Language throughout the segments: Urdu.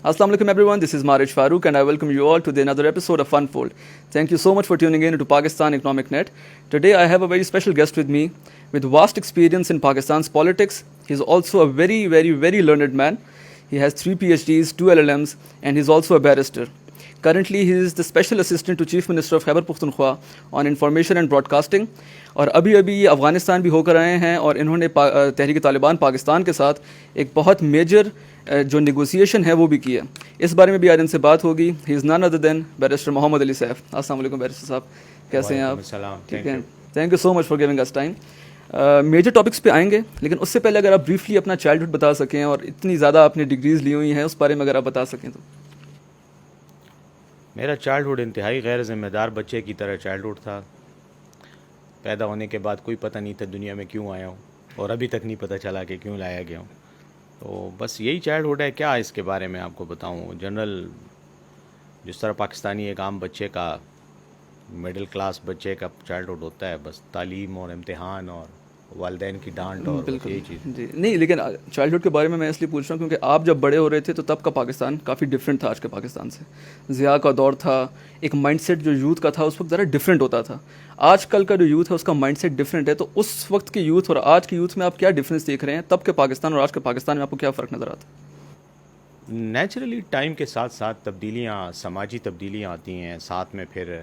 Assalamu alaikum everyone, this is Marij Farooq and I welcome you all to another episode of Funfold. Thank you so much for tuning in to Pakistan Economic Net. Today I have a very special guest with me with vast experience in Pakistan's politics. He is also a very learned man. He has 3 PhDs, 2 LLMs and he is also a barrister. Currently he is the Special Assistant to Chief Minister of Khyber Pakhtunkhwa on Information and Broadcasting. اور ابھی یہ افغانستان بھی ہو کر آئے ہیں اور انہوں نے تحریک طالبان پاکستان کے ساتھ ایک بہت میجر جو نیگوسیشن ہے وہ بھی کی ہے. اس بارے میں بھی آج ان سے بات ہوگی. He is none other than barrister Muhammad Ali Saif. السلام علیکم بیرسٹر صاحب, کیسے ہیں آپ؟ ٹھیک ہے, thank you so much for giving us time. Major topics پہ آئیں گے لیکن اس سے پہلے اگر آپ بریفلی اپنا چائلڈہڈ بتا سکیں, اور اتنی زیادہ آپ نے ڈگریز لی ہوئی ہیں اس بارے میں اگر آپ بتا سکیں تو. میرا چائلڈہڈ انتہائی غیر ذمہ دار بچے کی طرح چائلڈہڈ تھا. پیدا ہونے کے بعد کوئی پتہ نہیں تھا دنیا میں کیوں آیا ہوں, اور ابھی تک نہیں پتہ چلا کہ کیوں لایا گیا ہوں. تو بس یہی چائلڈہڈ ہے. کیا اس کے بارے میں آپ کو بتاؤں؟ جنرل جس طرح پاکستانی ایک عام بچے کا, مڈل کلاس بچے کا چائلڈہڈ ہوتا ہے, بس تعلیم اور امتحان اور والدین کی ڈانٹ اور یہی چیز. جی نہیں, لیکن چائلڈہڈ کے بارے میں اس لیے پوچھ رہا ہوں کیونکہ آپ جب بڑے ہو رہے تھے تو تب کا پاکستان کافی ڈفرینٹ تھا آج کے پاکستان سے. ضیاء کا دور تھا, ایک مائنڈ سیٹ جو یوتھ کا تھا اس وقت ذرا ڈفرینٹ ہوتا تھا. آج کل کا جو یوتھ ہے اس کا مائنڈ سیٹ ڈفرینٹ ہے. تو اس وقت کے یوتھ اور آج کے یوتھ میں آپ کیا ڈفرینس دیکھ رہے ہیں؟ تب کے پاکستان اور آج کے پاکستان میں آپ کو کیا فرق نظر آتا ہے؟ نیچرلی ٹائم کے ساتھ ساتھ تبدیلیاں, سماجی تبدیلیاں آتی ہیں, ساتھ میں پھر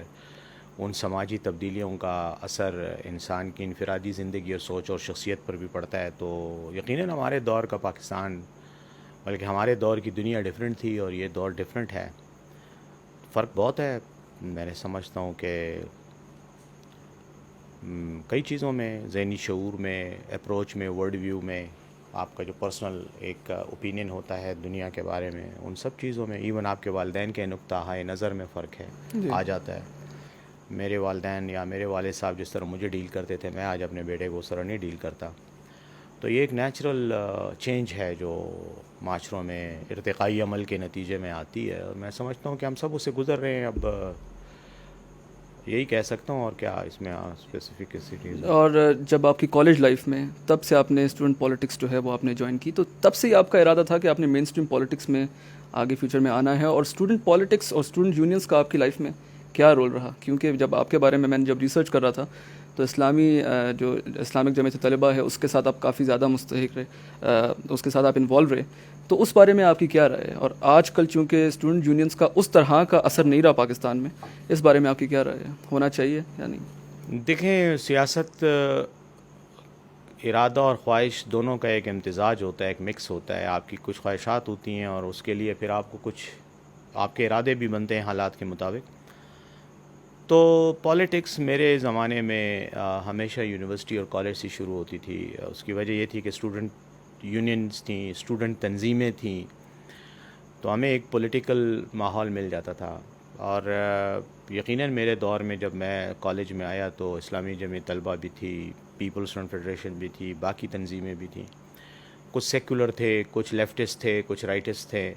ان سماجی تبدیلیوں کا اثر انسان کی انفرادی زندگی اور سوچ اور شخصیت پر بھی پڑتا ہے. تو یقیناً ہمارے دور کا پاکستان, بلکہ ہمارے دور کی دنیا ڈیفرنٹ تھی اور یہ دور ڈیفرنٹ ہے. فرق بہت ہے. میں نے سمجھتا ہوں کہ کئی چیزوں میں, ذہنی شعور میں, اپروچ میں, ورڈ ویو میں, آپ کا جو پرسنل ایک اوپینین ہوتا ہے دنیا کے بارے میں, ان سب چیزوں میں, ایون آپ کے والدین کے نقطہ نظر میں فرق ہے آ جاتا ہے. میرے والدین یا میرے والد صاحب جس طرح مجھے ڈیل کرتے تھے, میں آج اپنے بیٹے کو اس طرح نہیں ڈیل کرتا. تو یہ ایک نیچرل چینج ہے جو معاشروں میں ارتقائی عمل کے نتیجے میں آتی ہے, اور میں سمجھتا ہوں کہ ہم سب اس سے گزر رہے ہیں. اب یہی کہہ سکتا ہوں, اور کیا اس میں اسپیسیفک سٹیز. اور جب آپ کی کالج لائف میں, تب سے آپ نے اسٹوڈنٹ پالیٹکس جو ہے وہ آپ نے جوائن کی, تو تب سے ہی آپ کا ارادہ تھا کہ آپ نے مین اسٹریم پالیٹکس میں آگے فیوچر میں آنا ہے. اور اسٹوڈنٹ پالیٹکس اور اسٹوڈنٹ یونینس کا آپ کی لائف میں کیا رول رہا؟ کیونکہ جب آپ کے بارے میں نے جب ریسرچ کر رہا تھا تو جو اسلامک جمعیت طلبہ ہے اس کے ساتھ آپ کافی زیادہ مستحق رہے, اس کے ساتھ آپ انوالو رہے. تو اس بارے میں آپ کی کیا رائے ہے؟ اور آج کل چونکہ اسٹوڈنٹ یونینس کا اس طرح کا اثر نہیں رہا پاکستان میں, اس بارے میں آپ کی کیا رائے ہے؟ ہونا چاہیے یا نہیں؟ دیکھیں, سیاست ارادہ اور خواہش دونوں کا ایک امتزاج ہوتا ہے, ایک مکس ہوتا ہے. آپ کی کچھ خواہشات ہوتی ہیں اور اس کے لیے پھر آپ کو کچھ آپ کے ارادے بھی بنتے ہیں حالات کے مطابق. تو پالیٹکس میرے زمانے میں ہمیشہ یونیورسٹی اور کالج سے شروع ہوتی تھی. اس کی وجہ یہ تھی کہ اسٹوڈنٹ یونینز تھیں, اسٹوڈنٹ تنظیمیں تھیں, تو ہمیں ایک پولیٹیکل ماحول مل جاتا تھا. اور یقیناً میرے دور میں جب میں کالج میں آیا تو اسلامی جمعیت طلبہ بھی تھی, پیپلز فرنٹ فیڈریشن بھی تھی, باقی تنظیمیں بھی تھیں. کچھ سیکولر تھے, کچھ لیفٹسٹ تھے, کچھ رائٹسٹ تھے.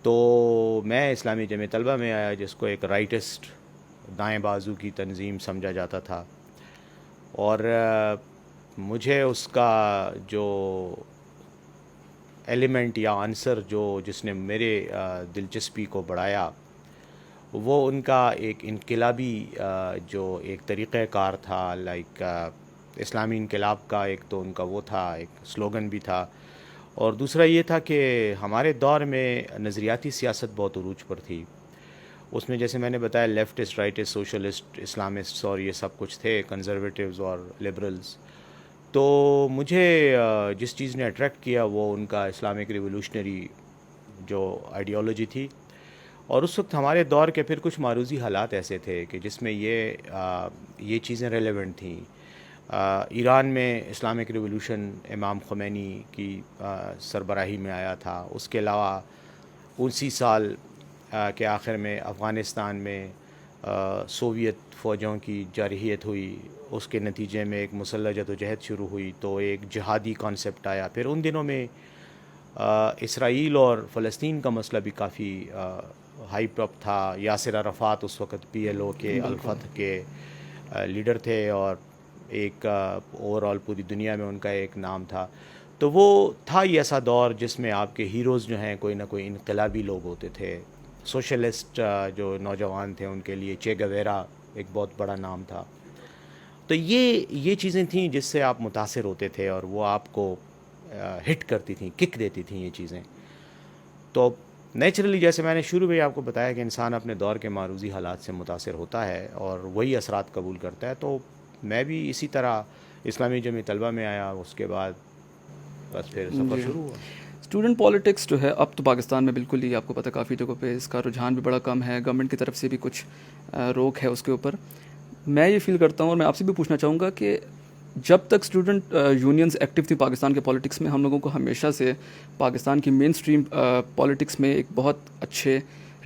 تو میں اسلامی جمعیت طلبہ میں آیا جس کو ایک رائٹسٹ, دائیں بازو کی تنظیم سمجھا جاتا تھا. اور مجھے اس کا جو ایلیمنٹ یا عنصر جس نے میرے دلچسپی کو بڑھایا, وہ ان کا ایک انقلابی جو ایک طریقہ کار تھا. لائک اسلامی انقلاب کا ایک تو ان کا وہ تھا, ایک سلوگن بھی تھا. اور دوسرا یہ تھا کہ ہمارے دور میں نظریاتی سیاست بہت عروج پر تھی. اس میں جیسے میں نے بتایا لیفٹسٹ, رائٹسٹ, سوشلسٹ, اسلامسٹ اور یہ سب کچھ تھے, کنزرویٹیوز اور لبرلز. تو مجھے جس چیز نے اٹریکٹ کیا وہ ان کا اسلامک ریولوشنری جو آئیڈیالوجی تھی. اور اس وقت ہمارے دور کے پھر کچھ معروضی حالات ایسے تھے کہ جس میں یہ چیزیں ریلیونٹ تھیں. ایران میں اسلامک ریولوشن امام خمینی کی سربراہی میں آیا تھا. اس کے علاوہ اسی سال کے آخر میں افغانستان میں سوویت فوجوں کی جارحیت ہوئی. اس کے نتیجے میں ایک مسلح جدوجہد شروع ہوئی, تو ایک جہادی کانسیپٹ آیا. پھر ان دنوں میں اسرائیل اور فلسطین کا مسئلہ بھی کافی ہائپ اپ تھا. یاسر عرفات اس وقت PLO کے الفتح کے لیڈر تھے, اور ایک اوور آل پوری دنیا میں ان کا ایک نام تھا. تو وہ تھا ہی ایسا دور جس میں آپ کے ہیروز جو ہیں کوئی نہ کوئی انقلابی لوگ ہوتے تھے. سوشلسٹ جو نوجوان تھے ان کے لیے چے گویرا ایک بہت بڑا نام تھا. تو یہ چیزیں تھیں جس سے آپ متاثر ہوتے تھے اور وہ آپ کو ہٹ کرتی تھیں, کک دیتی تھیں یہ چیزیں. تو نیچرلی جیسے میں نے شروع میں آپ کو بتایا کہ انسان اپنے دور کے معروضی حالات سے متاثر ہوتا ہے اور وہی اثرات قبول کرتا ہے. تو میں بھی اسی طرح اسلامی جمعیت طلبہ میں آیا, اس کے بعد بس پھر سفر شروع ہوا. اسٹوڈنٹ پالیٹکس جو ہے اب تو پاکستان میں بالکل ہی آپ کو پتہ کافی جگہوں پہ اس کا رجحان بھی بڑا کم ہے, گورنمنٹ کی طرف سے بھی کچھ روک ہے اس کے اوپر. میں یہ فیل کرتا ہوں اور میں آپ سے بھی پوچھنا چاہوں گا کہ جب تک اسٹوڈنٹ یونینز ایکٹیو تھی پاکستان کے پالیٹکس میں, ہم لوگوں کو ہمیشہ سے پاکستان کی مین اسٹریم پالیٹکس میں ایک بہت اچھے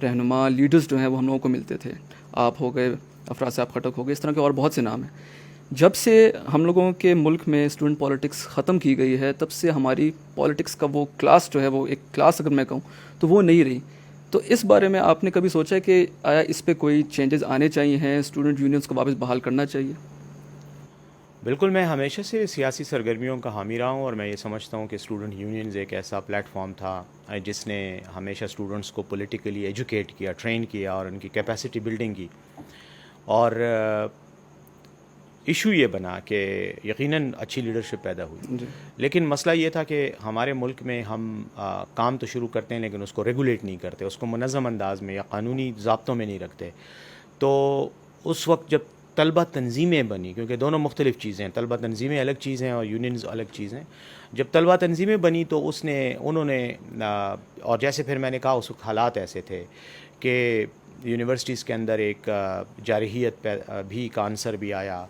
رہنما لیڈرز جو ہیں وہ ہم لوگوں کو ملتے تھے. آپ ہو گئے, افراز صاحب خٹک ہو گئے, اس طرح کے اور بہت سے نام ہیں. جب سے ہم لوگوں کے ملک میں اسٹوڈنٹ پالیٹکس ختم کی گئی ہے تب سے ہماری پالیٹکس کا وہ کلاس جو ہے, وہ ایک کلاس اگر میں کہوں تو وہ نہیں رہی. تو اس بارے میں آپ نے کبھی سوچا ہے کہ آیا اس پہ کوئی چینجز آنے چاہیے ہیں, اسٹوڈنٹ یونینز کو واپس بحال کرنا چاہیے؟ بالکل, میں ہمیشہ سے سیاسی سرگرمیوں کا حامی رہا ہوں اور میں یہ سمجھتا ہوں کہ اسٹوڈنٹ یونینز ایک ایسا پلیٹ فارم تھا جس نے ہمیشہ اسٹوڈنٹس کو پولیٹیکلی ایجوکیٹ کیا, ٹرین کیا اور ان کی کیپیسٹی بلڈنگ کی. اور ایشو یہ بنا کہ یقیناً اچھی لیڈرشپ پیدا ہوئی, لیکن مسئلہ یہ تھا کہ ہمارے ملک میں ہم کام تو شروع کرتے ہیں لیکن اس کو ریگولیٹ نہیں کرتے, اس کو منظم انداز میں یا قانونی ضابطوں میں نہیں رکھتے. تو اس وقت جب طلبہ تنظیمیں بنی, کیونکہ دونوں مختلف چیزیں ہیں, طلبہ تنظیمیں الگ چیزیں اور یونینز الگ چیزیں. جب طلبہ تنظیمیں بنی تو انہوں نے اور جیسے پھر میں نے کہا اس وقت حالات ایسے تھے کہ یونیورسٹیز کے اندر ایک جارحیت بھی کا عنصر بھی آیا,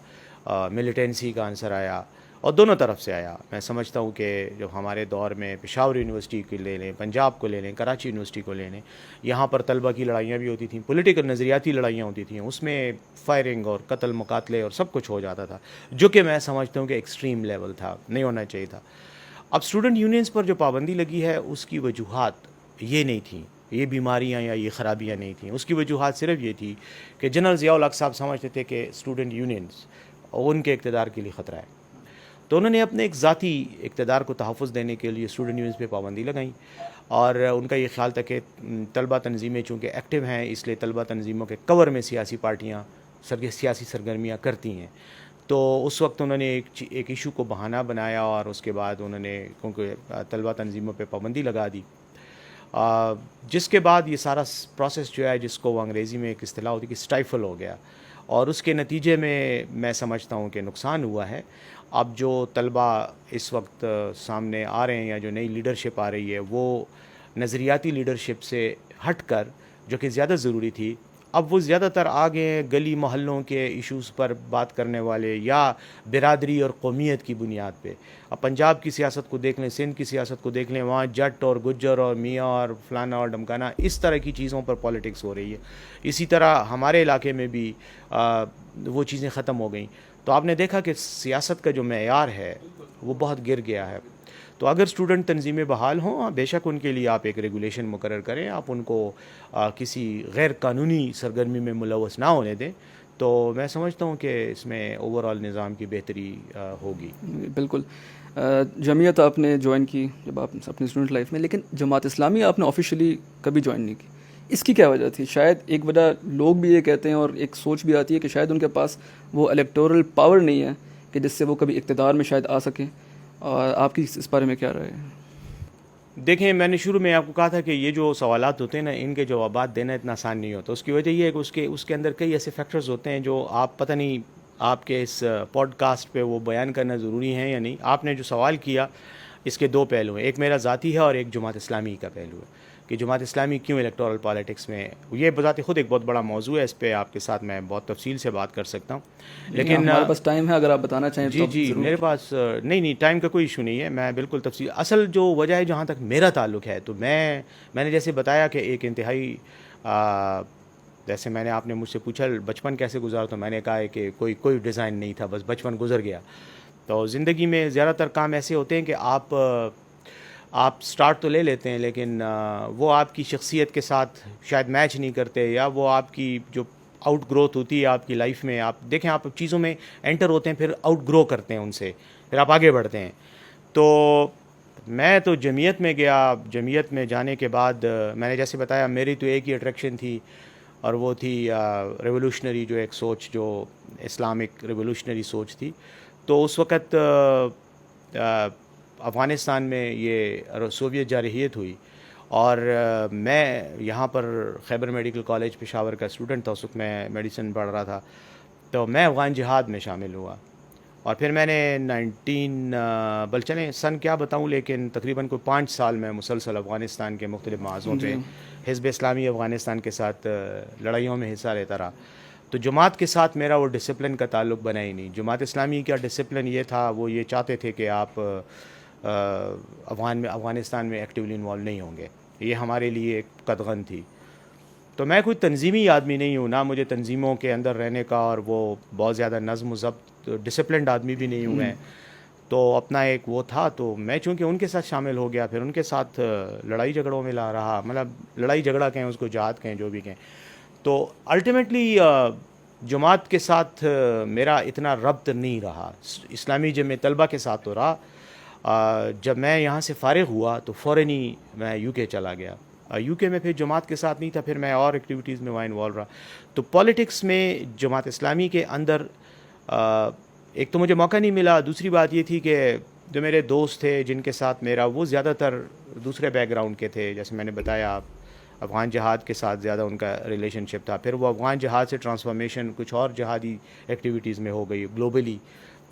ملیٹنسی کا عنصر آیا, اور دونوں طرف سے آیا. میں سمجھتا ہوں کہ جب ہمارے دور میں پشاور یونیورسٹی کو لے لیں, پنجاب کو لے لیں, کراچی یونیورسٹی کو لے لیں, یہاں پر طلبہ کی لڑائیاں بھی ہوتی تھیں, پولیٹیکل نظریاتی لڑائیاں ہوتی تھیں, اس میں فائرنگ اور قتل مقاتلے اور سب کچھ ہو جاتا تھا, جو کہ میں سمجھتا ہوں کہ ایکسٹریم لیول تھا, نہیں ہونا چاہیے تھا. اب اسٹوڈنٹ یونینز پر جو پابندی لگی ہے اس کی وجوہات یہ نہیں تھیں, یہ بیماریاں یا یہ خرابیاں نہیں تھیں. اس کی وجوہات صرف یہ تھی کہ جنرل ضیاء الحق صاحب سمجھتے تھے کہ اسٹوڈنٹ یونینز ان کے اقتدار کے لیے خطرہ ہے, تو انہوں نے اپنے ایک ذاتی اقتدار کو تحفظ دینے کے لیے اسٹوڈنٹ یونینز پہ پابندی لگائیں. اور ان کا یہ خیال تھا کہ طلبہ تنظیمیں چونکہ ایکٹیو ہیں اس لیے طلبہ تنظیموں کے کور میں سیاسی پارٹیاں سیاسی سرگرمیاں کرتی ہیں. تو اس وقت انہوں نے ایک ایشو کو بہانہ بنایا اور اس کے بعد انہوں نے کیونکہ طلبہ تنظیموں پہ پابندی لگا دی, جس کے بعد یہ سارا پروسیس جو ہے جس کو وہ انگریزی میں ایک اصطلاح ہوتی ہے کہ اسٹائفل ہو گیا, اور اس کے نتیجے میں سمجھتا ہوں کہ نقصان ہوا ہے. اب جو طلبہ اس وقت سامنے آ رہے ہیں یا جو نئی لیڈرشپ آ رہی ہے وہ نظریاتی لیڈرشپ سے ہٹ کر, جو کہ زیادہ ضروری تھی, اب وہ زیادہ تر آگے گلی محلوں کے ایشوز پر بات کرنے والے یا برادری اور قومیت کی بنیاد پہ. اب پنجاب کی سیاست کو دیکھ لیں, سندھ کی سیاست کو دیکھ لیں, وہاں جٹ اور گجر اور میاں اور فلانا اور ڈمکانا, اس طرح کی چیزوں پر پالیٹکس ہو رہی ہے. اسی طرح ہمارے علاقے میں بھی وہ چیزیں ختم ہو گئیں. تو آپ نے دیکھا کہ سیاست کا جو معیار ہے وہ بہت گر گیا ہے. تو اگر اسٹوڈنٹ تنظیمیں بحال ہوں, بے شک ان کے لیے آپ ایک ریگولیشن مقرر کریں, آپ ان کو کسی غیر قانونی سرگرمی میں ملوث نہ ہونے دیں, تو میں سمجھتا ہوں کہ اس میں اوور آل نظام کی بہتری ہوگی. بالکل. جمعیت آپ نے جوائن کی جب آپ اپنی اسٹوڈنٹ لائف میں, لیکن جماعت اسلامی آپ نے آفیشیلی کبھی جوائن نہیں کی. اس کی کیا وجہ تھی؟ شاید ایک وجہ لوگ بھی یہ کہتے ہیں اور ایک سوچ بھی آتی ہے کہ شاید ان کے پاس وہ الیکٹورل پاور نہیں ہے کہ جس سے وہ کبھی اقتدار میں شاید آ سکیں. اور آپ کی اس بارے میں کیا رائے ہے؟ دیکھیں, میں نے شروع میں آپ کو کہا تھا کہ یہ جو سوالات ہوتے ہیں نا, ان کے جوابات دینا اتنا آسان نہیں ہوتا. اس کی وجہ یہ ہے کہ اس کے اندر کئی ایسے فیکٹرز ہوتے ہیں جو آپ پتہ نہیں آپ کے اس پوڈ کاسٹ پہ وہ بیان کرنا ضروری ہے یا نہیں. آپ نے جو سوال کیا اس کے دو پہلو ہیں, ایک میرا ذاتی ہے اور ایک جماعت اسلامی کا پہلو ہے کہ جماعت اسلامی کیوں الیکٹورل پالیٹکس میں. یہ بذات خود ایک بہت بڑا موضوع ہے, اس پہ آپ کے ساتھ میں بہت تفصیل سے بات کر سکتا ہوں, لیکن ہمارے پاس ٹائم ہے, اگر آپ بتانا چاہیں تو. جی میرے پاس نہیں, ٹائم کا کوئی ایشو نہیں ہے, میں بالکل تفصیل. اصل جو وجہ ہے جہاں تک میرا تعلق ہے, تو میں نے جیسے بتایا کہ ایک انتہائی جیسے میں نے آپ نے مجھ سے پوچھا بچپن کیسے گزارا, تو میں نے کہا ہے کہ کوئی ڈیزائن نہیں تھا, بس بچپن گزر گیا. تو زندگی میں زیادہ تر کام ایسے ہوتے ہیں کہ آپ سٹارٹ تو لے لیتے ہیں لیکن وہ آپ کی شخصیت کے ساتھ شاید میچ نہیں کرتے, یا وہ آپ کی جو آؤٹ گروتھ ہوتی ہے آپ کی لائف میں. آپ دیکھیں, آپ چیزوں میں انٹر ہوتے ہیں, پھر آؤٹ گرو کرتے ہیں ان سے, پھر آپ آگے بڑھتے ہیں. تو میں تو جمعیت میں گیا. جمعیت میں جانے کے بعد میں نے جیسے بتایا میری تو ایک ہی اٹریکشن تھی اور وہ تھی ریولوشنری جو ایک سوچ, جو اسلامک ریولوشنری سوچ تھی. تو اس وقت افغانستان میں یہ سوویت جارحیت ہوئی اور میں یہاں پر خیبر میڈیکل کالج پشاور کا اسٹوڈنٹ تھا. اس وقت میں میڈیسن پڑھ رہا تھا. تو میں افغان جہاد میں شامل ہوا اور پھر میں نے بل چلیں سن کیا بتاؤں, لیکن تقریباً کوئی 5 سال میں مسلسل افغانستان کے مختلف محاذوں پہ حزب اسلامی افغانستان کے ساتھ لڑائیوں میں حصہ لیتا رہا. تو جماعت کے ساتھ میرا وہ ڈسپلن کا تعلق بنا ہی نہیں. جماعت اسلامی کا ڈسپلن یہ تھا, وہ یہ چاہتے تھے کہ آپ افغانستان میں ایکٹیولی انوالو نہیں ہوں گے. یہ ہمارے لیے ایک قدغن تھی. تو میں کوئی تنظیمی آدمی نہیں ہوں, نہ مجھے تنظیموں کے اندر رہنے کا, اور وہ بہت زیادہ نظم و ضبط ڈسپلنڈ آدمی بھی نہیں ہوں میں. تو اپنا ایک وہ تھا, تو میں چونکہ ان کے ساتھ شامل ہو گیا, پھر ان کے ساتھ لڑائی جھگڑوں میں رہا, مطلب لڑائی جھگڑا کہیں اس کو جہاد کہیں جو بھی کہیں. تو الٹیمیٹلی جماعت کے ساتھ میرا اتنا ربط نہیں رہا. اسلامی جمع طلبہ کے ساتھ تو رہا. جب میں یہاں سے فارغ ہوا تو فوراً ہی میں یو کے چلا گیا. یو کے میں پھر جماعت کے ساتھ نہیں تھا, پھر میں اور ایکٹیویٹیز میں وہاں انوالو رہا. تو پالیٹکس میں جماعت اسلامی کے اندر ایک تو مجھے موقع نہیں ملا, دوسری بات یہ تھی کہ جو میرے دوست تھے جن کے ساتھ میرا, وہ زیادہ تر دوسرے بیک گراؤنڈ کے تھے. جیسے میں نے بتایا افغان جہاد کے ساتھ زیادہ ان کا ریلیشن شپ تھا. پھر وہ افغان جہاد سے ٹرانسفارمیشن کچھ اور جہادی ایکٹیویٹیز میں ہو گئی گلوبلی.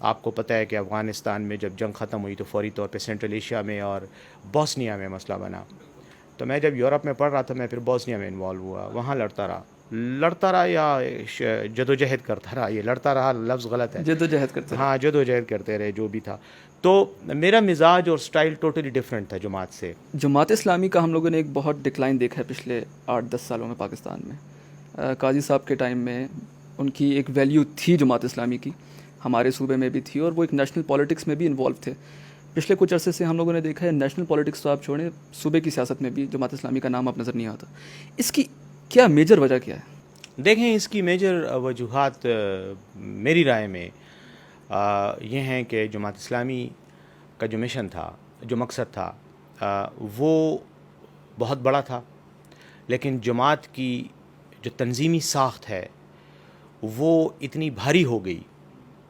آپ کو پتہ ہے کہ افغانستان میں جب جنگ ختم ہوئی تو فوری طور پہ سینٹرل ایشیا میں اور بوسنیا میں مسئلہ بنا. تو میں جب یورپ میں پڑھ رہا تھا, میں پھر بوسنیا میں انوالو ہوا. وہاں لڑتا رہا یا جدوجہد کرتا رہا, یہ لڑتا رہا لفظ غلط ہے, جدوجہد کرتے ہاں جدوجہد کرتے رہے, جو بھی تھا. تو میرا مزاج اور سٹائل ٹوٹلی ڈیفرنٹ تھا جماعت سے. جماعت اسلامی کا ہم لوگوں نے ایک بہت ڈکلائن دیکھا ہے پچھلے 8-10 سالوں میں پاکستان میں. قاضی صاحب کے ٹائم میں ان کی ایک ویلیو تھی جماعت اسلامی کی, ہمارے صوبے میں بھی تھی, اور وہ ایک نیشنل پالیٹکس میں بھی انوالو تھے. پچھلے کچھ عرصے سے ہم لوگوں نے دیکھا ہے نیشنل پالیٹکس تو آپ چھوڑیں, صوبے کی سیاست میں بھی جماعت اسلامی کا نام اب نظر نہیں آتا. اس کی کیا میجر وجہ کیا ہے؟ دیکھیں, اس کی میجر وجوہات میری رائے میں یہ ہیں کہ جماعت اسلامی کا جو مشن تھا, جو مقصد تھا, وہ بہت بڑا تھا. لیکن جماعت کی جو تنظیمی ساخت ہے وہ اتنی بھاری ہو گئی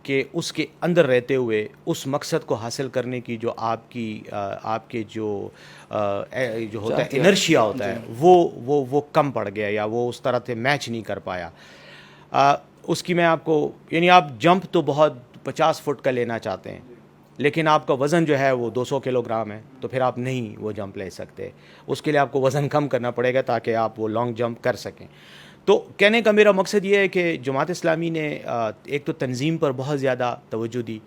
کہ اس کے اندر رہتے ہوئے اس مقصد کو حاصل کرنے کی جو آپ کے جو ہوتا ہے انرشیا ہوتا ہے, وہ کم پڑ گیا, یا وہ اس طرح سے میچ نہیں کر پایا. اس کی میں آپ کو, یعنی آپ جمپ تو بہت 50 فٹ کا لینا چاہتے ہیں, لیکن آپ کا وزن جو ہے وہ 200 کلو گرام ہے, تو پھر آپ نہیں وہ جمپ لے سکتے. اس کے لیے آپ کو وزن کم کرنا پڑے گا تاکہ آپ وہ لانگ جمپ کر سکیں. تو کہنے کا میرا مقصد یہ ہے کہ جماعت اسلامی نے ایک تو تنظیم پر بہت زیادہ توجہ دی.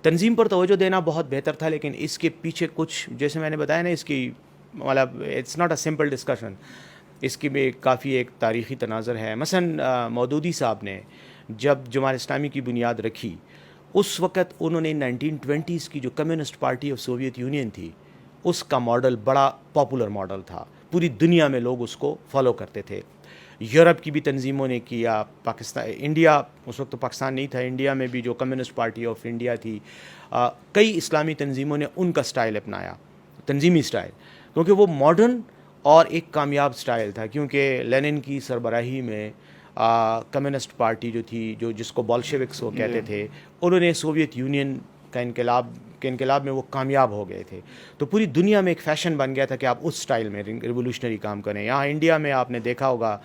تنظیم پر توجہ دینا بہت بہتر تھا, لیکن اس کے پیچھے کچھ, جیسے میں نے بتایا نا, اس کی مطلب it's not a simple discussion. اس کی بھی کافی ایک تاریخی تناظر ہے. مثلا مودودی صاحب نے جب جماعت اسلامی کی بنیاد رکھی, اس وقت انہوں نے 1920s کی جو communist party of Soviet union تھی, اس کا ماڈل بڑا پاپولر ماڈل تھا. پوری دنیا میں لوگ اس کو فالو کرتے تھے. یورپ کی بھی تنظیموں نے کیا, پاکستان, انڈیا, اس وقت تو پاکستان نہیں تھا, انڈیا میں بھی جو کمیونسٹ پارٹی آف انڈیا تھی, کئی اسلامی تنظیموں نے ان کا سٹائل اپنایا, تنظیمی سٹائل, کیونکہ وہ ماڈرن اور ایک کامیاب سٹائل تھا. کیونکہ لینن کی سربراہی میں کمیونسٹ پارٹی جو تھی, جس کو بولشوکس وہ کہتے تھے, انہوں نے سوویت یونین کا انقلاب میں وہ کامیاب ہو گئے تھے. تو پوری دنیا میں ایک فیشن بن گیا تھا کہ آپ اس سٹائل میں ریولوشنری کام کریں. یہاں انڈیا میں آپ نے دیکھا ہوگا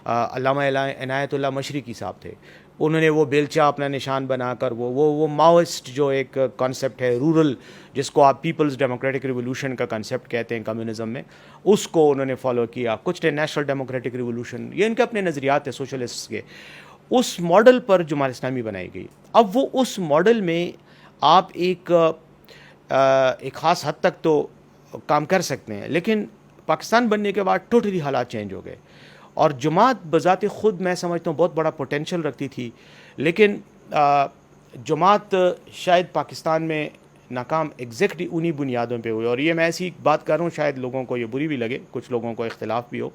علامہ عنایت اللہ مشرقی صاحب تھے, انہوں نے وہ بیلچہ اپنا نشان بنا کر وہ ماؤسٹ جو ایک کانسیپٹ ہے رورل, جس کو آپ پیپلز ڈیموکریٹک ریولوشن کا کانسیپٹ کہتے ہیں کمیونزم میں, اس کو انہوں نے فالو کیا. کچھ نے نیشنل ڈیموکریٹک ریولوشن, یہ ان کے اپنے نظریات ہیں سوشلسٹ کے. اس ماڈل پر جماعت اسلامی بنائی گئی. اب وہ اس ماڈل میں آپ ایک خاص حد تک تو کام کر سکتے ہیں, لیکن پاکستان بننے کے بعد ٹوٹلی حالات چینج ہو گئے. اور جماعت بذات خود میں سمجھتا ہوں بہت بڑا پوٹینشیل رکھتی تھی, لیکن جماعت شاید پاکستان میں ناکام ایگزیکٹلی انہی بنیادوں پہ ہوئی. اور یہ میں ایسی بات کر رہا ہوں, شاید لوگوں کو یہ بری بھی لگے, کچھ لوگوں کو اختلاف بھی ہو.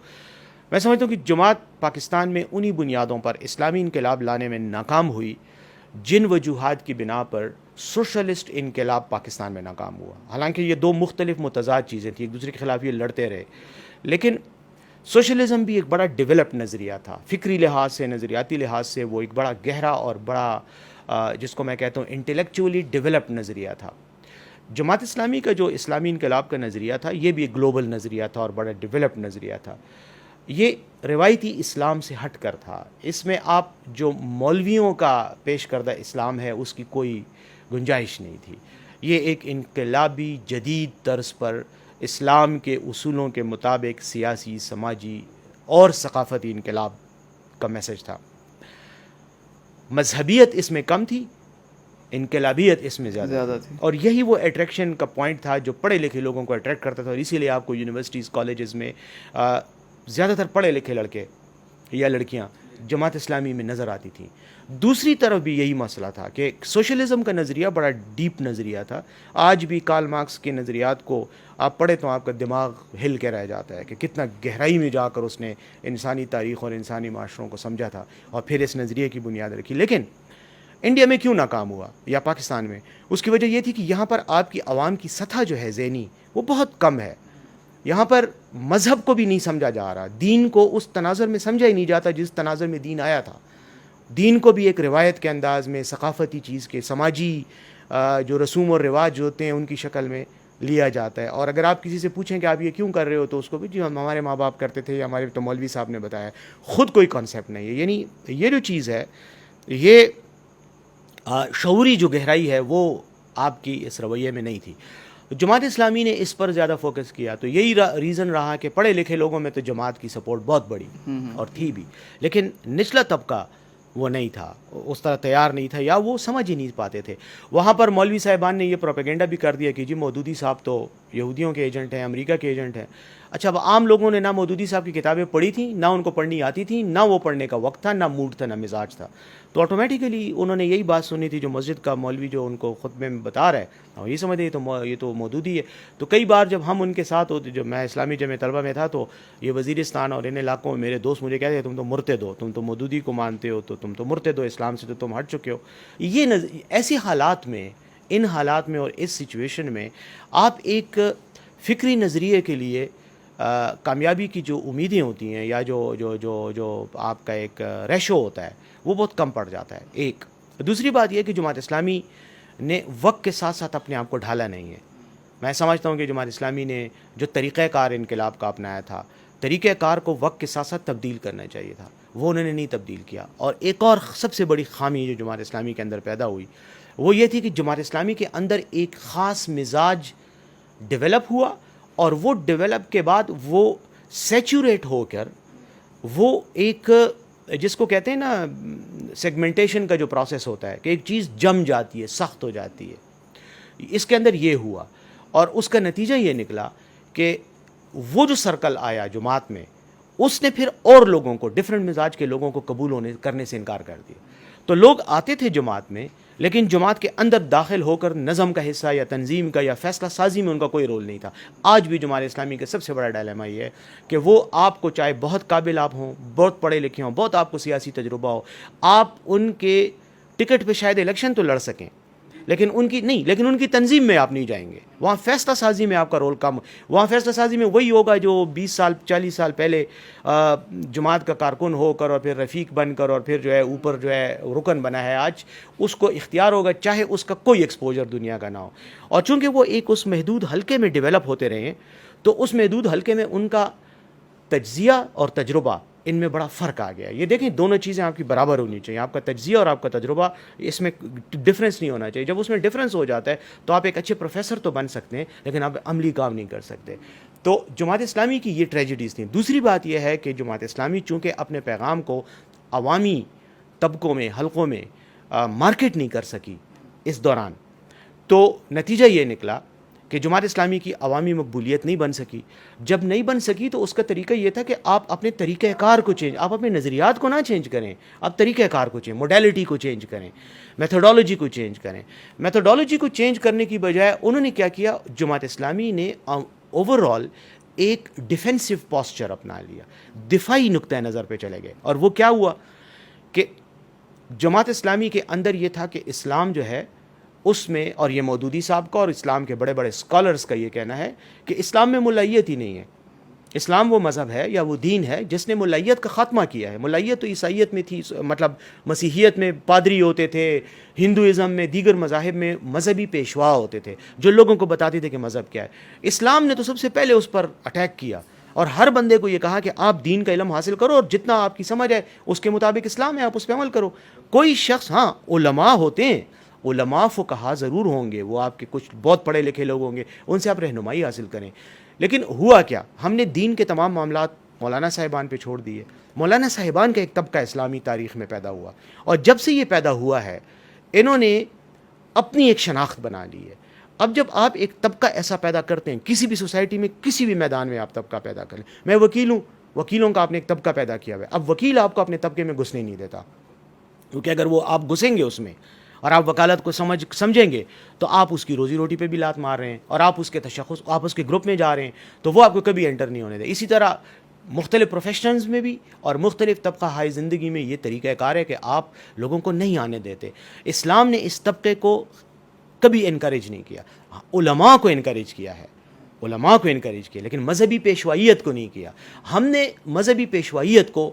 میں سمجھتا ہوں کہ جماعت پاکستان میں انہی بنیادوں پر اسلامی انقلاب لانے میں ناکام ہوئی جن وجوہات کی بنا پر سوشلسٹ انقلاب پاکستان میں ناکام ہوا. حالانکہ یہ دو مختلف متضاد چیزیں تھیں, ایک دوسرے کے خلاف یہ لڑتے رہے, لیکن سوشلزم بھی ایک بڑا ڈیولپڈ نظریہ تھا. فکری لحاظ سے, نظریاتی لحاظ سے وہ ایک بڑا گہرا اور بڑا جس کو میں کہتا ہوں انٹلیکچولی ڈیولپڈ نظریہ تھا. جماعت اسلامی کا جو اسلامی انقلاب کا نظریہ تھا یہ بھی ایک گلوبل نظریہ تھا اور بڑا ڈیولپڈ نظریہ تھا. یہ روایتی اسلام سے ہٹ کر تھا. اس میں آپ جو مولویوں کا پیش کردہ اسلام ہے اس کی کوئی گنجائش نہیں تھی. یہ ایک انقلابی جدید طرز پر اسلام کے اصولوں کے مطابق سیاسی, سماجی اور ثقافتی انقلاب کا میسج تھا. مذہبیت اس میں کم تھی, انقلابیت اس میں زیادہ تھی, اور یہی وہ اٹریکشن کا پوائنٹ تھا جو پڑھے لکھے لوگوں کو اٹریکٹ کرتا تھا. اور اسی لیے آپ کو یونیورسٹیز, کالجز میں زیادہ تر پڑھے لکھے لڑکے یا لڑکیاں جماعت اسلامی میں نظر آتی تھیں. دوسری طرف بھی یہی مسئلہ تھا کہ سوشلزم کا نظریہ بڑا ڈیپ نظریہ تھا. آج بھی کارل مارکس کے نظریات کو آپ پڑھیں تو آپ کا دماغ ہل کے رہ جاتا ہے کہ کتنا گہرائی میں جا کر اس نے انسانی تاریخ اور انسانی معاشروں کو سمجھا تھا اور پھر اس نظریے کی بنیاد رکھی. لیکن انڈیا میں کیوں ناکام ہوا یا پاکستان میں؟ اس کی وجہ یہ تھی کہ یہاں پر آپ کی عوام کی سطح جو ہے ذہنی وہ بہت کم ہے. یہاں پر مذہب کو بھی نہیں سمجھا جا رہا, دین کو اس تناظر میں سمجھا ہی نہیں جاتا جس تناظر میں دین آیا تھا. دین کو بھی ایک روایت کے انداز میں, ثقافتی چیز کے, سماجی جو رسوم اور رواج ہوتے ہیں ان کی شکل میں لیا جاتا ہے. اور اگر آپ کسی سے پوچھیں کہ آپ یہ کیوں کر رہے ہو تو اس کو بھی جی ہمارے ماں باپ کرتے تھے یا ہمارے تو مولوی صاحب نے بتایا. خود کوئی کانسیپٹ نہیں ہے. یعنی یہ جو چیز ہے, یہ شعوری جو گہرائی ہے وہ آپ کی اس رویے میں نہیں تھی. جماعت اسلامی نے اس پر زیادہ فوکس کیا, تو یہی ریزن رہا کہ پڑھے لکھے لوگوں میں تو جماعت کی سپورٹ بہت بڑی اور تھی بھی, لیکن نچلا طبقہ وہ نہیں تھا, اس طرح تیار نہیں تھا یا وہ سمجھ ہی نہیں پاتے تھے. وہاں پر مولوی صاحبان نے یہ پروپیگنڈا بھی کر دیا کہ جی مودودی صاحب تو یہودیوں کے ایجنٹ ہیں, امریکہ کے ایجنٹ ہیں. اچھا, اب عام لوگوں نے نہ مودودی صاحب کی کتابیں پڑھی تھیں, نہ ان کو پڑھنی آتی تھی, نہ وہ پڑھنے کا وقت تھا, نہ موڈ تھا, نہ مزاج تھا. تو آٹومیٹیکلی انہوں نے یہی بات سنی تھی جو مسجد کا مولوی جو ان کو خطبے میں بتا رہا ہے, اور یہ سمجھتے یہ تو مودودی ہے. تو کئی بار جب ہم ان کے ساتھ ہوتے, جب میں اسلامی جمع طلبہ میں تھا تو یہ وزیرستان اور ان علاقوں میں میرے دوست مجھے کہتے ہیں تم تو مرتد ہو, تم تو مودودی کو مانتے ہو, تو تم تو مرتد ہو, اسلام سے تو تم ہٹ چکے ہو. یہ ایسی حالات میں, ان حالات میں اور اس سچویشن میں آپ ایک فکری نظریے کے لیے کامیابی کی جو امیدیں ہوتی ہیں یا جو آپ کا ایک ریشو ہوتا ہے وہ بہت کم پڑ جاتا ہے. ایک دوسری بات یہ کہ جماعت اسلامی نے وقت کے ساتھ ساتھ اپنے آپ کو ڈھالا نہیں ہے. میں سمجھتا ہوں کہ جماعت اسلامی نے جو طریقہ کار انقلاب کا اپنایا تھا, طریقہ کار کو وقت کے ساتھ ساتھ تبدیل کرنا چاہیے تھا, وہ انہوں نے نہیں تبدیل کیا. اور ایک اور سب سے بڑی خامی جو جماعت اسلامی کے اندر پیدا ہوئی وہ یہ تھی کہ جماعت اسلامی کے اندر ایک خاص مزاج ڈیولپ ہوا, اور وہ ڈیولپ کے بعد وہ سیچوریٹ ہو کر وہ ایک جس کو کہتے ہیں نا سیگمنٹیشن کا جو پروسیس ہوتا ہے کہ ایک چیز جم جاتی ہے, سخت ہو جاتی ہے, اس کے اندر یہ ہوا. اور اس کا نتیجہ یہ نکلا کہ وہ جو سرکل آیا جماعت میں, اس نے پھر اور لوگوں کو, ڈفرینٹ مزاج کے لوگوں کو قبول کرنے سے انکار کر دیا. تو لوگ آتے تھے جماعت میں, لیکن جماعت کے اندر داخل ہو کر نظم کا حصہ یا تنظیم کا یا فیصلہ سازی میں ان کا کوئی رول نہیں تھا. آج بھی جماعت اسلامی کا سب سے بڑا ڈائلیما یہ ہے کہ وہ آپ کو چاہے بہت قابل آپ ہوں, بہت پڑھے لکھے ہوں, بہت آپ کو سیاسی تجربہ ہو, آپ ان کے ٹکٹ پہ شاید الیکشن تو لڑ سکیں لیکن ان کی تنظیم میں آپ نہیں جائیں گے. وہاں فیصلہ سازی میں آپ کا رول کم, وہاں فیصلہ سازی میں وہی ہوگا جو 20 سال 40 سال پہلے جماعت کا کارکن ہو کر اور پھر رفیق بن کر اور پھر جو ہے اوپر جو ہے رکن بنا ہے آج, اس کو اختیار ہوگا چاہے اس کا کوئی ایکسپوجر دنیا کا نہ ہو. اور چونکہ وہ ایک اس محدود حلقے میں ڈیولپ ہوتے رہے ہیں تو اس محدود حلقے میں ان کا تجزیہ اور تجربہ ان میں بڑا فرق آ گیا. یہ دیکھیں دونوں چیزیں آپ کی برابر ہونی چاہیے, آپ کا تجزیہ اور آپ کا تجربہ, اس میں ڈفرینس نہیں ہونا چاہیے. جب اس میں ڈفرینس ہو جاتا ہے تو آپ ایک اچھے پروفیسر تو بن سکتے ہیں لیکن آپ عملی کام نہیں کر سکتے. تو جماعت اسلامی کی یہ ٹریجڈیز تھیں. دوسری بات یہ ہے کہ جماعت اسلامی چونکہ اپنے پیغام کو عوامی طبقوں میں, حلقوں میں مارکیٹ نہیں کر سکی اس دوران, تو نتیجہ یہ نکلا کہ جماعت اسلامی کی عوامی مقبولیت نہیں بن سکی. جب نہیں بن سکی تو اس کا طریقہ یہ تھا کہ آپ اپنے طریقہ کار کو چینج, آپ اپنے نظریات کو نہ چینج کریں, آپ طریقہ کار کو چینج, موڈیلٹی کو چینج کریں, میتھڈولوجی کو چینج کریں. میتھڈولوجی کو چینج کرنے کی بجائے انہوں نے کیا کیا, جماعت اسلامی نے اوور آل ایک ڈیفینسو پوسچر اپنا لیا, دفاعی نقطۂ نظر پہ چلے گئے. اور وہ کیا ہوا کہ جماعت اسلامی کے اندر یہ تھا کہ اسلام جو ہے اس میں، اور یہ مودودی صاحب کا اور اسلام کے بڑے بڑے اسکالرز کا یہ کہنا ہے کہ اسلام میں ملائیت ہی نہیں ہے. اسلام وہ مذہب ہے یا وہ دین ہے جس نے ملائیت کا خاتمہ کیا ہے. ملائیت تو عیسائیت میں تھی، مطلب مسیحیت میں پادری ہوتے تھے، ہندوازم میں، دیگر مذاہب میں مذہبی پیشوا ہوتے تھے جو لوگوں کو بتاتے تھے کہ مذہب کیا ہے. اسلام نے تو سب سے پہلے اس پر اٹیک کیا اور ہر بندے کو یہ کہا کہ آپ دین کا علم حاصل کرو اور جتنا آپ کی سمجھ ہے اس کے مطابق اسلام ہے، آپ اس پہ عمل کرو. کوئی شخص، ہاں علماء ہوتے ہیں، علماء فقہا ضرور ہوں گے، وہ آپ کے کچھ بہت پڑھے لکھے لوگ ہوں گے، ان سے آپ رہنمائی حاصل کریں. لیکن ہوا کیا، ہم نے دین کے تمام معاملات مولانا صاحبان پہ چھوڑ دیے. مولانا صاحبان کا ایک طبقہ اسلامی تاریخ میں پیدا ہوا، اور جب سے یہ پیدا ہوا ہے انہوں نے اپنی ایک شناخت بنا لی ہے. اب جب آپ ایک طبقہ ایسا پیدا کرتے ہیں کسی بھی سوسائٹی میں، کسی بھی میدان میں آپ طبقہ پیدا کریں، میں وکیل ہوں، وکیلوں کا آپ نے ایک طبقہ پیدا کیا ہوا ہے. اب وکیل آپ کو اپنے طبقے میں گھسنے نہیں دیتا، کیونکہ اگر وہ آپ گھسیں گے اس میں اور آپ وکالت کو سمجھیں گے تو آپ اس کی روزی روٹی پہ بھی لات مار رہے ہیں، اور آپ اس کے تشخص، آپ اس کے گروپ میں جا رہے ہیں تو وہ آپ کو کبھی انٹر نہیں ہونے دے. اسی طرح مختلف پروفیشنز میں بھی اور مختلف طبقہ ہائی زندگی میں یہ طریقہ کار ہے کہ آپ لوگوں کو نہیں آنے دیتے. اسلام نے اس طبقے کو کبھی انکریج نہیں کیا. علماء کو انکریج کیا ہے، علماء کو انکریج کیا، لیکن مذہبی پیشوائیت کو نہیں کیا. ہم نے مذہبی پیشوائیت کو،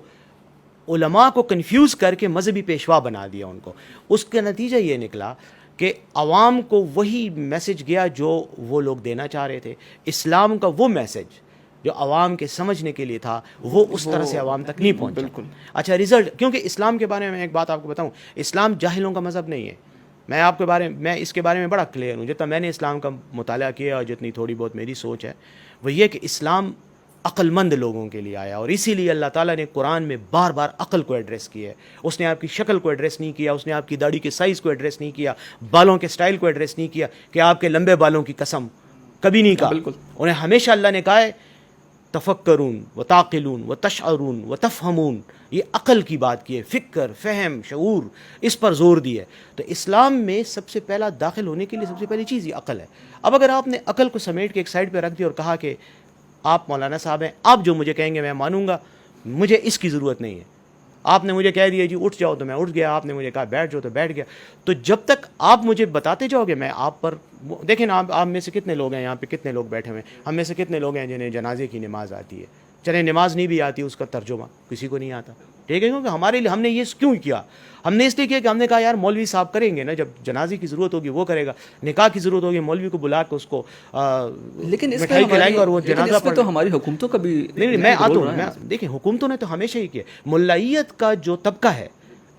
علماء کو کنفیوز کر کے مذہبی پیشوا بنا دیا ان کو. اس کا نتیجہ یہ نکلا کہ عوام کو وہی میسج گیا جو وہ لوگ دینا چاہ رہے تھے. اسلام کا وہ میسج جو عوام کے سمجھنے کے لیے تھا وہ اس طرح سے عوام تک نہیں پہنچا. بالکل. اچھا رزلٹ، کیونکہ اسلام کے بارے میں ایک بات آپ کو بتاؤں، اسلام جاہلوں کا مذہب نہیں ہے. میں اس کے بارے میں بڑا کلیئر ہوں. جتنا میں نے اسلام کا مطالعہ کیا اور جتنی تھوڑی بہت میری سوچ ہے وہ یہ کہ اسلام عقل مند لوگوں کے لیے آیا، اور اسی لیے اللہ تعالیٰ نے قرآن میں بار بار عقل کو ایڈریس کیا ہے. اس نے آپ کی شکل کو ایڈریس نہیں کیا، اس نے آپ کی داڑھی کے سائز کو ایڈریس نہیں کیا، بالوں کے سٹائل کو ایڈریس نہیں کیا کہ آپ کے لمبے بالوں کی قسم کبھی نہیں کہا. بالکل. انہیں ہمیشہ اللہ نے کہا ہے تفکرون و تاقلون و تشعرون و تفہمون، یہ عقل کی بات کی ہے، فکر، فہم، شعور، اس پر زور دی ہے. تو اسلام میں سب سے پہلا داخل ہونے کے لیے سب سے پہلی چیز یہ عقل ہے. اب اگر آپ نے عقل کو سمیٹ کے ایک سائڈ پہ رکھ دیا اور کہا کہ آپ مولانا صاحب ہیں، آپ جو مجھے کہیں گے میں مانوں گا، مجھے اس کی ضرورت نہیں ہے. آپ نے مجھے کہہ دیا جی اٹھ جاؤ تو میں اٹھ گیا، آپ نے مجھے کہا بیٹھ جاؤ تو بیٹھ گیا. تو جب تک آپ مجھے بتاتے جاؤ گے میں آپ پر، دیکھیں نا آپ میں سے کتنے لوگ ہیں یہاں پہ، کتنے لوگ بیٹھے ہوئے ہیں، ہم میں سے کتنے لوگ ہیں جنہیں جنازے کی نماز آتی ہے. چلے نماز نہیں بھی آتی اس کا ترجمہ کسی کو نہیں آتا، ٹھیک ہے، کیونکہ ہمارے لیے ہم نے یہ کیوں کیا، ہم نے اس لیے کیا کہ ہم نے کہا یار مولوی صاحب کریں گے نا، جب جنازے کی ضرورت ہوگی وہ کرے گا، نکاح کی ضرورت ہوگی مولوی کو بلا کے اس کو لیکن اس مٹھائی کھلائیں گے اور وہ جنازہ پہ تو ہماری حکومتوں کا بھی نہیں میں آتا ہوں. دیکھیں حکومتوں نے تو ہمیشہ ہی کیا، ملائیت کا جو طبقہ ہے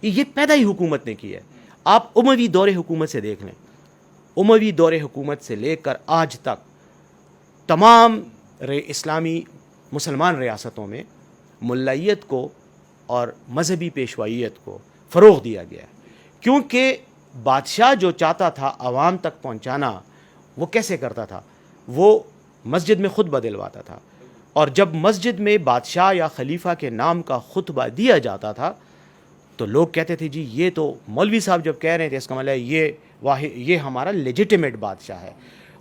یہ پیدا ہی حکومت نے کی ہے. آپ اموی دور حکومت سے دیکھ لیں، اموی دور حکومت سے لے کر آج تک تمام اسلامی مسلمان ریاستوں میں ملائیت کو اور مذہبی پیشوائیت کو فروغ دیا گیا ہے. کیونکہ بادشاہ جو چاہتا تھا عوام تک پہنچانا وہ کیسے کرتا تھا، وہ مسجد میں خطبہ دلواتا تھا، اور جب مسجد میں بادشاہ یا خلیفہ کے نام کا خطبہ دیا جاتا تھا تو لوگ کہتے تھے جی یہ تو مولوی صاحب جب کہہ رہے تھے اس کا مطلب ہے یہ ہمارا لیجیٹیمیٹ بادشاہ ہے.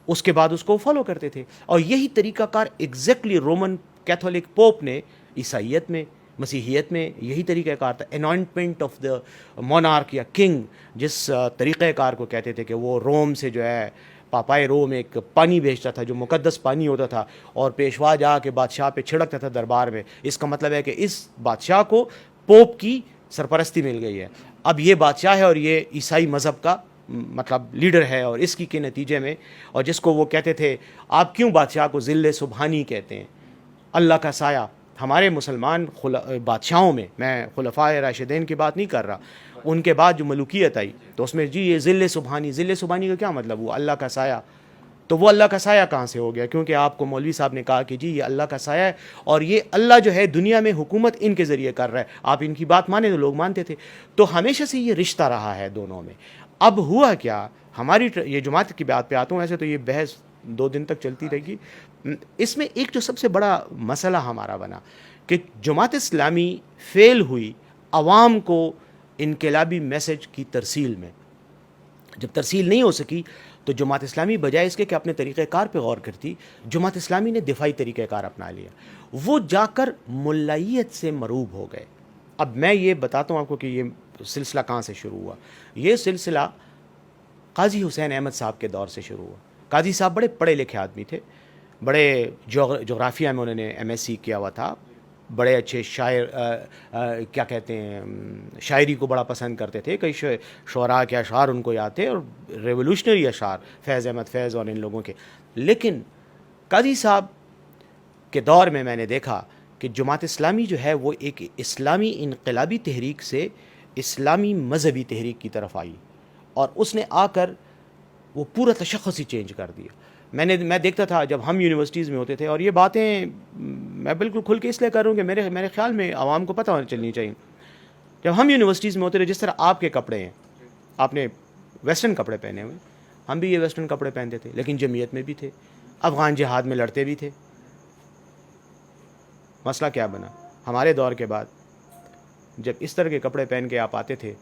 اس کے بعد اس کو فالو کرتے تھے. اور یہی طریقہ کار ایگزیکٹلی رومن کیتھولک پوپ نے عیسائیت میں، مسیحیت میں یہی طریقہ کار تھا. انوائنٹمنٹ آف دا مونارک یا کنگ، جس طریقہ کار کو کہتے تھے کہ وہ روم سے جو ہے پاپائے روم ایک پانی بھیجتا تھا جو مقدس پانی ہوتا تھا، اور پیشوا جا کے بادشاہ پہ چھڑکتا تھا دربار میں. اس کا مطلب ہے کہ اس بادشاہ کو پوپ کی سرپرستی مل گئی ہے، اب یہ بادشاہ ہے اور یہ عیسائی مذہب کا مطلب لیڈر ہے. اور اس کی کے نتیجے میں، اور جس کو وہ کہتے تھے آپ کیوں بادشاہ کو ذل سبحانی کہتے ہیں، اللہ کا سایہ. ہمارے مسلمان بادشاہوں میں، میں خلفائے راشدین کی بات نہیں کر رہا، ان کے بعد جو ملوکیت آئی تو اس میں جی یہ ذل سبحانی کا کیا مطلب ہوا، اللہ کا سایہ. تو وہ اللہ کا سایہ کہاں سے ہو گیا؟ کیونکہ آپ کو مولوی صاحب نے کہا کہ جی یہ اللہ کا سایہ ہے اور یہ اللہ جو ہے دنیا میں حکومت ان کے ذریعے کر رہا ہے، آپ ان کی بات مانیں تو لوگ مانتے تھے. تو ہمیشہ سے یہ رشتہ رہا ہے دونوں میں. اب ہوا کیا، ہماری یہ جماعت کی بات پہ آتا ہوں، ایسے تو یہ بحث 2 دن تک چلتی رہے گی. اس میں ایک جو سب سے بڑا مسئلہ ہمارا بنا کہ جماعت اسلامی فیل ہوئی عوام کو انقلابی میسج کی ترسیل میں. جب ترسیل نہیں ہو سکی تو جماعت اسلامی بجائے اس کے کہ اپنے طریقہ کار پہ غور کرتی، جماعت اسلامی نے دفاعی طریقہ کار اپنا لیا. وہ جا کر ملائیت سے مروب ہو گئے. اب میں یہ بتاتا ہوں آپ کو کہ یہ سلسلہ کہاں سے شروع ہوا؟ یہ سلسلہ قاضی حسین احمد صاحب کے دور سے شروع ہوا. قاضی صاحب بڑے پڑھے لکھے آدمی تھے, بڑے جغرافیہ میں انہوں نے MS کیا ہوا تھا, بڑے اچھے شاعر کیا کہتے ہیں شاعری کو بڑا پسند کرتے تھے. کئی شعراء کے اشعار ان کو یاد تھے, اور ریولوشنری اشعار فیض احمد فیض اور ان لوگوں کے. لیکن قاضی صاحب کے دور میں نے دیکھا کہ جماعت اسلامی جو ہے وہ ایک اسلامی انقلابی تحریک سے اسلامی مذہبی تحریک کی طرف آئی, اور اس نے آ کر وہ پورا تشخص ہی چینج کر دیا. میں دیکھتا تھا جب ہم یونیورسٹیز میں ہوتے تھے, اور یہ باتیں میں بالکل کھل کے اس لیے کر رہا ہوں کہ میرے خیال میں عوام کو پتہ ہونا چلنی چاہیے. جب ہم یونیورسٹیز میں ہوتے تھے, جس طرح آپ کے کپڑے ہیں, آپ نے ویسٹرن کپڑے پہنے ہوئے, ہم بھی یہ ویسٹرن کپڑے پہنتے تھے, لیکن جمعیت میں بھی تھے, افغان جہاد میں لڑتے بھی تھے. مسئلہ کیا بنا ہمارے دور کے بعد؟ جب اس طرح کے کپڑے پہن کے آپ آتے تھے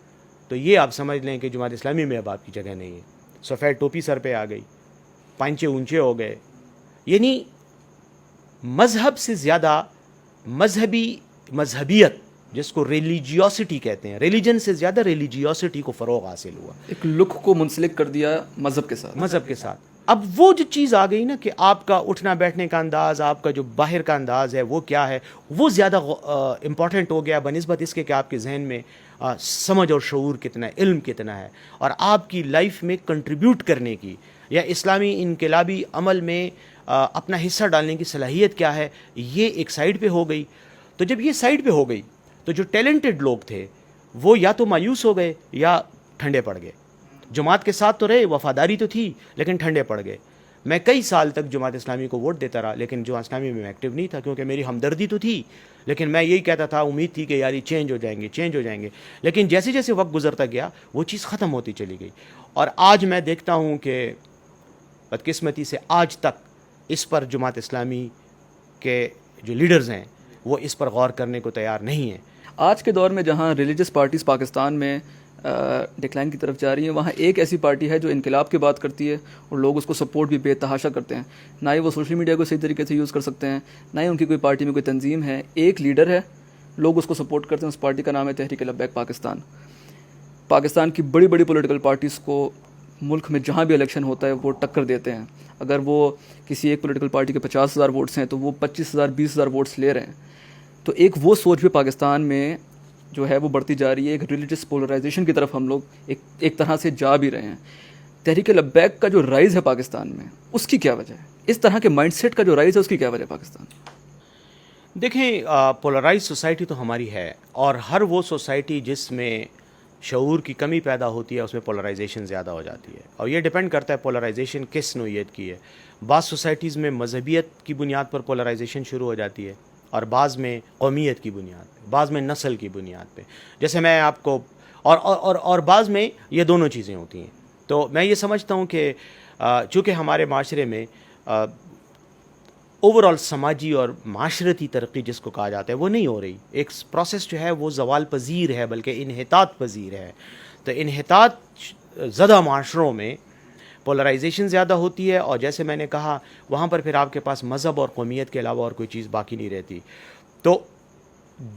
تو یہ آپ سمجھ لیں کہ جماعت اسلامی میں اب آپ کی جگہ نہیں ہے. سفید ٹوپی سر پہ آ گئی, پانچے اونچے ہو گئے. یعنی مذہب سے زیادہ مذہبیت, جس کو ریلیجیوسٹی کہتے ہیں, ریلیجن سے زیادہ ریلیجیوسٹی کو فروغ حاصل ہوا, ایک لک کو منسلک کر دیا مذہب کے ساتھ. اب وہ جو چیز آ گئی نا کہ آپ کا اٹھنا بیٹھنے کا انداز, آپ کا جو باہر کا انداز ہے وہ کیا ہے, وہ زیادہ امپورٹنٹ ہو گیا بنسبت اس کے کہ آپ کے ذہن میں سمجھ اور شعور کتنا ہے, علم کتنا ہے, اور آپ کی لائف میں کنٹریبیوٹ کرنے کی یا اسلامی انقلابی عمل میں اپنا حصہ ڈالنے کی صلاحیت کیا ہے, یہ ایک سائڈ پہ ہو گئی. تو جب یہ سائڈ پہ ہو گئی تو جو ٹیلنٹڈ لوگ تھے وہ یا تو مایوس ہو گئے یا ٹھنڈے پڑ گئے. جماعت کے ساتھ تو رہے, وفاداری تو تھی, لیکن ٹھنڈے پڑ گئے. میں کئی سال تک جماعت اسلامی کو ووٹ دیتا رہا, لیکن جماعت اسلامی میں ایکٹیو نہیں تھا, کیونکہ میری ہمدردی تو تھی, لیکن میں یہی کہتا تھا, امید تھی کہ یار یہ چینج ہو جائیں گے. لیکن جیسے جیسے وقت گزرتا گیا وہ چیز ختم ہوتی چلی گئی. اور آج میں دیکھتا ہوں کہ بدقسمتی سے آج تک اس پر جماعت اسلامی کے جو لیڈرز ہیں وہ اس پر غور کرنے کو تیار نہیں ہیں. آج کے دور میں جہاں ریلیجس پارٹیز پاکستان میں ڈکلائن کی طرف جا رہی ہیں, وہاں ایک ایسی پارٹی ہے جو انقلاب کی بات کرتی ہے اور لوگ اس کو سپورٹ بھی بے تحاشا کرتے ہیں. نہ ہی وہ سوشل میڈیا کو صحیح طریقے سے یوز کر سکتے ہیں, نہ ہی ان کی کوئی پارٹی میں کوئی تنظیم ہے. ایک لیڈر ہے, لوگ اس کو سپورٹ کرتے ہیں, اس پارٹی کا نام ہے تحریک لبیک پاکستان. پاکستان کی بڑی بڑی پولیٹیکل پارٹیز کو ملک میں جہاں بھی الیکشن ہوتا ہے وہ ٹکر دیتے ہیں. اگر وہ کسی ایک پولیٹیکل پارٹی کے 50,000 ووٹس ہیں تو وہ 25,000 20,000 ووٹس لے رہے ہیں. تو ایک وہ سوچ بھی پاکستان میں جو ہے وہ بڑھتی جا رہی ہے. ایک ریلیجس پولرائزیشن کی طرف ہم لوگ ایک طرح سے جا بھی رہے ہیں. تحریک لبیک کا جو رائز ہے پاکستان میں, اس کی کیا وجہ ہے؟ اس طرح کے مائنڈ سیٹ کا جو رائز ہے اس کی کیا وجہ ہے پاکستان؟ دیکھیں, پولرائز سوسائٹی تو ہماری ہے, اور ہر وہ سوسائٹی جس میں شعور کی کمی پیدا ہوتی ہے اس میں پولرائزیشن زیادہ ہو جاتی ہے. اور یہ ڈیپینڈ کرتا ہے پولرائزیشن کس نوعیت کی ہے. بعض سوسائٹیز میں مذہبیت کی بنیاد پر پولرائزیشن شروع ہو جاتی ہے, اور بعض میں قومیت کی بنیاد پہ, بعض میں نسل کی بنیاد پہ. جیسے میں آپ کو اور بعض میں یہ دونوں چیزیں ہوتی ہیں. تو میں یہ سمجھتا ہوں کہ چونکہ ہمارے معاشرے میں اوور آل سماجی اور معاشرتی ترقی جس کو کہا جاتا ہے وہ نہیں ہو رہی. ایک پروسیس جو ہے وہ زوال پذیر ہے, بلکہ انحطاط پذیر ہے. تو انحطاط زدہ معاشروں میں پولرائزیشن زیادہ ہوتی ہے, اور جیسے میں نے کہا وہاں پر پھر آپ کے پاس مذہب اور قومیت کے علاوہ اور کوئی چیز باقی نہیں رہتی. تو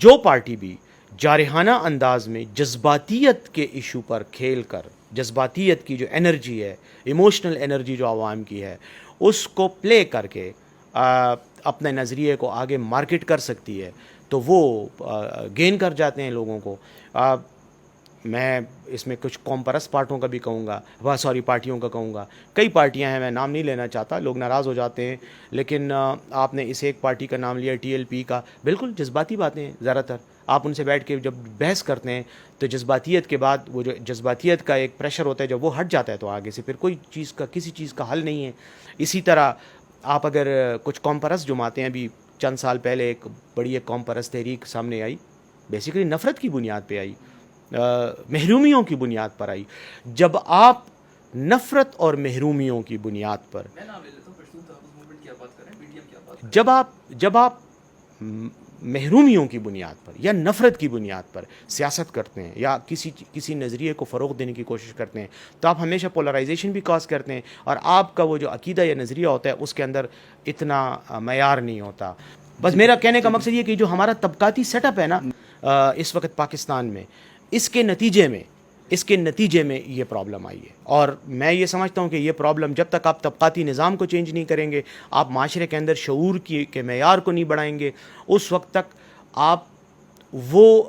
جو پارٹی بھی جارحانہ انداز میں جذباتیت کے ایشو پر کھیل کر, جذباتیت کی جو انرجی ہے, ایموشنل انرجی جو عوام کی ہے, اس کو پلے کر کے اپنے نظریے کو آگے مارکیٹ کر سکتی ہے, تو وہ گین کر جاتے ہیں لوگوں کو. میں اس میں کچھ قوم پرست پارٹیوں کا بھی کہوں گا, پارٹیوں کا کہوں گا. کئی پارٹیاں ہیں, میں نام نہیں لینا چاہتا, لوگ ناراض ہو جاتے ہیں, لیکن آپ نے اس ایک پارٹی کا نام لیا TLP کا. بالکل جذباتی باتیں ہیں زیادہ تر. آپ ان سے بیٹھ کے جب بحث کرتے ہیں تو جذباتیت کے بعد وہ جو جذباتیت کا ایک پریشر ہوتا ہے, جب وہ ہٹ جاتا ہے تو آگے سے پھر کوئی چیز کا کسی چیز کا حل نہیں ہے. اسی طرح آپ اگر کچھ قوم پرست جماعتیں ہیں, ابھی چند سال پہلے ایک بڑی ایک قوم پرست تحریک سامنے آئی, بیسیکلی نفرت کی بنیاد پہ آئی, محرومیوں کی بنیاد پر آئی. جب آپ نفرت اور محرومیوں کی بنیاد پر, جب آپ محرومیوں کی بنیاد پر یا نفرت کی بنیاد پر سیاست کرتے ہیں یا کسی نظریے کو فروغ دینے کی کوشش کرتے ہیں, تو آپ ہمیشہ پولرائزیشن بھی کاز کرتے ہیں, اور آپ کا وہ جو عقیدہ یا نظریہ ہوتا ہے اس کے اندر اتنا معیار نہیں ہوتا. بس میرا کہنے کا مقصد یہ کہ جو ہمارا طبقاتی سیٹ اپ ہے نا اس وقت پاکستان میں, اس کے نتیجے میں یہ پرابلم آئی ہے. اور میں یہ سمجھتا ہوں کہ یہ پرابلم جب تک آپ طبقاتی نظام کو چینج نہیں کریں گے, آپ معاشرے کے اندر شعور کے معیار کو نہیں بڑھائیں گے, اس وقت تک آپ وہ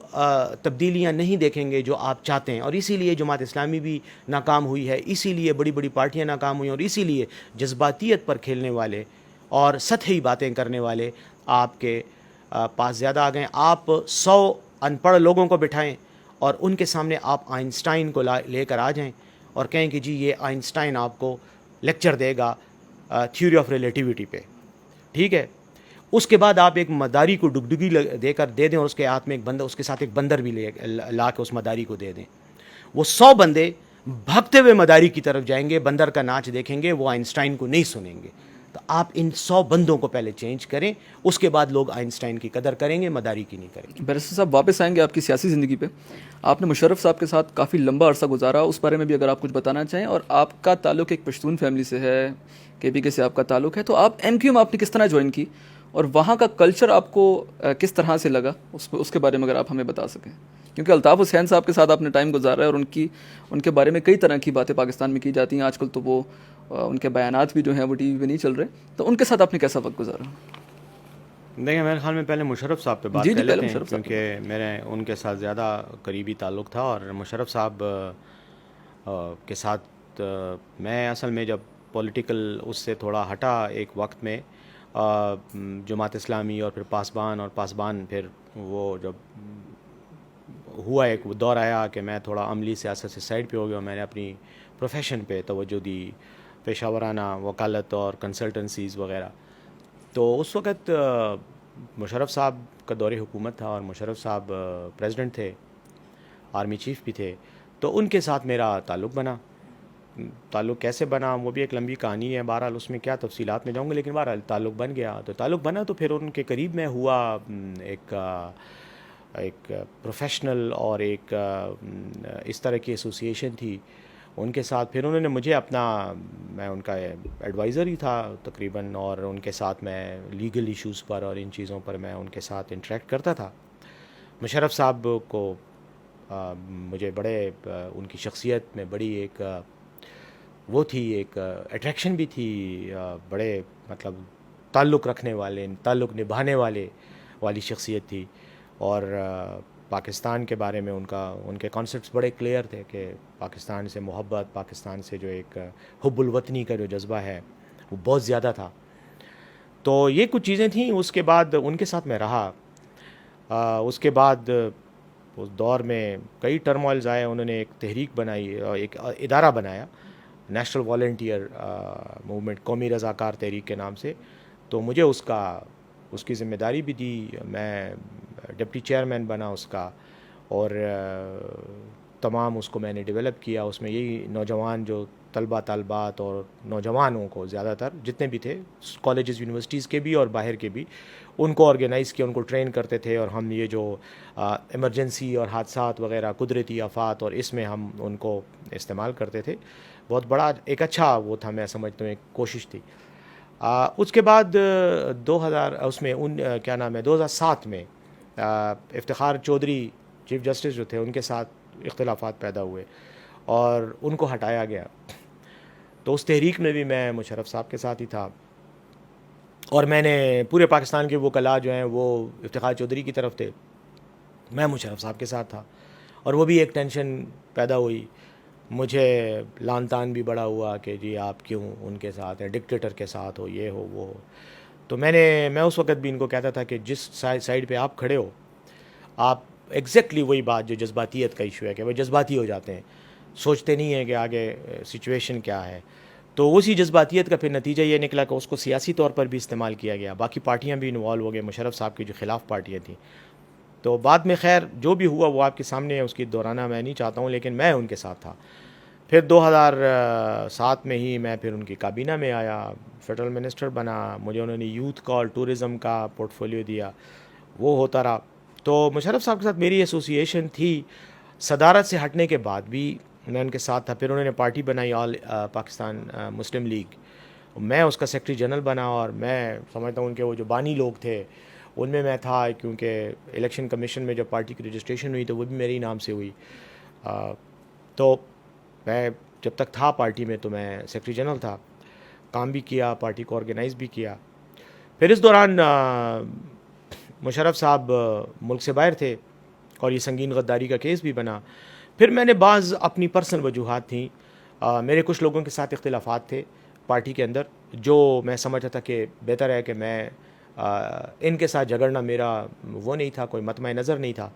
تبدیلیاں نہیں دیکھیں گے جو آپ چاہتے ہیں. اور اسی لیے جماعت اسلامی بھی ناکام ہوئی ہے, اسی لیے بڑی بڑی پارٹیاں ناکام ہوئی ہیں, اور اسی لیے جذباتیت پر کھیلنے والے اور سطحی باتیں کرنے والے آپ کے پاس زیادہ آ گئے. آپ 100 ان پڑھ لوگوں کو بٹھائیں اور ان کے سامنے آپ آئنسٹائن کو لے کر آ جائیں اور کہیں کہ جی یہ آئنسٹائن آپ کو لیکچر دے گا تھیوری آف ریلیٹیوٹی پہ, ٹھیک ہے. اس کے بعد آپ ایک مداری کو ڈگڈگی دے کر دے دیں, اور اس کے ہاتھ میں اس کے ساتھ ایک بندر بھی لا کے اس مداری کو دے دیں. وہ 100 بندے بھگتے ہوئے مداری کی طرف جائیں گے, بندر کا ناچ دیکھیں گے, وہ آئنسٹائن کو نہیں سنیں گے. تو آپ ان 100 بندوں کو پہلے چینج کریں, اس کے بعد لوگ آئنسٹائن کی قدر کریں گے, مداری کی نہیں کریں گے. بیرسٹر صاحب واپس آئیں گے آپ کی سیاسی زندگی پہ. آپ نے مشرف صاحب کے ساتھ کافی لمبا عرصہ گزارا, اس بارے میں بھی اگر آپ کچھ بتانا چاہیں. اور آپ کا تعلق ایک پشتون فیملی سے ہے, کے پی کے سے آپ کا تعلق ہے, تو آپ ایم کیو میں آپ نے کس طرح جوائن کی اور وہاں کا کلچر آپ کو کس طرح سے لگا, اس کے بارے میں اگر آپ ہمیں بتا سکیں. کیونکہ الطاف حسین صاحب کے ساتھ آپ نے ٹائم گزارا ہے, اور ان کے بارے میں کئی طرح کی باتیں پاکستان میں کی جاتی ہیں آج کل, تو وہ ان کے بیانات بھی جو ہیں وہ ٹی وی پہ نہیں چل رہے. تو ان کے ساتھ آپ نے کیسا وقت گزارا؟ دیکھیں میرے خیال میں پہلے مشرف صاحب پہ بات جی کر پہلے لیتے ہیں, مشرف صاحب کیونکہ میرے ان کے ساتھ زیادہ قریبی تعلق تھا. اور مشرف صاحب کے ساتھ میں اصل میں جب پولیٹیکل اس سے تھوڑا ہٹا ایک وقت میں, جماعت اسلامی اور پھر پاسبان پھر وہ جب ہوا ایک دور آیا کہ میں تھوڑا عملی سیاست سے سائڈ پہ ہو گیا, میں نے اپنی پروفیشن پہ توجہ دی, پیشہ ورانہ وکالت اور کنسلٹنسیز وغیرہ. تو اس وقت مشرف صاحب کا دور حکومت تھا, اور مشرف صاحب پریزیڈنٹ تھے, آرمی چیف بھی تھے. تو ان کے ساتھ میرا تعلق بنا. تعلق کیسے بنا وہ بھی ایک لمبی کہانی ہے, بہرحال اس میں کیا تفصیلات میں جاؤں گا, لیکن بہرحال تعلق بن گیا. تو تعلق بنا تو پھر ان کے قریب میں ہوا ایک پروفیشنل اور ایک اس طرح کی ایسوسیشن تھی ان کے ساتھ. پھر انہوں نے مجھے میں ان کا ایڈوائزر ہی تھا تقریباً, اور ان کے ساتھ میں لیگل ایشوز پر اور ان چیزوں پر میں ان کے ساتھ انٹریکٹ کرتا تھا. مشرف صاحب کو مجھے بڑے ان کی شخصیت میں بڑی ایک وہ تھی, ایک اٹریکشن بھی تھی, بڑے مطلب تعلق رکھنے والے, تعلق نبھانے والی شخصیت تھی. اور پاکستان کے بارے میں ان کے کانسیپٹس بڑے کلیئر تھے کہ پاکستان سے محبت, پاکستان سے جو ایک حب الوطنی کا جو جذبہ ہے وہ بہت زیادہ تھا. تو یہ کچھ چیزیں تھیں. اس کے بعد ان کے ساتھ میں رہا. اس کے بعد اس دور میں کئی ٹرموائلز آئے. انہوں نے ایک تحریک بنائی, ایک ادارہ بنایا, نیشنل والنٹیئر موومنٹ, قومی رضاکار تحریک کے نام سے. تو مجھے اس کی ذمہ داری بھی دی. میں ڈپٹی چیئرمین بنا اس کا, اور تمام اس کو میں نے ڈیولپ کیا. اس میں یہی نوجوان جو طالبات اور نوجوانوں کو زیادہ تر جتنے بھی تھے, کالجز یونیورسٹیز کے بھی اور باہر کے بھی, ان کو آرگنائز کیا, ان کو ٹرین کرتے تھے. اور ہم یہ جو ایمرجنسی اور حادثات وغیرہ, قدرتی آفات, اور اس میں ہم ان کو استعمال کرتے تھے. بہت بڑا ایک اچھا وہ تھا, میں سمجھتا ہوں ایک کوشش تھی. اس کے بعد 2007 میں افتخار چودھری چیف جسٹس جو تھے, ان کے ساتھ اختلافات پیدا ہوئے اور ان کو ہٹایا گیا. تو اس تحریک میں بھی میں مشرف صاحب کے ساتھ ہی تھا, اور میں نے پورے پاکستان کے وکلاء جو ہیں وہ افتخار چودھری کی طرف تھے, میں مشرف صاحب کے ساتھ تھا. اور وہ بھی ایک ٹینشن پیدا ہوئی, مجھے لان تان بھی بڑا ہوا کہ جی آپ کیوں ان کے ساتھ ہیں, ڈکٹیٹر کے ساتھ ہو, یہ ہو وہ ہو. تو میں اس وقت بھی ان کو کہتا تھا کہ جس سائڈ پہ آپ کھڑے ہو, آپ ایگزیکٹلی وہی بات جو جذباتیت کا ایشو ہے کہ وہ جذباتی ہو جاتے ہیں, سوچتے نہیں ہیں کہ آگے سچویشن کیا ہے. تو اسی جذباتیت کا پھر نتیجہ یہ نکلا کہ اس کو سیاسی طور پر بھی استعمال کیا گیا. باقی پارٹیاں بھی انوالو ہو گئے, مشرف صاحب کی جو خلاف پارٹیاں تھیں. تو بعد میں خیر جو بھی ہوا وہ آپ کے سامنے ہے, اس کی دہرانا میں نہیں چاہتا ہوں, لیکن میں ان کے ساتھ تھا. پھر 2007 میں ہی میں پھر ان کی کابینہ میں آیا, فیڈرل منسٹر بنا. مجھے انہوں نے یوتھ کا اور ٹورزم کا پورٹ فولیو دیا, وہ ہوتا رہا. تو مشرف صاحب کے ساتھ میری ایسوسیشن تھی. صدارت سے ہٹنے کے بعد بھی میں ان کے ساتھ تھا. پھر انہوں نے پارٹی بنائی آل پاکستان مسلم لیگ, میں اس کا سیکرٹری جنرل بنا. اور میں سمجھتا ہوں کہ وہ جو بانی لوگ تھے ان میں تھا، کیونکہ الیکشن کمیشن میں جب پارٹی کی رجسٹریشن ہوئی تو وہ بھی میرے ہی نام سے ہوئی. تو میں جب تک تھا پارٹی میں تو میں سیکرٹری جنرل تھا، کام بھی کیا، پارٹی کو آرگنائز بھی کیا. پھر اس دوران مشرف صاحب ملک سے باہر تھے اور یہ سنگین غداری کا کیس بھی بنا. پھر میں نے بعض اپنی پرسنل وجوہات تھیں، میرے کچھ لوگوں کے ساتھ اختلافات تھے پارٹی کے اندر، جو میں سمجھتا تھا کہ بہتر ہے کہ میں ان کے ساتھ جھگڑنا میرا وہ نہیں تھا، کوئی مطمع نظر نہیں تھا.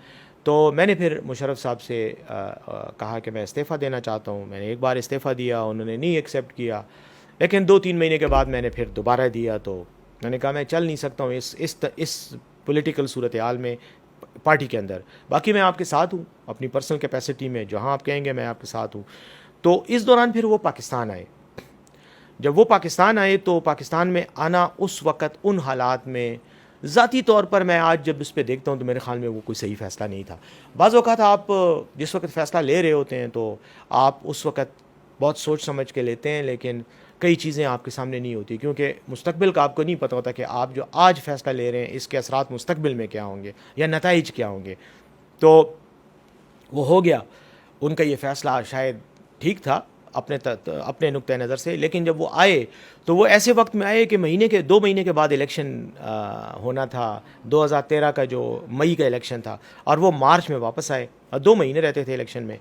تو میں نے پھر مشرف صاحب سے کہا کہ میں استعفیٰ دینا چاہتا ہوں. میں نے ایک بار استعفیٰ دیا، انہوں نے نہیں ایکسیپٹ کیا، لیکن 2-3 مہینے کے بعد میں نے پھر دوبارہ دیا. تو میں نے کہا میں چل نہیں سکتا ہوں اس پولیٹیکل صورتحال میں پارٹی کے اندر. باقی میں آپ کے ساتھ ہوں اپنی پرسنل کیپیسٹی میں، جہاں آپ کہیں گے میں آپ کے ساتھ ہوں. تو اس دوران پھر وہ پاکستان آئے. جب وہ پاکستان آئے تو پاکستان میں آنا اس وقت ان حالات میں ذاتی طور پر میں آج جب اس پہ دیکھتا ہوں تو میرے خیال میں وہ کوئی صحیح فیصلہ نہیں تھا. بعض اوقات آپ جس وقت فیصلہ لے رہے ہوتے ہیں تو آپ اس وقت بہت سوچ سمجھ کے لیتے ہیں، لیکن کئی چیزیں آپ کے سامنے نہیں ہوتی، کیونکہ مستقبل کا آپ کو نہیں پتہ ہوتا کہ آپ جو آج فیصلہ لے رہے ہیں اس کے اثرات مستقبل میں کیا ہوں گے یا نتائج کیا ہوں گے. تو وہ ہو گیا، ان کا یہ فیصلہ شاید ٹھیک تھا اپنے نقطۂ نظر سے. لیکن جب وہ آئے تو وہ ایسے وقت میں آئے کہ 2 مہینے کے بعد الیکشن ہونا تھا. 2013 کا جو مئی کا الیکشن تھا، اور وہ مارچ میں واپس آئے، 2 مہینے رہتے تھے الیکشن میں.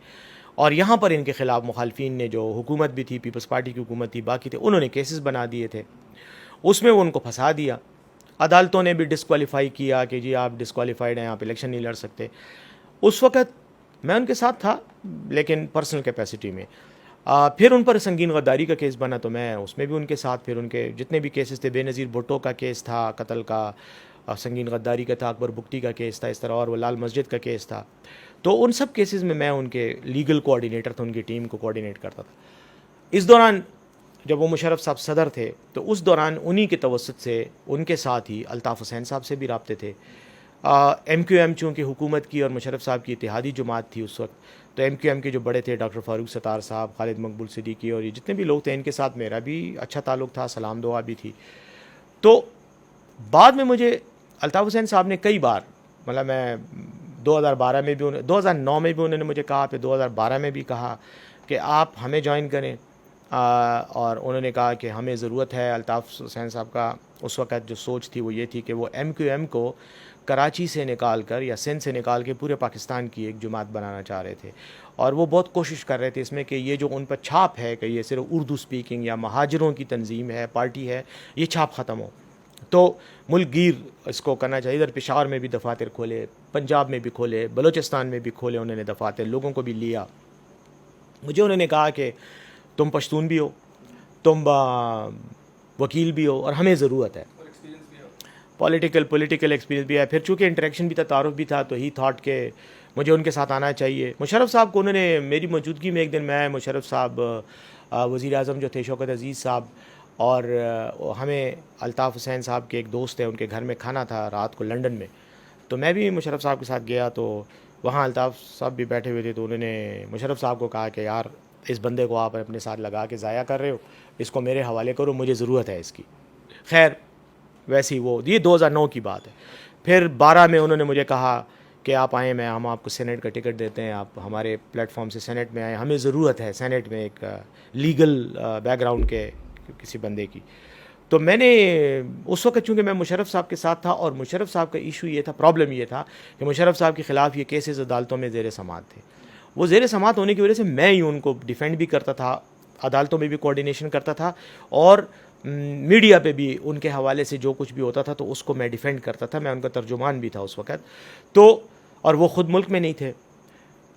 اور یہاں پر ان کے خلاف مخالفین نے، جو حکومت بھی تھی، پیپلز پارٹی کی حکومت تھی، باقی تھے، انہوں نے کیسز بنا دیے تھے. اس میں وہ ان کو پھنسا دیا. عدالتوں نے بھی ڈسکوالیفائی کیا کہ جی آپ ڈسکوالیفائڈ ہیں، آپ الیکشن نہیں لڑ سکتے. اس وقت میں ان کے ساتھ تھا، لیکن پرسنل کیپیسٹی میں. پھر ان پر سنگین غداری کا کیس بنا تو میں اس میں بھی ان کے ساتھ. پھر ان کے جتنے بھی کیسز تھے، بے نظیر بھٹو کا کیس تھا قتل کا، سنگین غداری کا تھا، اکبر بگٹی کا کیس تھا، اس طرح، اور وہ لال مسجد کا کیس تھا. تو ان سب کیسز میں ان کے لیگل کوآرڈینیٹر تھا، ان کی ٹیم کو کوآرڈینیٹ کرتا تھا. اس دوران جب وہ مشرف صاحب صدر تھے تو اس دوران انہی کے توسط سے ان کے ساتھ ہی الطاف حسین صاحب سے بھی رابطے تھے. ایم کیو ایم چونکہ حکومت کی اور مشرف صاحب کی اتحادی جماعت تھی اس وقت، تو ایم کیو ایم کے جو بڑے تھے ڈاکٹر فاروق ستار صاحب، خالد مقبول صدیقی، اور یہ جتنے بھی لوگ تھے، ان کے ساتھ میرا بھی اچھا تعلق تھا، سلام دعا بھی تھی. تو بعد میں مجھے الطاف حسین صاحب نے کئی بار، مطلب میں 2012 میں بھی 2009 میں بھی انہوں نے مجھے کہا، پھر 2012 میں بھی کہا کہ آپ ہمیں جوائن کریں. اور انہوں نے کہا کہ ہمیں ضرورت ہے. الطاف حسین صاحب کا اس وقت جو سوچ تھی وہ یہ تھی کہ وہ ایم کیو ایم کو کراچی سے نکال کر یا سندھ سے نکال کے پورے پاکستان کی ایک جماعت بنانا چاہ رہے تھے. اور وہ بہت کوشش کر رہے تھے اس میں کہ یہ جو ان پر چھاپ ہے کہ یہ صرف اردو سپیکنگ یا مہاجروں کی تنظیم ہے، پارٹی ہے، یہ چھاپ ختم ہو. تو ملک گیر اس کو کرنا چاہیے. ادھر پشاور میں بھی دفاتر کھولے، پنجاب میں بھی کھولے، بلوچستان میں بھی کھولے انہوں نے دفاتر، لوگوں کو بھی لیا. مجھے انہوں نے کہا کہ تم پشتون بھی ہو، تم وکیل بھی ہو، اور ہمیں ضرورت ہے، پولیٹیکل ایکسپیرینس بھی ہے. پھر چونکہ انٹریکشن بھی تھا، تعارف بھی تھا، تو ہی تھاٹ کہ مجھے ان کے ساتھ آنا چاہیے. مشرف صاحب کو انہوں نے میری موجودگی میں ایک دن، میں، مشرف صاحب، وزیر اعظم جو تھے شوکت عزیز صاحب، اور ہمیں الطاف حسین صاحب کے ایک دوست ہیں، ان کے گھر میں کھانا تھا رات کو لنڈن میں. تو میں بھی مشرف صاحب کے ساتھ گیا تو وہاں الطاف صاحب بھی بیٹھے ہوئے تھے. تو انہوں نے مشرف صاحب کو کہا کہ یار اس بندے کو آپ اپنے ساتھ لگا کے ضائع کر رہے ہو، اس کو میرے حوالے کرو، مجھے ضرورت ہے اس کی. خیر ویسے ہی وہ، یہ 2009 کی بات ہے. پھر 12 میں انہوں نے مجھے کہا کہ آپ آئیں، ہم آپ کو سینٹ کا ٹکٹ دیتے ہیں، آپ ہمارے پلیٹ فارم سے سینٹ میں آئیں، ہمیں ضرورت ہے سینٹ میں ایک لیگل بیک گراؤنڈ کے کسی بندے کی. تو میں نے اس وقت، چونکہ میں مشرف صاحب کے ساتھ تھا، اور مشرف صاحب کا ایشو یہ تھا، پرابلم یہ تھا کہ مشرف صاحب کے خلاف یہ کیسز عدالتوں میں زیر سماعت تھے. وہ زیر سماعت ہونے کی وجہ سے میں ہی ان کو ڈیفینڈ بھی کرتا تھا، عدالتوں میں بھی کوآرڈینیشن کرتا تھا، اور میڈیا پہ بھی ان کے حوالے سے جو کچھ بھی ہوتا تھا تو اس کو میں ڈیفینڈ کرتا تھا. میں ان کا ترجمان بھی تھا اس وقت. تو اور وہ خود ملک میں نہیں تھے.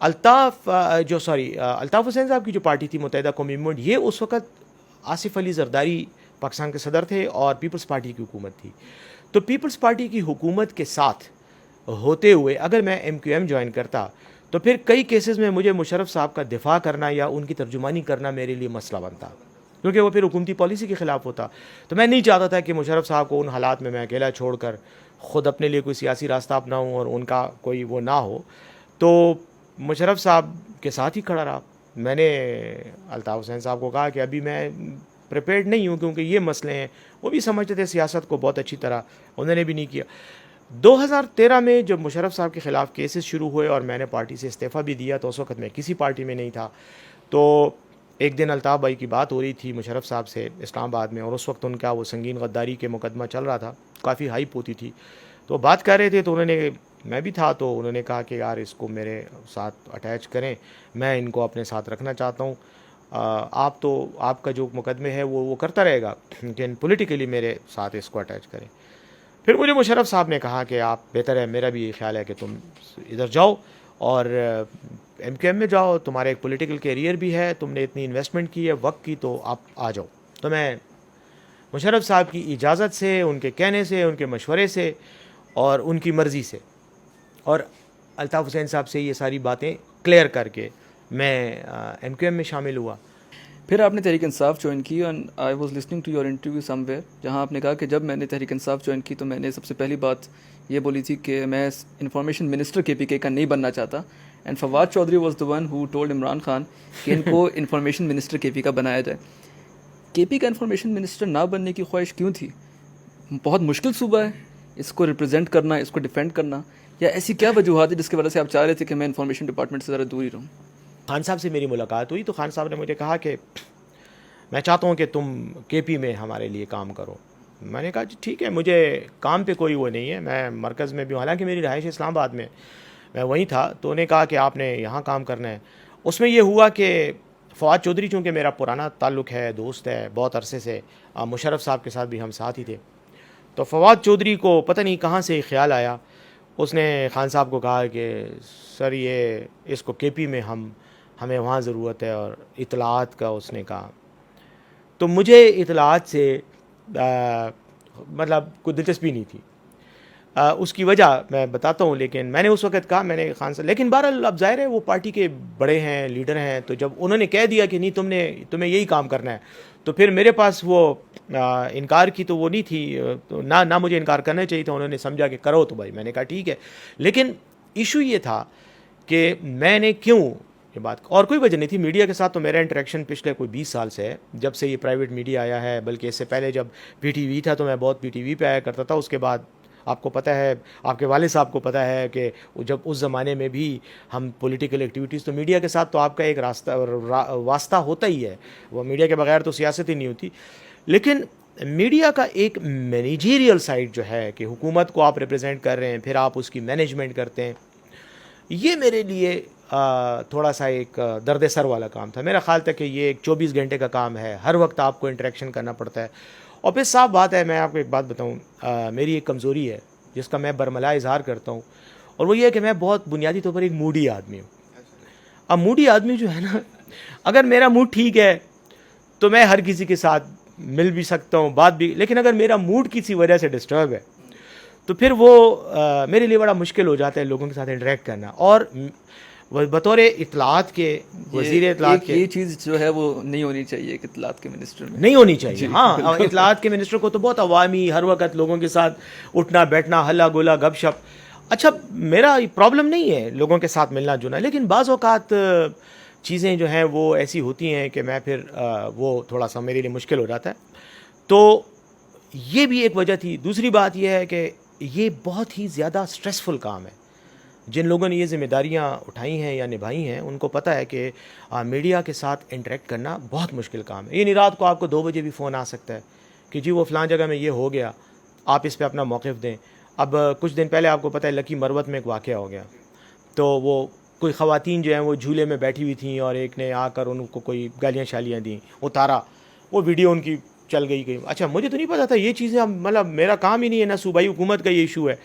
الطاف حسین صاحب کی جو پارٹی تھی متحدہ قومی موومنٹ، یہ اس وقت آصف علی زرداری پاکستان کے صدر تھے اور پیپلز پارٹی کی حکومت تھی. تو پیپلز پارٹی کی حکومت کے ساتھ ہوتے ہوئے اگر میں ایم کیو ایم جوائن کرتا تو پھر کئی کیسز میں مجھے مشرف صاحب کا دفاع کرنا یا ان کی ترجمانی کرنا میرے لیے مسئلہ بنتا، کیونکہ وہ پھر حکومتی پالیسی کے خلاف ہوتا. تو میں نہیں چاہتا تھا کہ مشرف صاحب کو ان حالات میں اکیلا چھوڑ کر خود اپنے لیے کوئی سیاسی راستہ اپناؤں اور ان کا کوئی وہ نہ ہو. تو مشرف صاحب کے ساتھ ہی کھڑا رہا. میں نے الطاف حسین صاحب کو کہا کہ ابھی میں پریپیئرڈ نہیں ہوں، کیونکہ یہ مسئلے ہیں. وہ بھی سمجھتے تھے سیاست کو بہت اچھی طرح، انہوں نے بھی نہیں کیا. 2013 میں جب مشرف صاحب کے خلاف کیسز شروع ہوئے اور میں نے پارٹی سے استعفیٰ بھی دیا تو اس وقت میں کسی پارٹی میں نہیں تھا. تو ایک دن الطاف بھائی کی بات ہو رہی تھی مشرف صاحب سے اسلام آباد میں, اور اس وقت ان کا وہ سنگین غداری کے مقدمہ چل رہا تھا, کافی ہائپ ہوتی تھی. تو بات کر رہے تھے تو انہوں نے, میں بھی تھا, تو انہوں نے کہا کہ یار اس کو میرے ساتھ اٹیچ کریں, میں ان کو اپنے ساتھ رکھنا چاہتا ہوں. آپ کا جو مقدمے ہے وہ کرتا رہے گا, لیکن پولیٹیکلی میرے ساتھ اس کو اٹیچ کریں. پھر مجھے مشرف صاحب نے کہا کہ آپ بہتر ہے, میرا بھی یہ خیال ہے کہ تم ادھر جاؤ اور ایم کیو ایم میں جاؤ, تمہارا ایک پولیٹیکل کیریئر بھی ہے, تم نے اتنی انویسٹمنٹ کی ہے وقت کی, تو آپ آ جاؤ. تو میں مشرف صاحب کی اجازت سے, ان کے کہنے سے, ان کے مشورے سے اور ان کی مرضی سے اور الطاف حسین صاحب سے یہ ساری باتیں کلیئر کر کے میں ایم کیو ایم میں شامل ہوا. پھر آپ نے تحریک انصاف جوائن کی, and I was listening to your interview somewhere, جہاں آپ نے کہا کہ جب میں نے تحریک انصاف جوائن کی تو میں نے سب سے پہلی بات یہ بولی تھی کہ میں انفارمیشن منسٹر کے پی کے کا نہیں بننا چاہتا. And Fawad Chaudhry was the one who told Imran Khan کہ ان کو انفارمیشن منسٹر کے پی کا بنایا جائے. کے پی کا انفارمیشن منسٹر نہ بننے کی خواہش کیوں تھی؟ بہت مشکل صوبہ ہے اس کو ریپرزینٹ کرنا, اس کو ڈیفینڈ کرنا, یا ایسی کیا وجوہات ہے جس کی وجہ سے آپ چاہ رہے تھے کہ میں انفارمیشن ڈپارٹمنٹ سے ذرا دور ہی رہوں؟ خان صاحب سے میری ملاقات ہوئی تو خان صاحب نے مجھے کہا کہ میں چاہتا ہوں کہ تم کے پی میں ہمارے لیے کام کرو. میں نے کہا جی ٹھیک ہے, مجھے کام پہ کوئی وہ نہیں ہے, میں مرکز میں بھی ہوں, حالانکہ میری رہائش اسلام آباد میں, میں وہیں تھا. تو انہیں کہا کہ آپ نے یہاں کام کرنا ہے. اس میں یہ ہوا کہ فواد چودھری چونکہ میرا پرانا تعلق ہے, دوست ہے بہت عرصے سے, مشرف صاحب کے ساتھ بھی ہم ساتھ ہی تھے, تو فواد چودھری کو پتہ نہیں کہاں سے خیال آیا, اس نے خان صاحب کو کہا کہ سر یہ اس کو کے پی میں ہمیں وہاں ضرورت ہے, اور اطلاعات کا اس نے کہا. تو مجھے اطلاعات سے مطلب کوئی دلچسپی نہیں تھی. اس کی وجہ میں بتاتا ہوں, لیکن میں نے اس وقت کہا, میں نے خان صاحب, لیکن بہرحال اب ظاہر ہے وہ پارٹی کے بڑے ہیں, لیڈر ہیں, تو جب انہوں نے کہہ دیا کہ نہیں تمہیں یہی کام کرنا ہے, تو پھر میرے پاس وہ انکار کی تو وہ نہیں تھی, تو نہ مجھے انکار کرنا چاہیے تھا. انہوں نے سمجھا کہ کرو, تو بھائی میں نے کہا ٹھیک ہے. لیکن ایشو یہ تھا کہ میں نے کیوں یہ بات, اور کوئی وجہ نہیں تھی. میڈیا کے ساتھ تو میرا انٹریکشن پچھلے کوئی 20 سال سے ہے, جب سے یہ پرائیویٹ میڈیا آیا ہے, بلکہ اس سے پہلے جب پی ٹی وی تھا تو میں بہت پی ٹی وی پہ آیا کرتا تھا. اس کے بعد آپ کو پتہ ہے, آپ کے والد صاحب کو پتہ ہے کہ جب اس زمانے میں بھی ہم پولیٹیکل ایکٹیویٹیز, تو میڈیا کے ساتھ تو آپ کا ایک واسطہ ہوتا ہی ہے, وہ میڈیا کے بغیر تو سیاست ہی نہیں ہوتی. لیکن میڈیا کا ایک مینیجیریل سائڈ جو ہے کہ حکومت کو آپ ریپرزینٹ کر رہے ہیں, پھر آپ اس کی مینجمنٹ کرتے ہیں, یہ میرے لیے تھوڑا سا ایک درد سر والا کام تھا. میرا خیال تھا کہ یہ ایک 24 گھنٹے کا کام ہے, ہر وقت آپ کو انٹریکشن کرنا پڑتا ہے. اور پھر صاف بات ہے, میں آپ کو ایک بات بتاؤں, میری ایک کمزوری ہے جس کا میں برملا اظہار کرتا ہوں, اور وہ یہ ہے کہ میں بہت بنیادی طور پر ایک موڈی آدمی ہوں. اب موڈی آدمی جو ہے نا, اگر میرا موڈ ٹھیک ہے تو میں ہر کسی کے ساتھ مل بھی سکتا ہوں, بات بھی, لیکن اگر میرا موڈ کسی وجہ سے ڈسٹرب ہے تو پھر وہ میرے لیے بڑا مشکل ہو جاتا ہے لوگوں کے ساتھ انٹریکٹ کرنا. اور بطور اطلاعات کے وزیر اطلاعات کے, یہ چیز جو ہے وہ نہیں ہونی چاہیے کہ اطلاعات کے منسٹر میں نہیں ہونی چاہیے. ہاں, اطلاعات کے منسٹر کو تو بہت عوامی, ہر وقت لوگوں کے ساتھ اٹھنا بیٹھنا, ہلا گولا, گپ شپ. اچھا, میرا پرابلم نہیں ہے لوگوں کے ساتھ ملنا جلنا, لیکن بعض اوقات چیزیں جو ہیں وہ ایسی ہوتی ہیں کہ میں پھر وہ تھوڑا سا میرے لیے مشکل ہو جاتا ہے. تو یہ بھی ایک وجہ تھی. دوسری بات یہ ہے کہ یہ بہت ہی زیادہ سٹریسفل کام ہے. جن لوگوں نے یہ ذمہ داریاں اٹھائی ہیں یا نبھائی ہیں, ان کو پتہ ہے کہ میڈیا کے ساتھ انٹریکٹ کرنا بہت مشکل کام ہے. یہ نہیں رات کو آپ کو 2 بجے بھی فون آ سکتا ہے کہ جی وہ فلاں جگہ میں یہ ہو گیا, آپ اس پہ اپنا موقف دیں. اب کچھ دن پہلے آپ کو پتہ ہے لکی مروت میں ایک واقعہ ہو گیا, تو وہ کوئی خواتین جو ہیں وہ جھولے میں بیٹھی ہوئی تھیں, اور ایک نے آ کر ان کو کوئی گالیاں شالیاں دیں, اتارا, وہ ویڈیو ان کی چل گئی. اچھا, مجھے تو نہیں پتا تھا یہ چیزیں, مطلب میرا کام ہی نہیں ہے, نہ صوبائی حکومت کا یہ ایشو ہے.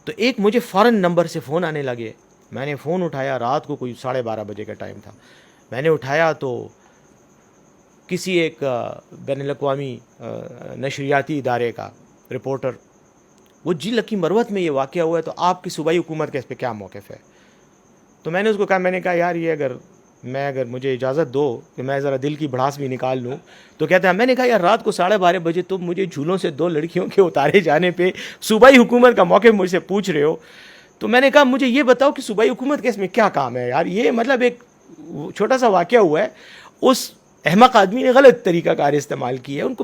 تو ایک مجھے فوراً نمبر سے فون آنے لگے. میں نے فون اٹھایا, رات کو کوئی 12:30 بجے کا ٹائم تھا. میں نے اٹھایا تو کسی ایک بین الاقوامی نشریاتی ادارے کا رپورٹر, وہ جی لکی مروت میں یہ واقعہ ہوا ہے, تو آپ کی صوبائی حکومت کا اس پہ کیا موقف ہے؟ تو میں نے اس کو کہا, میں نے کہا یار یہ اگر مجھے اجازت دو کہ میں ذرا دل کی بھڑاس بھی نکال لوں. تو کہتا ہے, میں نے کہا یار رات کو 12:30 بجے تم مجھے جھولوں سے 2 لڑکیوں کے اتارے جانے پہ صوبائی حکومت کا موقف مجھ سے پوچھ رہے ہو. تو میں نے کہا مجھے یہ بتاؤ کہ صوبائی حکومت کے اس میں کیا کام ہے یار. یہ مطلب ایک چھوٹا سا واقعہ ہوا ہے, اس احمق آدمی نے غلط طریقہ کار استعمال کی ہے, ان کو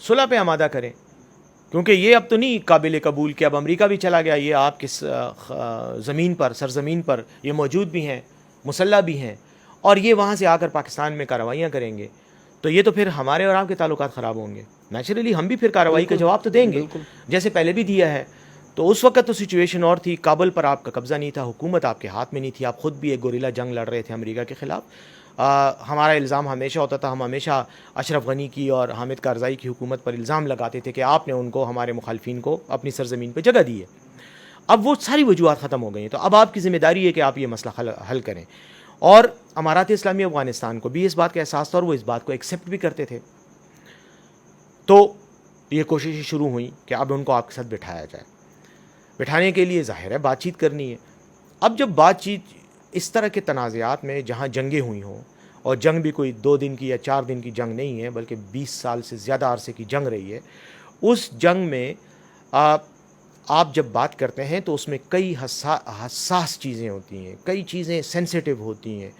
صلح پہ آمادہ کریں، کیونکہ یہ اب تو نہیں قابل قبول کہ اب امریکہ بھی چلا گیا، یہ آپ کی زمین پر، سرزمین پر یہ موجود بھی ہیں، مسلح بھی ہیں، اور یہ وہاں سے آ کر پاکستان میں کارروائیاں کریں گے، تو یہ تو پھر ہمارے اور آپ کے تعلقات خراب ہوں گے. نیچرلی ہم بھی پھر کارروائی کا جواب تو دیں گے، جیسے پہلے بھی دیا ہے. تو اس وقت تو سچویشن اور تھی، کابل پر آپ کا قبضہ نہیں تھا، حکومت آپ کے ہاتھ میں نہیں تھی، آپ خود بھی ایک گوریلا جنگ لڑ رہے تھے امریکہ کے خلاف. ہمارا الزام ہمیشہ ہوتا تھا، ہم ہمیشہ اشرف غنی کی اور حامد کارزائی کی حکومت پر الزام لگاتے تھے کہ آپ نے ان کو، ہمارے مخالفین کو اپنی سرزمین پہ جگہ دی ہے. اب وہ ساری وجوہات ختم ہو گئی ہیں، تو اب آپ کی ذمہ داری ہے کہ آپ یہ مسئلہ حل کریں. اور امارات اسلامی افغانستان کو بھی اس بات کا احساس تھا اور وہ اس بات کو ایکسیپٹ بھی کرتے تھے. تو یہ کوششیں شروع ہوئیں کہ اب ان کو آپ کے ساتھ بٹھایا جائے. بٹھانے کے لیے ظاہر ہے بات چیت کرنی ہے. اب جب بات چیت اس طرح کے تنازعات میں جہاں جنگیں ہوئی ہوں، اور جنگ بھی کوئی 2 دن کی یا 4 دن کی جنگ نہیں ہے بلکہ 20 سال سے زیادہ عرصے کی جنگ رہی ہے، اس جنگ میں آپ جب بات کرتے ہیں تو اس میں کئی حساس چیزیں ہوتی ہیں، کئی چیزیں سینسیٹیو ہوتی ہیں،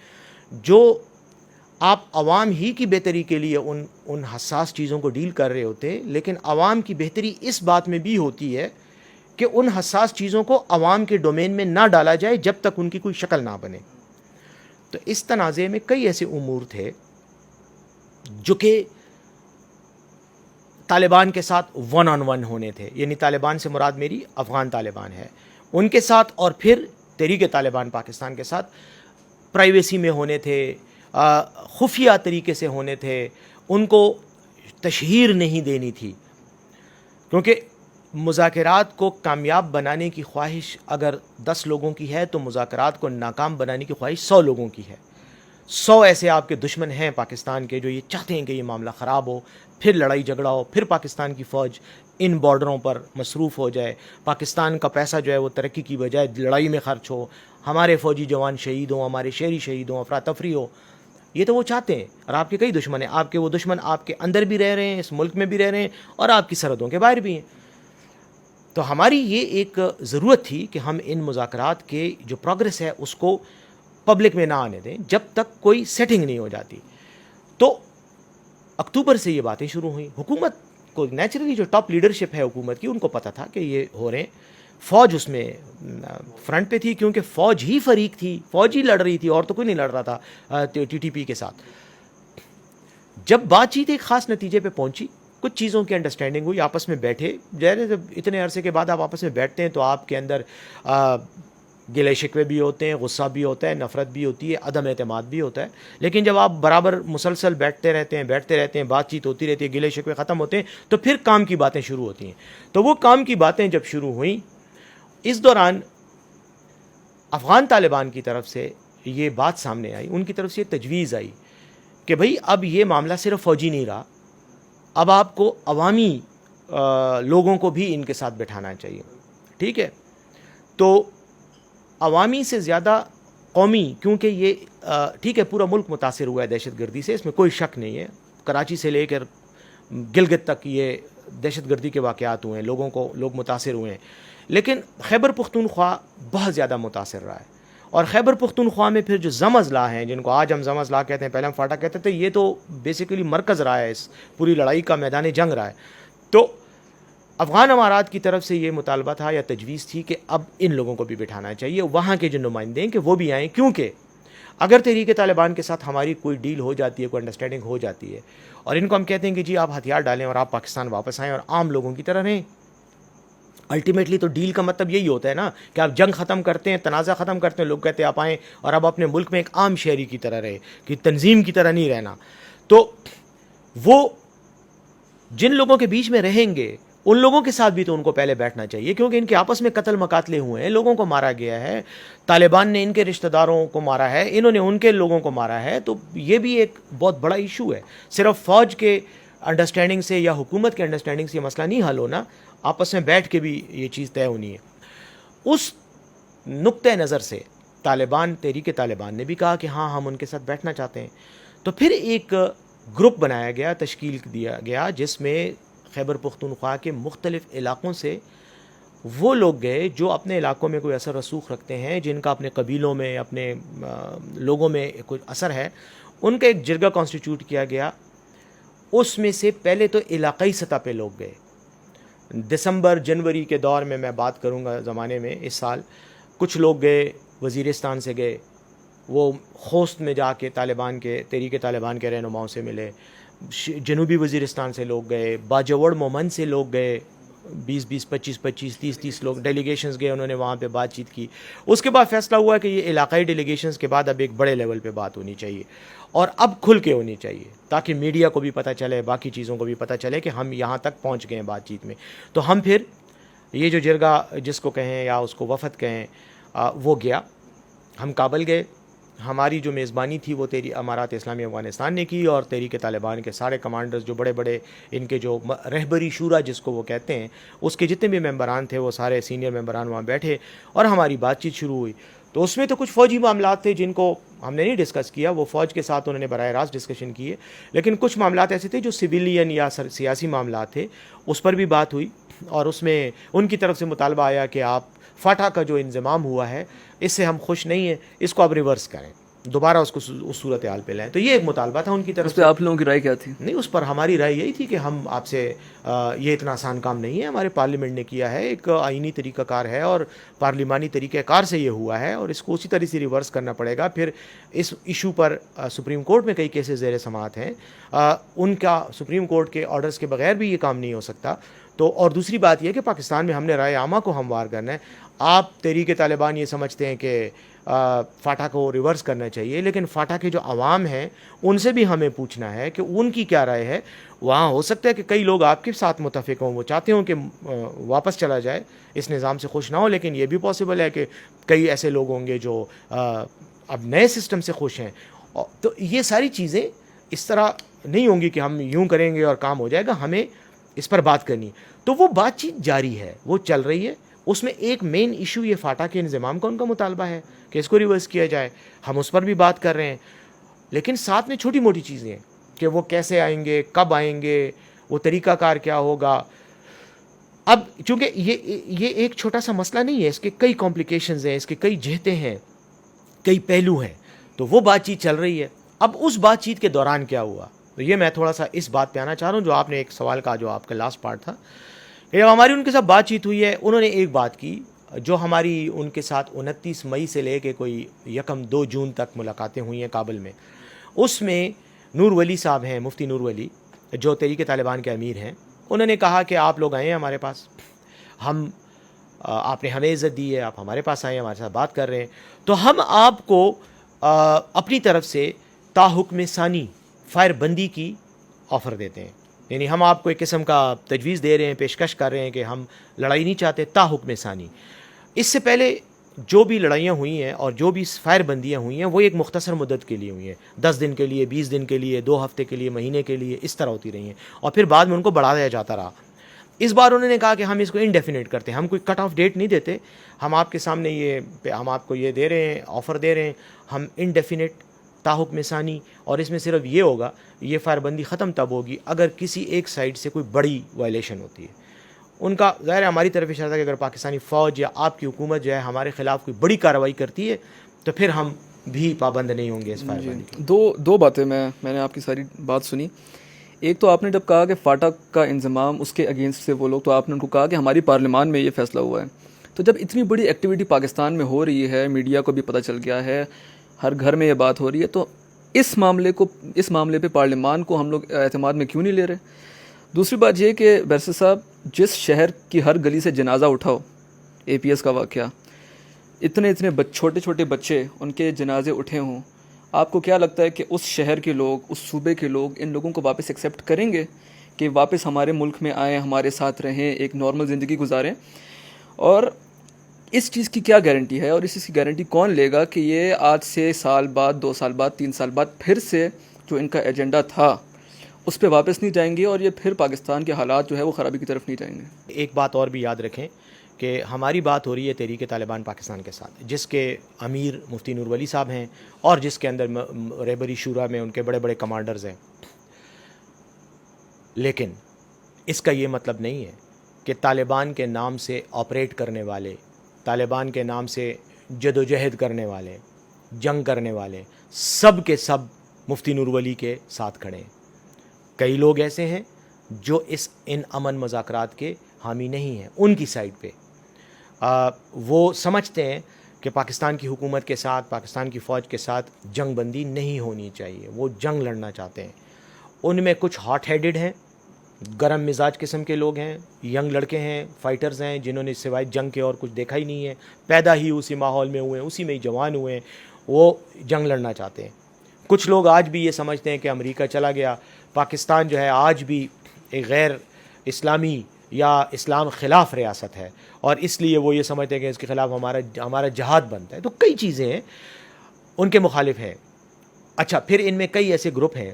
جو آپ عوام ہی کی بہتری کے لیے ان حساس چیزوں کو ڈیل کر رہے ہوتے ہیں. لیکن عوام کی بہتری اس بات میں بھی ہوتی ہے کہ ان حساس چیزوں کو عوام کے ڈومین میں نہ ڈالا جائے جب تک ان کی کوئی شکل نہ بنے. تو اس تنازع میں کئی ایسے امور تھے جو کہ طالبان کے ساتھ 1 on 1 ہونے تھے، یعنی طالبان سے مراد میری افغان طالبان ہے، ان کے ساتھ، اور پھر تحریک طالبان پاکستان کے ساتھ پرائیویسی میں ہونے تھے، خفیہ طریقے سے ہونے تھے، ان کو تشہیر نہیں دینی تھی. کیونکہ مذاکرات کو کامیاب بنانے کی خواہش اگر 10 لوگوں کی ہے تو مذاکرات کو ناکام بنانے کی خواہش 100 لوگوں کی ہے. 100 ایسے آپ کے دشمن ہیں پاکستان کے جو یہ چاہتے ہیں کہ یہ معاملہ خراب ہو، پھر لڑائی جھگڑا ہو، پھر پاکستان کی فوج ان بارڈروں پر مصروف ہو جائے، پاکستان کا پیسہ جو ہے وہ ترقی کی بجائے لڑائی میں خرچ ہو، ہمارے فوجی جوان شہید ہوں، ہمارے شہری شہید ہوں، افراتفری ہو. یہ تو وہ چاہتے ہیں. اور آپ کے کئی دشمن ہیں، آپ کے وہ دشمن آپ کے اندر بھی رہ رہے ہیں، اس ملک میں بھی رہ رہے ہیں، اور آپ کی سرحدوں کے باہر بھی ہیں. تو ہماری یہ ایک ضرورت تھی کہ ہم ان مذاکرات کے جو پروگریس ہے اس کو پبلک میں نہ آنے دیں جب تک کوئی سیٹنگ نہیں ہو جاتی. تو اکتوبر سے یہ باتیں شروع ہوئیں. حکومت کو نیچرلی جو ٹاپ لیڈرشپ ہے حکومت کی، ان کو پتہ تھا کہ یہ ہو رہے ہیں. فوج اس میں فرنٹ پہ تھی، کیونکہ فوج ہی فریق تھی، فوج ہی لڑ رہی تھی، اور تو کوئی نہیں لڑ رہا تھا ٹی ٹی پی کے ساتھ. جب بات چیت ایک خاص نتیجے پہ پہنچی، کچھ چیزوں کی انڈرسٹینڈنگ ہوئی، آپس میں بیٹھے. جب اتنے عرصے کے بعد آپ آپس میں بیٹھتے ہیں تو آپ کے اندر گلے شکوے بھی ہوتے ہیں، غصہ بھی ہوتا ہے، نفرت بھی ہوتی ہے، عدم اعتماد بھی ہوتا ہے. لیکن جب آپ برابر مسلسل بیٹھتے رہتے ہیں، بات چیت ہوتی رہتی ہے، گلے شکوے ختم ہوتے ہیں، تو پھر کام کی باتیں شروع ہوتی ہیں. تو وہ کام کی باتیں جب شروع ہوئیں، اس دوران افغان طالبان کی طرف سے یہ بات سامنے آئی، ان کی طرف سے یہ تجویز آئی کہ بھئی اب یہ معاملہ صرف فوجی نہیں رہا، اب آپ کو عوامی لوگوں کو بھی ان کے ساتھ بٹھانا چاہیے. ٹھیک ہے، تو عوامی سے زیادہ قومی، کیونکہ یہ ٹھیک ہے پورا ملک متاثر ہوا ہے دہشت گردی سے، اس میں کوئی شک نہیں ہے. کراچی سے لے کر گلگت تک یہ دہشت گردی کے واقعات ہوئے ہیں، لوگ متاثر ہوئے ہیں. لیکن خیبر پختونخوا بہت زیادہ متاثر رہا ہے. اور خیبر پختونخوا میں پھر جو زم اضلاع ہیں، جن کو آج ہم زم اضلاع کہتے ہیں، پہلے ہم فاٹا کہتے تھے، یہ تو بیسیکلی مرکز رہا ہے، اس پوری لڑائی کا میدان جنگ رہا ہے. تو افغان امارات کی طرف سے یہ مطالبہ تھا یا تجویز تھی کہ اب ان لوگوں کو بھی بٹھانا چاہیے، وہاں کے جو نمائندے ہیں کہ وہ بھی آئیں. کیونکہ اگر تحریک طالبان کے ساتھ ہماری کوئی ڈیل ہو جاتی ہے، کوئی انڈرسٹینڈنگ ہو جاتی ہے، اور ان کو ہم کہتے ہیں کہ جی آپ ہتھیار ڈالیں اور آپ پاکستان واپس آئیں اور عام لوگوں کی طرح رہیں، الٹیمیٹلی تو ڈیل کا مطلب یہی ہوتا ہے نا کہ آپ جنگ ختم کرتے ہیں، تنازع ختم کرتے ہیں، لوگ کہتے ہیں آپ آئیں اور اب اپنے ملک میں ایک عام شہری کی طرح رہے، کہ تنظیم کی طرح نہیں رہنا. تو وہ جن لوگوں کے بیچ میں رہیں گے ان لوگوں کے ساتھ بھی تو ان کو پہلے بیٹھنا چاہیے، کیونکہ ان کے آپس میں قتل مقاتلے ہوئے ہیں، لوگوں کو مارا گیا ہے، طالبان نے ان کے رشتہ داروں کو مارا ہے، انہوں نے ان کے لوگوں کو مارا ہے. تو یہ بھی ایک بہت بڑا ایشو ہے. صرف فوج کے انڈرسٹینڈنگ سے یا حکومت کے انڈرسٹینڈنگ سے یہ مسئلہ نہیں حل ہونا، آپس میں بیٹھ کے بھی یہ چیز طے ہونی ہے. اس نقطۂ نظر سے تحریک طالبان نے بھی کہا کہ ہاں ہم ان کے ساتھ بیٹھنا چاہتے ہیں. تو پھر ایک گروپ بنایا گیا، تشکیل دیا گیا، جس میں خیبر پختونخوا کے مختلف علاقوں سے وہ لوگ گئے جو اپنے علاقوں میں کوئی اثر رسوخ رکھتے ہیں، جن کا اپنے قبیلوں میں، اپنے لوگوں میں کوئی اثر ہے. ان کا ایک جرگہ کانسٹیٹیوٹ کیا گیا. اس میں سے پہلے تو علاقائی سطح پہ لوگ گئے. دسمبر جنوری کے دور میں بات کروں گا زمانے میں اس سال کچھ لوگ گئے وزیرستان سے گئے, وہ خوست میں جا کے طالبان کے تحریک طالبان کے رہنماؤں سے ملے. جنوبی وزیرستان سے لوگ گئے, باجوڑ مومن سے لوگ گئے, 20 25 30 لوگ ڈیلیگیشنز گئے, انہوں نے وہاں پہ بات چیت کی. اس کے بعد فیصلہ ہوا کہ یہ علاقائی ڈیلیگیشنز کے بعد اب ایک بڑے لیول پہ بات ہونی چاہیے اور اب کھل کے ہونی چاہیے تاکہ میڈیا کو بھی پتہ چلے, باقی چیزوں کو بھی پتہ چلے کہ ہم یہاں تک پہنچ گئے ہیں بات چیت میں. تو ہم پھر یہ جو جرگہ جس کو کہیں یا اس کو وفد کہیں وہ گیا, ہم کابل گئے. ہماری جو میزبانی تھی وہ امارات اسلامی افغانستان نے کی, اور تحریک طالبان کے سارے کمانڈرز جو بڑے بڑے ان کے جو رہبری شورا جس کو وہ کہتے ہیں اس کے جتنے بھی ممبران تھے وہ سارے سینئر ممبران وہاں بیٹھے اور ہماری بات چیت شروع ہوئی. تو اس میں تو کچھ فوجی معاملات تھے جن کو ہم نے نہیں ڈسکس کیا, وہ فوج کے ساتھ انہوں نے براہ راست ڈسکشن کیے, لیکن کچھ معاملات ایسے تھے جو سویلین یا سیاسی معاملات تھے, اس پر بھی بات ہوئی. اور اس میں ان کی طرف سے مطالبہ آیا کہ آپ فاٹا کا جو انضمام ہوا ہے اس سے ہم خوش نہیں ہیں, اس کو آپ ریورس کریں, دوبارہ اس کو اس صورتحال پہ لائیں. تو یہ ایک مطالبہ تھا ان کی طرف اس پہ آپ لوگوں کی رائے کیا تھی؟ نہیں, اس پر ہماری رائے یہی تھی کہ ہم آپ سے یہ اتنا آسان کام نہیں ہے, ہمارے پارلیمنٹ نے کیا ہے, ایک آئینی طریقہ کار ہے اور پارلیمانی طریقہ کار سے یہ ہوا ہے, اور اس کو اسی طرح سے ریورس کرنا پڑے گا. پھر اس ایشو پر سپریم کورٹ میں کئی کیسز زیر سماعت ہیں, ان کا سپریم کورٹ کے آرڈرز کے بغیر بھی یہ کام نہیں ہو سکتا. تو اور دوسری بات یہ کہ پاکستان میں ہم نے رائے عامہ کو ہموار کرنا ہے. آپ تحریک طالبان یہ سمجھتے ہیں کہ فاٹا کو ریورس کرنا چاہیے, لیکن فاٹا کے جو عوام ہیں ان سے بھی ہمیں پوچھنا ہے کہ ان کی کیا رائے ہے. وہاں ہو سکتا ہے کہ کئی لوگ آپ کے ساتھ متفق ہوں, وہ چاہتے ہوں کہ واپس چلا جائے, اس نظام سے خوش نہ ہو, لیکن یہ بھی پاسبل ہے کہ کئی ایسے لوگ ہوں گے جو اب نئے سسٹم سے خوش ہیں. تو یہ ساری چیزیں اس طرح نہیں ہوں گی کہ ہم یوں کریں گے اور کام ہو جائے گا, ہمیں اس پر بات کرنی. تو وہ بات چیت جاری ہے, وہ چل رہی ہے. اس میں ایک مین ایشو یہ فاٹا کے انضمام کا ان کا مطالبہ ہے کہ اس کو ریورس کیا جائے, ہم اس پر بھی بات کر رہے ہیں. لیکن ساتھ میں چھوٹی موٹی چیزیں ہیں کہ وہ کیسے آئیں گے, کب آئیں گے, وہ طریقہ کار کیا ہوگا. اب چونکہ یہ ایک چھوٹا سا مسئلہ نہیں ہے, اس کے کئی کمپلیکیشنز ہیں, اس کے کئی جہتیں ہیں, کئی پہلو ہیں. تو وہ بات چیت چل رہی ہے. اب اس بات چیت کے دوران کیا ہوا, تو یہ میں تھوڑا سا اس بات پہ آنا چاہ رہا ہوں جو آپ نے ایک سوال کا, جو آپ کا لاسٹ پارٹ تھا, کہ جب ہماری ان کے ساتھ بات چیت ہوئی ہے, انہوں نے ایک بات کی جو ہماری ان کے ساتھ 29 مئی سے لے کے کوئی 1-2 جون تک ملاقاتیں ہوئی ہیں کابل میں. اس میں نور ولی صاحب ہیں, مفتی نور ولی, جو تحریک طالبان کے امیر ہیں, انہوں نے کہا کہ آپ لوگ آئے ہیں ہمارے پاس, آپ نے ہمیں عزت دی ہے, آپ ہمارے پاس آئے ہیں, ہمارے ساتھ بات کر رہے ہیں, تو ہم آپ کو اپنی طرف سے تا حکم ثانی فائر بندی کی آفر دیتے ہیں. یعنی ہم آپ کو ایک قسم کا تجویز دے رہے ہیں, پیشکش کر رہے ہیں کہ ہم لڑائی نہیں چاہتے تا حکم ثانی. اس سے پہلے جو بھی لڑائیاں ہوئی ہیں اور جو بھی فائر بندیاں ہوئی ہیں وہ ایک مختصر مدت کے لیے ہوئی ہیں, 10 دن کے لیے, 20 دن کے لیے, 2 ہفتے کے لیے, مہینے کے لیے, اس طرح ہوتی رہی ہیں, اور پھر بعد میں ان کو بڑھایا جاتا رہا. اس بار انہوں نے کہا کہ ہم اس کو انڈیفینیٹ کرتے ہیں, ہم کوئی کٹ آف ڈیٹ نہیں دیتے, ہم آپ کے سامنے ہم آپ کو یہ دے رہے ہیں, آفر دے رہے ہیں, ہم انڈیفینیٹ تا حکم ثانی, اور اس میں صرف یہ ہوگا, یہ فائر بندی ختم تب ہوگی اگر کسی ایک سائڈ سے کوئی بڑی وائلیشن ہوتی ہے. ان کا ظاہر ہے ہماری طرف اشارہ تھا کہ اگر پاکستانی فوج یا آپ کی حکومت جو ہے ہمارے خلاف کوئی بڑی کارروائی کرتی ہے تو پھر ہم بھی پابند نہیں ہوں گے اس فائر بندی کی. دو باتیں میں نے آپ کی ساری بات سنی. ایک تو آپ نے جب کہا کہ فاٹا کا انضمام اس کے اگینسٹ سے وہ لوگ, تو آپ نے ان کو کہا کہ ہماری پارلیمان میں یہ فیصلہ ہوا ہے. تو جب اتنی بڑی ایکٹیویٹی پاکستان میں ہو رہی ہے, میڈیا کو بھی پتہ چل گیا ہے, ہر گھر میں یہ بات ہو رہی ہے, تو اس معاملے پہ پارلیمان کو ہم لوگ اعتماد میں کیوں نہیں لے رہے؟ دوسری بات یہ کہ بیرسٹ صاحب, جس شہر کی ہر گلی سے جنازہ اٹھاؤ, APS کا واقعہ, اتنے چھوٹے چھوٹے بچے ان کے جنازے اٹھے ہوں, آپ کو کیا لگتا ہے کہ اس شہر کے لوگ, اس صوبے کے لوگ ان لوگوں کو واپس ایکسیپٹ کریں گے کہ واپس ہمارے ملک میں آئیں, ہمارے ساتھ رہیں, ایک نارمل زندگی گزاریں؟ اور اس چیز کی کیا گارنٹی ہے, اور اس چیز کی گارنٹی کون لے گا کہ یہ آج سے سال بعد, 2 سال بعد, 3 سال بعد پھر سے جو ان کا ایجنڈا تھا اس پہ واپس نہیں جائیں گے, اور یہ پھر پاکستان کے حالات جو ہے وہ خرابی کی طرف نہیں جائیں گے؟ ایک بات اور بھی یاد رکھیں کہ ہماری بات ہو رہی ہے تحریک طالبان پاکستان کے ساتھ, جس کے امیر مفتی نور ولی صاحب ہیں, اور جس کے اندر رہبری شورا میں ان کے بڑے بڑے کمانڈرز ہیں. لیکن اس کا یہ مطلب نہیں ہے کہ طالبان کے نام سے آپریٹ کرنے والے, طالبان کے نام سے جدوجہد کرنے والے, جنگ کرنے والے, سب کے سب مفتی نور ولی کے ساتھ کھڑے ہیں. کئی لوگ ایسے ہیں جو ان امن مذاکرات کے حامی نہیں ہیں. ان کی سائڈ پہ وہ سمجھتے ہیں کہ پاکستان کی حکومت کے ساتھ, پاکستان کی فوج کے ساتھ جنگ بندی نہیں ہونی چاہیے, وہ جنگ لڑنا چاہتے ہیں. ان میں کچھ ہاٹ ہیڈڈ ہیں, گرم مزاج قسم کے لوگ ہیں, ینگ لڑکے ہیں, فائٹرز ہیں, جنہوں نے سوائے جنگ کے اور کچھ دیکھا ہی نہیں ہے, پیدا ہی اسی ماحول میں ہوئے ہیں, اسی میں ہی جوان ہوئے ہیں, وہ جنگ لڑنا چاہتے ہیں. کچھ لوگ آج بھی یہ سمجھتے ہیں کہ امریکہ چلا گیا, پاکستان جو ہے آج بھی ایک غیر اسلامی یا اسلام خلاف ریاست ہے, اور اس لیے وہ یہ سمجھتے ہیں کہ اس کے خلاف ہمارا جہاد بنتا ہے. تو کئی چیزیں ہیں ان کے مخالف ہیں. اچھا, پھر ان میں کئی ایسے گروپ ہیں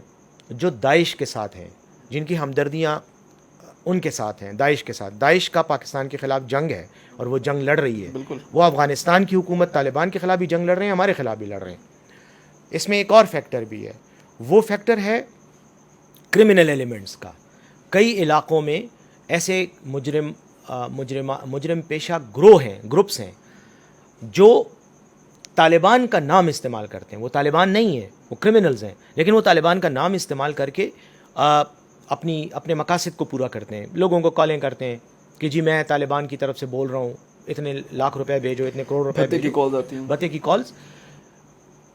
جو داعش کے ساتھ ہیں, جن کی ہمدردیاں ان کے ساتھ ہیں, داعش کے ساتھ. داعش کا پاکستان کے خلاف جنگ ہے اور وہ جنگ لڑ رہی ہے. بالکل. وہ افغانستان کی حکومت طالبان کے خلاف بھی جنگ لڑ رہے ہیں, ہمارے خلاف بھی لڑ رہے ہیں. اس میں ایک اور فیکٹر بھی ہے, وہ فیکٹر ہے کرمنل ایلیمنٹس کا. کئی علاقوں میں ایسے مجرم پیشہ گروہ ہیں, گروپس ہیں, جو طالبان کا نام استعمال کرتے ہیں. وہ طالبان نہیں ہیں, وہ کرمنلز ہیں, لیکن وہ طالبان کا نام استعمال کر کے اپنے مقاصد کو پورا کرتے ہیں. لوگوں کو کالیں کرتے ہیں کہ جی میں طالبان کی طرف سے بول رہا ہوں, اتنے لاکھ روپے بھیجو, اتنے کروڑ روپے بھتے کی کالز آتی ہیں. بھتے کی کالز.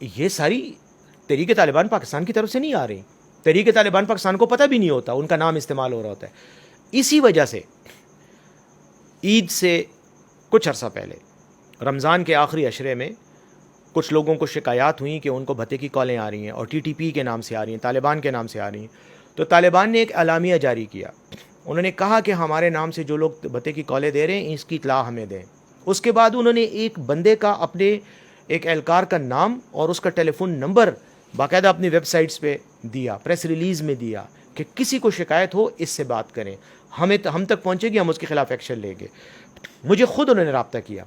یہ ساری تحریک طالبان پاکستان کی طرف سے نہیں آ رہی. تحریک طالبان پاکستان کو پتہ بھی نہیں ہوتا, ان کا نام استعمال ہو رہا ہوتا ہے. اسی وجہ سے عید سے کچھ عرصہ پہلے رمضان کے آخری عشرے میں کچھ لوگوں کو شکایات ہوئیں کہ ان کو بھتے کی کالیں آ رہی ہیں اور ٹی ٹی پی کے نام سے آ رہی ہیں, طالبان کے نام سے آ رہی ہیں. تو طالبان نے ایک اعلامیہ جاری کیا. انہوں نے کہا کہ ہمارے نام سے جو لوگ بھتے کی کالیں دے رہے ہیں اس کی اطلاع ہمیں دیں. اس کے بعد انہوں نے ایک بندے کا, اپنے ایک اہلکار کا نام اور اس کا ٹیلی فون نمبر باقاعدہ اپنی ویب سائٹس پہ دیا, پریس ریلیز میں دیا کہ کسی کو شکایت ہو اس سے بات کریں, ہم تک پہنچے گی, ہم اس کے خلاف ایکشن لیں گے. مجھے خود انہوں نے رابطہ کیا,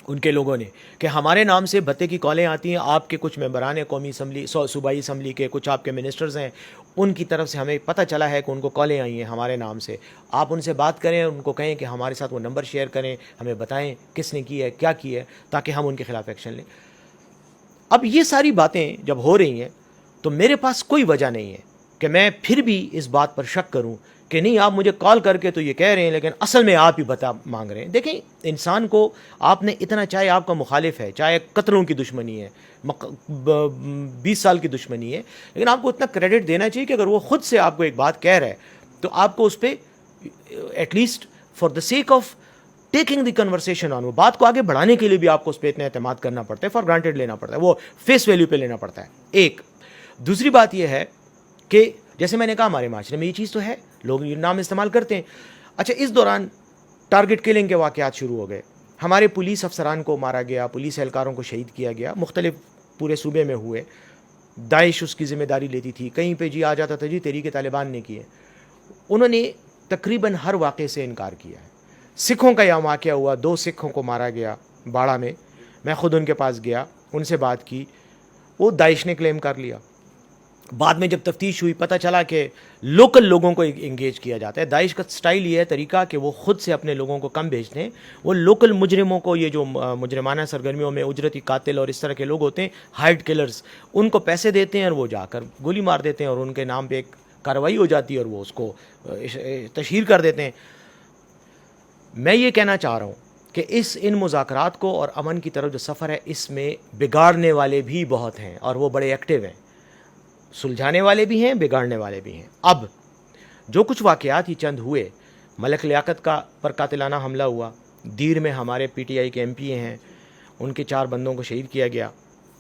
ان کے لوگوں نے, کہ ہمارے نام سے بھتے کی کالیں آتی ہیں, آپ کے کچھ ممبران ہیں قومی اسمبلی, صوبائی اسمبلی کے, کچھ آپ کے منسٹرز ہیں, ان کی طرف سے ہمیں پتہ چلا ہے کہ ان کو کالیں آئی ہیں ہمارے نام سے. آپ ان سے بات کریں, ان کو کہیں کہ ہمارے ساتھ وہ نمبر شیئر کریں, ہمیں بتائیں کس نے کی ہے, کیا کی ہے, تاکہ ہم ان کے خلاف ایکشن لیں. اب یہ ساری باتیں جب ہو رہی ہیں تو میرے پاس کوئی وجہ نہیں ہے کہ میں پھر بھی اس بات پر شک کروں کہ نہیں آپ مجھے کال کر کے تو یہ کہہ رہے ہیں لیکن اصل میں آپ ہی بتا مانگ رہے ہیں. دیکھیں, انسان کو آپ نے اتنا, چاہے آپ کا مخالف ہے, چاہے قتلوں کی دشمنی ہے, 20 سال کی دشمنی ہے, لیکن آپ کو اتنا کریڈٹ دینا چاہیے کہ اگر وہ خود سے آپ کو ایک بات کہہ رہا ہے تو آپ کو اس پہ at least for the sake of taking the conversation on, وہ بات کو آگے بڑھانے کے لیے بھی آپ کو اس پہ اتنا اعتماد کرنا پڑتا ہے, فار گرانٹیڈ لینا پڑتا ہے, وہ فیس ویلیو پہ لینا پڑتا ہے. ایک دوسری بات یہ ہے کہ جیسے میں نے کہا ہمارے معاشرے میں یہ چیز تو ہے, لوگ یہ نام استعمال کرتے ہیں. اچھا, اس دوران ٹارگٹ کلنگ کے واقعات شروع ہو گئے. ہمارے پولیس افسران کو مارا گیا, پولیس اہلکاروں کو شہید کیا گیا, مختلف پورے صوبے میں ہوئے. داعش اس کی ذمہ داری لیتی تھی, کہیں پہ جی آ جاتا تھا جی تحریک طالبان نے کی ہے. انہوں نے تقریباً ہر واقعے سے انکار کیا ہے. سکھوں کا یہ واقعہ ہوا, 2 سکھوں کو مارا گیا باڑہ میں, میں خود ان کے پاس گیا, ان سے بات کی, وہ داعش نے کلیم کر لیا. بعد میں جب تفتیش ہوئی پتہ چلا کہ لوکل لوگوں کو انگیج کیا جاتا ہے. داعش کا سٹائل یہ ہے, طریقہ, کہ وہ خود سے اپنے لوگوں کو کم بھیجتے ہیں. وہ لوکل مجرموں کو, یہ جو مجرمانہ سرگرمیوں میں اجرتی قاتل اور اس طرح کے لوگ ہوتے ہیں, ہائیڈ کلرز, ان کو پیسے دیتے ہیں اور وہ جا کر گولی مار دیتے ہیں اور ان کے نام پہ ایک کارروائی ہو جاتی ہے اور وہ اس کو تشہیر کر دیتے ہیں. میں یہ کہنا چاہ رہا ہوں کہ ان مذاکرات کو اور امن کی طرف جو سفر ہے, اس میں بگاڑنے والے بھی بہت ہیں اور وہ بڑے ایکٹیو ہیں. سلجھانے والے بھی ہیں, بگاڑنے والے بھی ہیں. اب جو کچھ واقعات ہی چند ہوئے, ملک لیاقت کا پر قاتلانہ حملہ ہوا, دیر میں ہمارے پی ٹی آئی کے ایم پی ہیں, ان کے 4 بندوں کو شہید کیا گیا.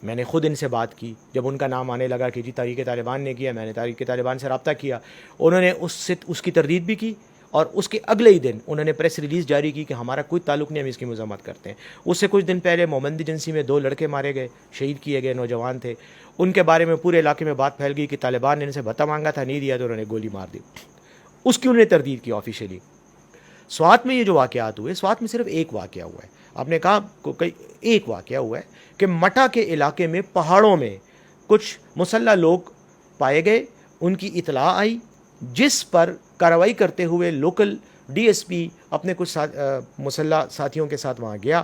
میں نے خود ان سے بات کی, جب ان کا نام آنے لگا کہ جی تحریک طالبان نے کیا, میں نے تحریک طالبان سے رابطہ کیا. انہوں نے اس کی تردید بھی کی اور اس کے اگلے ہی دن انہوں نے پریس ریلیز جاری کی کہ ہمارا کوئی تعلق نہیں, ہم اس کی مذمت کرتے ہیں. اس سے کچھ دن پہلے مومند ایجنسی میں 2 لڑکے مارے گئے, شہید کیے گئے, نوجوان تھے. ان کے بارے میں پورے علاقے میں بات پھیل گئی کہ طالبان نے ان سے بھتہ مانگا تھا, نہیں دیا تو انہوں نے گولی مار دی. اس کی انہوں نے تردید کی آفیشیلی. سوات میں یہ جو واقعات ہوئے, سوات میں صرف ایک واقعہ ہوا ہے. آپ نے کہا ایک واقعہ ہوا ہے کہ مٹا کے علاقے میں پہاڑوں میں کچھ مسلح لوگ پائے گئے, ان کی اطلاع آئی, جس پر کارروائی کرتے ہوئے لوکل ڈی ایس پی اپنے کچھ مسلح ساتھیوں کے ساتھ وہاں گیا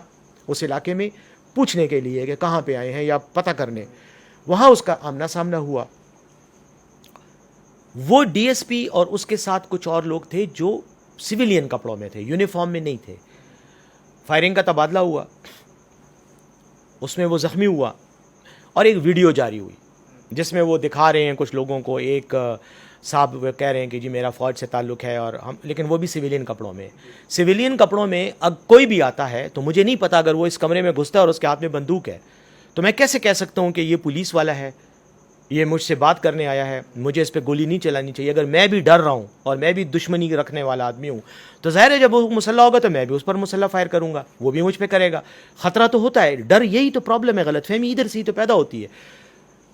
اس علاقے میں پوچھنے کے لیے کہ کہاں پہ آئے ہیں یا پتہ کرنے. وہاں اس کا آمنا سامنا ہوا. وہ ڈی ایس پی اور اس کے ساتھ کچھ اور لوگ تھے جو سویلین کپڑوں میں تھے, یونیفارم میں نہیں تھے. فائرنگ کا تبادلہ ہوا, اس میں وہ زخمی ہوا اور ایک ویڈیو جاری ہوئی جس میں وہ دکھا رہے ہیں کچھ لوگوں کو. ایک صاحب وہ کہہ رہے ہیں کہ جی میرا فوج سے تعلق ہے, اور ہم, لیکن وہ بھی سویلین کپڑوں میں. سویلین کپڑوں میں اب کوئی بھی آتا ہے تو مجھے نہیں پتا, اگر وہ اس کمرے میں گھستا ہے اور اس کے ہاتھ میں بندوق ہے تو میں کیسے کہہ سکتا ہوں کہ یہ پولیس والا ہے, یہ مجھ سے بات کرنے آیا ہے, مجھے اس پہ گولی نہیں چلانی چاہیے. اگر میں بھی ڈر رہا ہوں اور میں بھی دشمنی رکھنے والا آدمی ہوں تو ظاہر ہے جب وہ مسلح ہوگا تو میں بھی اس پر مسلح فائر کروں گا, وہ بھی مجھ پہ کرے گا. خطرہ تو ہوتا ہے, ڈر یہی تو پرابلم ہے, غلط فہمی ادھر سے ہی تو پیدا ہوتی ہے.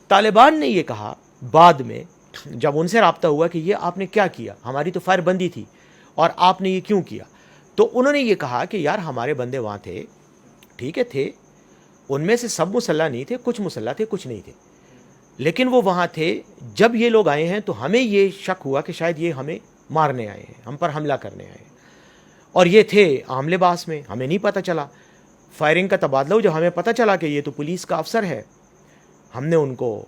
طالبان نے یہ کہا بعد میں جب ان سے رابطہ ہوا کہ یہ آپ نے کیا کیا, ہماری تو فائر بندی تھی اور آپ نے یہ کیوں کیا, تو انہوں نے یہ کہا کہ یار ہمارے بندے وہاں تھے, ٹھیک ہے تھے, ان میں سے سب مسلح نہیں تھے, کچھ مسلح تھے کچھ نہیں تھے, لیکن وہ وہاں تھے. جب یہ لوگ آئے ہیں تو ہمیں یہ شک ہوا کہ شاید یہ ہمیں مارنے آئے ہیں, ہم پر حملہ کرنے آئے ہیں, اور یہ تھے عام لباس میں, ہمیں نہیں پتہ چلا. فائرنگ کا تبادلہ جب ہمیں پتہ چلا کہ یہ تو پولیس کا افسر ہے, ہم نے ان کو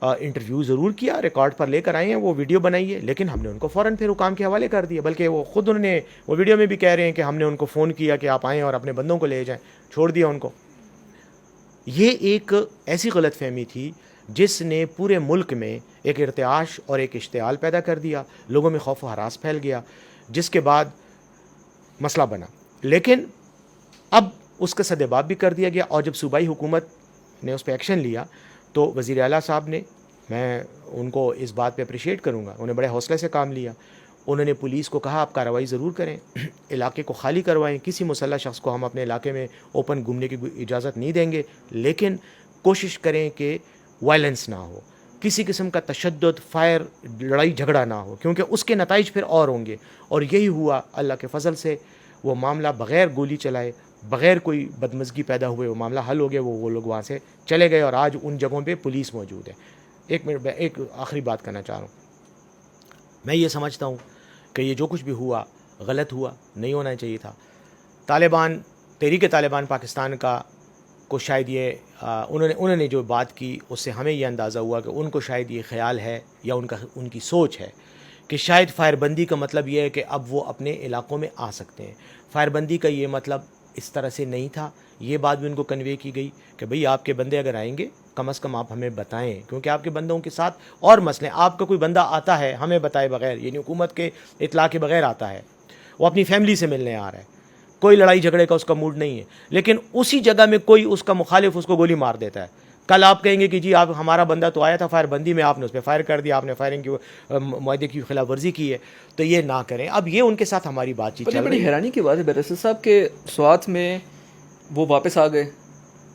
انٹرویو ضرور کیا, ریکارڈ پر لے کر آئے ہیں, وہ ویڈیو بنائی ہے, لیکن ہم نے ان کو فوراً پھر حکام کے حوالے کر دیا. بلکہ وہ خود انہوں نے وہ ویڈیو میں بھی کہہ رہے ہیں کہ ہم نے ان کو فون کیا کہ آپ آئیں اور اپنے بندوں کو لے جائیں, چھوڑ دیا ان کو. یہ ایک ایسی غلط فہمی تھی جس نے پورے ملک میں ایک ارتعاش اور ایک اشتعال پیدا کر دیا, لوگوں میں خوف و ہراس پھیل گیا, جس کے بعد مسئلہ بنا. لیکن اب اس کا سدباب بھی کر دیا گیا, اور جب صوبائی حکومت نے اس پہ ایکشن لیا تو وزیر اعلیٰ صاحب نے, میں ان کو اس بات پہ اپریشیٹ کروں گا, انہوں نے بڑے حوصلے سے کام لیا. انہوں نے پولیس کو کہا آپ کارروائی ضرور کریں, علاقے کو خالی کروائیں, کسی مسلح شخص کو ہم اپنے علاقے میں اوپن گھومنے کی اجازت نہیں دیں گے, لیکن کوشش کریں کہ وائلنس نہ ہو, کسی قسم کا تشدد, فائر, لڑائی جھگڑا نہ ہو, کیونکہ اس کے نتائج پھر اور ہوں گے. اور یہی ہوا, اللہ کے فضل سے وہ معاملہ بغیر گولی چلائے, بغیر کوئی بدمزگی پیدا ہوئے وہ معاملہ حل ہو گیا. وہ لوگ وہاں سے چلے گئے اور آج ان جگہوں پہ پولیس موجود ہے. ایک آخری بات کرنا چاہ رہا ہوں. میں یہ سمجھتا ہوں کہ یہ جو کچھ بھی ہوا غلط ہوا, نہیں ہونا چاہیے تھا. طالبان, تحریک طالبان پاکستان کا کو شاید یہ انہوں نے جو بات کی اس سے ہمیں یہ اندازہ ہوا کہ ان کو شاید یہ خیال ہے یا ان کی سوچ ہے کہ شاید فائر بندی کا مطلب یہ ہے کہ اب وہ اپنے علاقوں میں آ سکتے ہیں. فائر بندی کا یہ مطلب اس طرح سے نہیں تھا. یہ بات بھی ان کو کنوے کی گئی کہ بھئی آپ کے بندے اگر آئیں گے کم از کم آپ ہمیں بتائیں, کیونکہ آپ کے بندوں کے ساتھ اور مسئلے. آپ کا کوئی بندہ آتا ہے ہمیں بتائے بغیر, یعنی حکومت کے اطلاع کے بغیر آتا ہے, وہ اپنی فیملی سے ملنے آ رہا ہے, کوئی لڑائی جھگڑے کا اس کا موڈ نہیں ہے, لیکن اسی جگہ میں کوئی اس کا مخالف اس کو گولی مار دیتا ہے. کل آپ کہیں گے کہ جی آپ ہمارا بندہ تو آیا تھا فائر بندی میں, آپ نے اس پہ فائر کر دیا, آپ نے فائرنگ کی معاہدے کی خلاف ورزی کی ہے, تو یہ نہ کریں. اب یہ ان کے ساتھ ہماری بات چیت چل رہی ہے. بڑی حیرانی کی بات ہے بیرسٹر صاحب کہ سوات میں وہ واپس آ گئے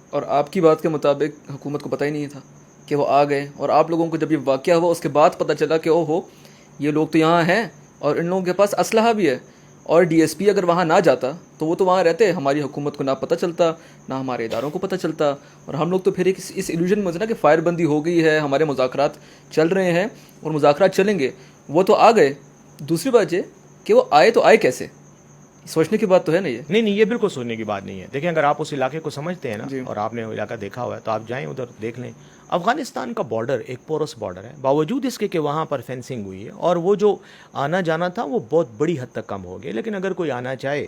اور آپ کی بات کے مطابق حکومت کو پتہ ہی نہیں تھا کہ وہ آ گئے, اور آپ لوگوں کو جب یہ واقعہ ہوا اس کے بعد پتہ چلا کہ او ہو یہ لوگ تو یہاں ہیں اور ان لوگوں کے پاس اسلحہ بھی ہے, اور ڈی ایس پی اگر وہاں نہ جاتا تو وہ تو وہاں رہتے, ہماری حکومت کو نہ پتہ چلتا نہ ہمارے اداروں کو پتہ چلتا, اور ہم لوگ تو پھر ایک اس ایلوژن میں نا کہ فائر بندی ہو گئی ہے, ہمارے مذاکرات چل رہے ہیں اور مذاکرات چلیں گے. وہ تو آ گئے. دوسری بات یہ کہ وہ آئے تو آئے کیسے, سوچنے کی بات تو ہے نا یہ. نہیں یہ بالکل سوچنے کی بات نہیں ہے. دیکھیں اگر آپ اس علاقے کو سمجھتے ہیں نا, اور آپ نے وہ علاقہ دیکھا ہوا ہے تو آپ جائیں ادھر دیکھ لیں. افغانستان کا بارڈر ایک پورس بارڈر ہے, باوجود اس کے کہ وہاں پر فینسنگ ہوئی ہے, اور وہ جو آنا جانا تھا وہ بہت بڑی حد تک کم ہو گیا. لیکن اگر کوئی آنا چاہے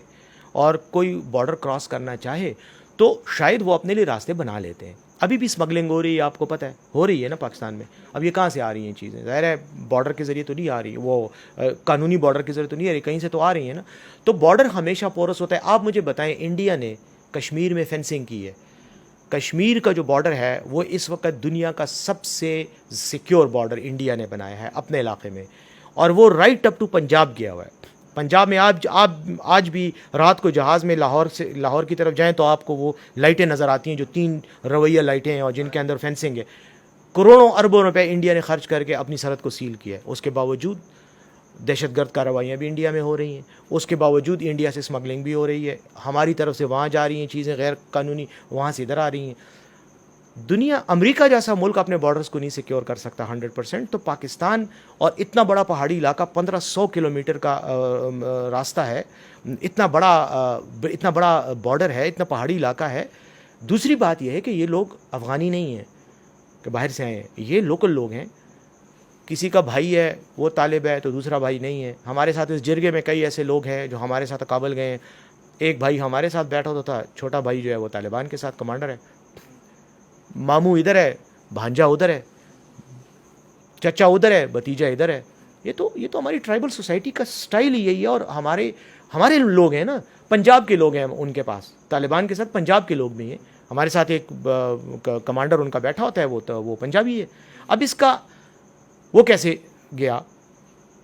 اور کوئی بارڈر کراس کرنا چاہے تو شاید وہ اپنے لیے راستے بنا لیتے ہیں. ابھی بھی اسمگلنگ ہو رہی ہے, آپ کو پتہ ہے, ہو رہی ہے نا پاکستان میں. اب یہ کہاں سے آ رہی ہیں چیزیں؟ ظاہر ہے بارڈر کے ذریعے تو نہیں آ رہی, وہ قانونی بارڈر کے ذریعے تو نہیں آ رہی, کہیں سے تو آ رہی ہیں نا. تو بارڈر ہمیشہ پورس ہوتا ہے. آپ مجھے بتائیں, انڈیا نے کشمیر میں فینسنگ کی ہے. کشمیر کا جو بارڈر ہے وہ اس وقت دنیا کا سب سے سیکیور بارڈر انڈیا نے بنایا ہے اپنے علاقے میں, اور وہ رائٹ اپ ٹو پنجاب گیا ہوا ہے. پنجاب میں آپ آج بھی رات کو جہاز میں لاہور کی طرف جائیں تو آپ کو وہ لائٹیں نظر آتی ہیں جو 3 رویہ لائٹیں ہیں اور جن کے اندر فینسنگ ہے. کروڑوں اربوں روپے انڈیا نے خرچ کر کے اپنی سرحد کو سیل کیا ہے. اس کے باوجود دہشت گرد کارروائیاں بھی انڈیا میں ہو رہی ہیں, اس کے باوجود انڈیا سے اسمگلنگ بھی ہو رہی ہے, ہماری طرف سے وہاں جا رہی ہیں چیزیں غیر قانونی, وہاں سے ادھر آ رہی ہیں. دنیا, امریکہ جیسا ملک اپنے بارڈرز کو نہیں سیکیور کر سکتا 100%, تو پاکستان اور اتنا بڑا پہاڑی علاقہ 1500 کلومیٹر کا راستہ ہے, اتنا بڑا بارڈر ہے, اتنا پہاڑی علاقہ ہے. دوسری بات یہ ہے کہ یہ لوگ افغانی نہیں ہیں کہ باہر سے آئے ہیں, یہ لوکل لوگ ہیں کسی کا بھائی ہے وہ طالب ہے تو دوسرا بھائی نہیں ہے. ہمارے ساتھ اس جرگے میں کئی ایسے لوگ ہیں جو ہمارے ساتھ کابل گئے ہیں. ایک بھائی ہمارے ساتھ بیٹھا ہوتا تھا, چھوٹا بھائی جو ہے وہ طالبان کے ساتھ کمانڈر ہے. ماموں ادھر ہے, بھانجا ادھر ہے, چچا ادھر ہے, بھتیجا ادھر ہے. یہ تو ہماری ٹرائبل سوسائٹی کا سٹائل ہی یہی ہے. اور ہمارے لوگ ہیں نا, پنجاب کے لوگ ہیں ان کے پاس, طالبان کے ساتھ پنجاب کے لوگ بھی ہیں. ہمارے ساتھ ایک کمانڈر ان کا بیٹھا ہوتا ہے, وہ پنجابی ہے. اب اس کا وہ کیسے گیا,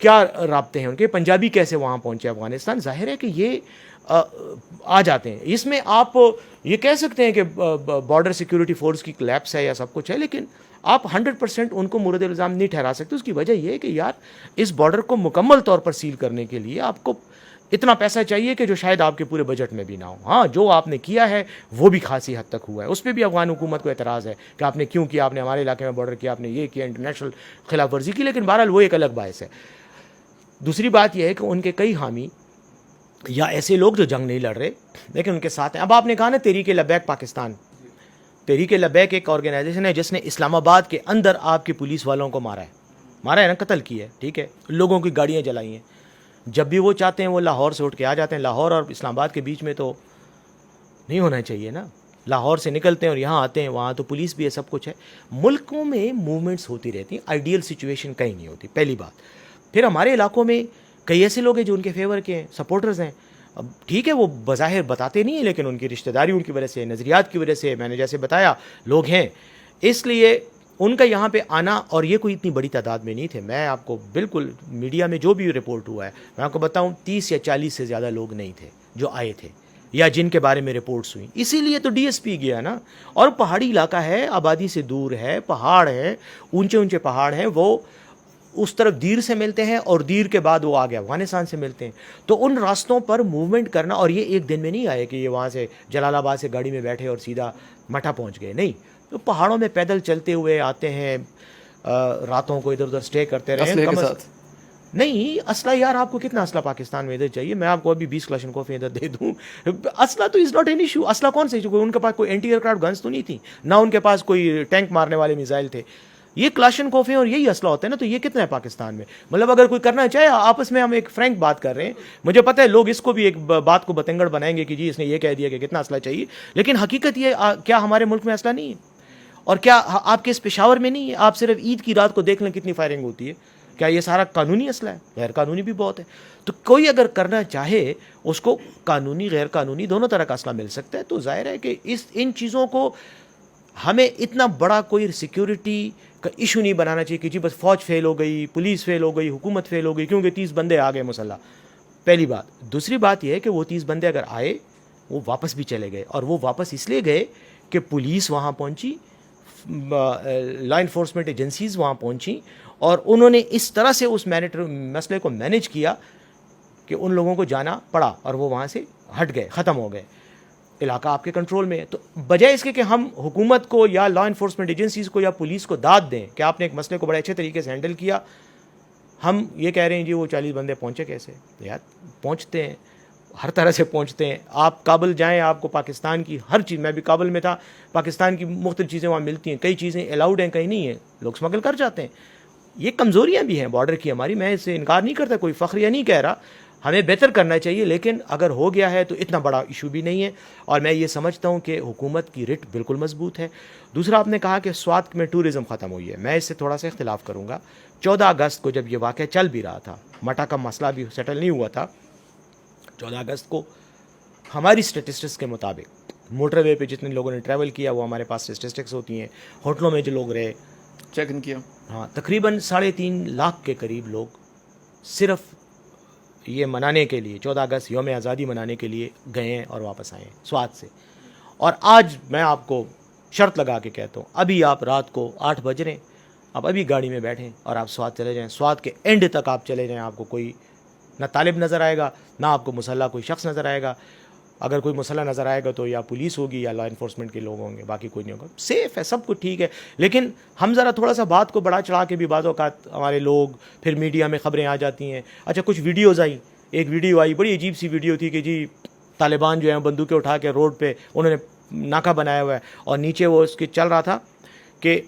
کیا رابطے ہیں ان کے, پنجابی کیسے وہاں پہنچے افغانستان؟ ظاہر ہے کہ یہ آ جاتے ہیں. اس میں آپ یہ کہہ سکتے ہیں کہ بارڈر سیکیورٹی فورس کی کلیپس ہے یا سب کچھ ہے, لیکن آپ 100% ان کو مورد الزام نہیں ٹھہرا سکتے. اس کی وجہ یہ ہے کہ یار اس بارڈر کو مکمل طور پر سیل کرنے کے لیے آپ کو اتنا پیسہ چاہیے کہ جو شاید آپ کے پورے بجٹ میں بھی نہ ہو. ہاں, جو آپ نے کیا ہے وہ بھی خاصی حد تک ہوا ہے. اس پہ بھی افغان حکومت کو اعتراض ہے کہ آپ نے کیوں کیا, آپ نے ہمارے علاقے میں بارڈر کیا, آپ نے یہ کیا, انٹرنیشنل خلاف ورزی کی. لیکن بہرحال وہ ایک الگ باعث ہے. دوسری بات یہ ہے کہ ان کے کئی حامی یا ایسے لوگ جو جنگ نہیں لڑ رہے لیکن ان کے ساتھ ہیں. اب آپ نے کہا نا تحریک لبیک پاکستان, تحریک لبیک ایک آرگنائزیشن ہے جس نے اسلام آباد کے اندر آپ کے پولیس والوں کو مارا ہے نا, قتل کیا ہے, ٹھیک ہے, لوگوں کی گاڑیاں جلائی ہیں. جب بھی وہ چاہتے ہیں وہ لاہور سے اٹھ کے آ جاتے ہیں. لاہور اور اسلام آباد کے بیچ میں تو نہیں ہونا چاہیے نا. لاہور سے نکلتے ہیں اور یہاں آتے ہیں, وہاں تو پولیس بھی ہے, سب کچھ ہے. ملکوں میں موومنٹس ہوتی رہتی ہیں, آئیڈیل سچویشن کہیں نہیں ہوتی, پہلی بات. پھر ہمارے علاقوں میں کئی ایسے لوگ ہیں جو ان کے فیور کے ہیں, سپورٹرز ہیں. اب ٹھیک ہے, وہ بظاہر بتاتے نہیں ہیں لیکن ان کی رشتہ داریوں کی وجہ سے, نظریات کی وجہ سے, میں نے جیسے بتایا لوگ ہیں. اس لیے ان کا یہاں پہ آنا, اور یہ کوئی اتنی بڑی تعداد میں نہیں تھے. میں آپ کو بالکل میڈیا میں جو بھی رپورٹ ہوا ہے میں آپ کو بتاؤں 30 یا 40 سے زیادہ لوگ نہیں تھے جو آئے تھے یا جن کے بارے میں رپورٹس ہوئیں. اسی لیے تو DSP گیا نا. اور پہاڑی علاقہ ہے, آبادی سے دور ہے, پہاڑ ہیں, اونچے اونچے پہاڑ ہیں, وہ اس طرف دیر سے ملتے ہیں اور دیر کے بعد وہ آگے افغانستان سے ملتے ہیں. تو ان راستوں پر موومنٹ کرنا, اور یہ ایک دن میں نہیں آئے کہ یہ وہاں سے جلال آباد سے گاڑی میں بیٹھے اور سیدھا مٹھا پہنچ گئے, نہیں. تو پہاڑوں میں پیدل چلتے ہوئے آتے ہیں, راتوں کو ادھر ادھر سٹے کرتے رہے. اسلحے کے ساتھ نہیں, اسلحہ یار آپ کو کتنا اسلحہ پاکستان میں ادھر چاہیے؟ میں آپ کو ابھی 20 کلاشن کوفی ادھر دے دوں. اسلحہ تو از ناٹ این ایشو. اسلحہ کون سے ایشو؟ ان کے پاس کوئی اینٹی ایئر کرافٹ گنس تو نہیں تھی, نہ ان کے پاس کوئی ٹینک مارنے والے میزائل تھے. یہ کلاشن کوفے اور یہی اسلحہ ہوتا ہے نا. تو یہ کتنا ہے پاکستان میں؟ مطلب اگر کوئی کرنا چاہے, آپس میں ہم ایک فرینک بات کر رہے ہیں. مجھے پتہ ہے لوگ اس کو بھی ایک بات کو بتنگڑ بنائیں گے کہ جی اس نے یہ کہہ دیا کہ کتنا اسلحہ چاہیے, لیکن حقیقت یہ, کیا ہمارے ملک میں اسلحہ نہیں ہے؟ اور کیا آپ کے اس پشاور میں نہیں ہے؟ آپ صرف عید کی رات کو دیکھ لیں کتنی فائرنگ ہوتی ہے. کیا یہ سارا قانونی اسلحہ ہے؟ غیر قانونی بھی بہت ہے. تو کوئی اگر کرنا چاہے اس کو قانونی غیر قانونی دونوں طرح کا اسلحہ مل سکتا ہے. تو ظاہر ہے کہ ان چیزوں کو ہمیں اتنا بڑا کوئی سیکیورٹی کا ایشو نہیں بنانا چاہیے کہ جی بس فوج فیل ہو گئی, پولیس فیل ہو گئی, حکومت فیل ہو گئی کیونکہ 30 بندے آ گئے مسلح. پہلی بات. دوسری بات یہ ہے کہ وہ 30 بندے اگر آئے وہ واپس بھی چلے گئے, اور وہ واپس اس لیے گئے کہ پولیس وہاں پہنچی, لا انفورسمنٹ ایجنسیز وہاں پہنچیں, اور انہوں نے اس طرح سے اس مسئلے کو مینیج کیا کہ ان لوگوں کو جانا پڑا اور وہ وہاں سے ہٹ گئے, ختم ہو گئے. علاقہ آپ کے کنٹرول میں ہے. تو بجائے اس کے کہ ہم حکومت کو یا لا انفورسمنٹ ایجنسیز کو یا پولیس کو داد دیں کہ آپ نے ایک مسئلے کو بڑے اچھے طریقے سے ہینڈل کیا, ہم یہ کہہ رہے ہیں جی وہ 40 بندے پہنچے کیسے؟ یار پہنچتے ہیں, ہر طرح سے پہنچتے ہیں. آپ کابل جائیں, آپ کو پاکستان کی ہر چیز, میں بھی کابل میں تھا, پاکستان کی مختلف چیزیں وہاں ملتی ہیں. کئی چیزیں الاؤڈ ہیں, کہیں نہیں ہیں, لوگ اسمگل کر جاتے ہیں. یہ کمزوریاں بھی ہیں بارڈر کی ہماری, میں اس سے انکار نہیں کرتا, کوئی فخریہ نہیں کہہ رہا, ہمیں بہتر کرنا چاہیے. لیکن اگر ہو گیا ہے تو اتنا بڑا ایشو بھی نہیں ہے, اور میں یہ سمجھتا ہوں کہ حکومت کی رٹ بالکل مضبوط ہے. دوسرا, آپ نے کہا کہ سوات میں ٹورزم ختم ہوئی ہے, میں اس سے تھوڑا سا اختلاف کروں گا. 14 اگست کو جب یہ واقعہ چل بھی رہا تھا, مٹا کا مسئلہ بھی سیٹل نہیں ہوا تھا, 14 اگست کو ہماری اسٹیٹسٹکس کے مطابق موٹر وے پہ جتنے لوگوں نے ٹریول کیا وہ ہمارے پاس اسٹیٹسٹکس ہوتی ہیں, ہوٹلوں میں جو لوگ رہے, چیک ان کیا, ہاں تقریباً 3.5 لاکھ کے قریب لوگ صرف یہ منانے کے لیے, 14 اگست یوم آزادی منانے کے لیے گئے ہیں اور واپس آئے ہیں سوات سے. اور آج میں آپ کو شرط لگا کے کہتا ہوں, ابھی آپ رات کو 8 بج رہے ہیں, آپ ابھی گاڑی میں بیٹھیں اور آپ سوات چلے جائیں, سوات کے اینڈ تک آپ چلے جائیں, آپ کو کوئی نہ طالب نظر آئے گا, نہ آپ کو مسلح کوئی شخص نظر آئے گا. اگر کوئی مسئلہ نظر آئے گا تو یا پولیس ہوگی یا لا انفورسمنٹ کے لوگ ہوں گے, باقی کوئی نہیں ہوگا. سیف ہے, سب کچھ ٹھیک ہے. لیکن ہم ذرا تھوڑا سا بات کو بڑا چڑھا کے بھی بعض اوقات ہمارے لوگ, پھر میڈیا میں خبریں آ جاتی ہیں. اچھا کچھ ویڈیوز آئیں, ایک ویڈیو آئی بڑی عجیب سی ویڈیو تھی کہ جی طالبان جو ہیں بندوقیں اٹھا کے روڈ پہ انہوں نے ناکہ بنایا ہوا ہے, اور نیچے وہ اس کے چل رہا تھا کہ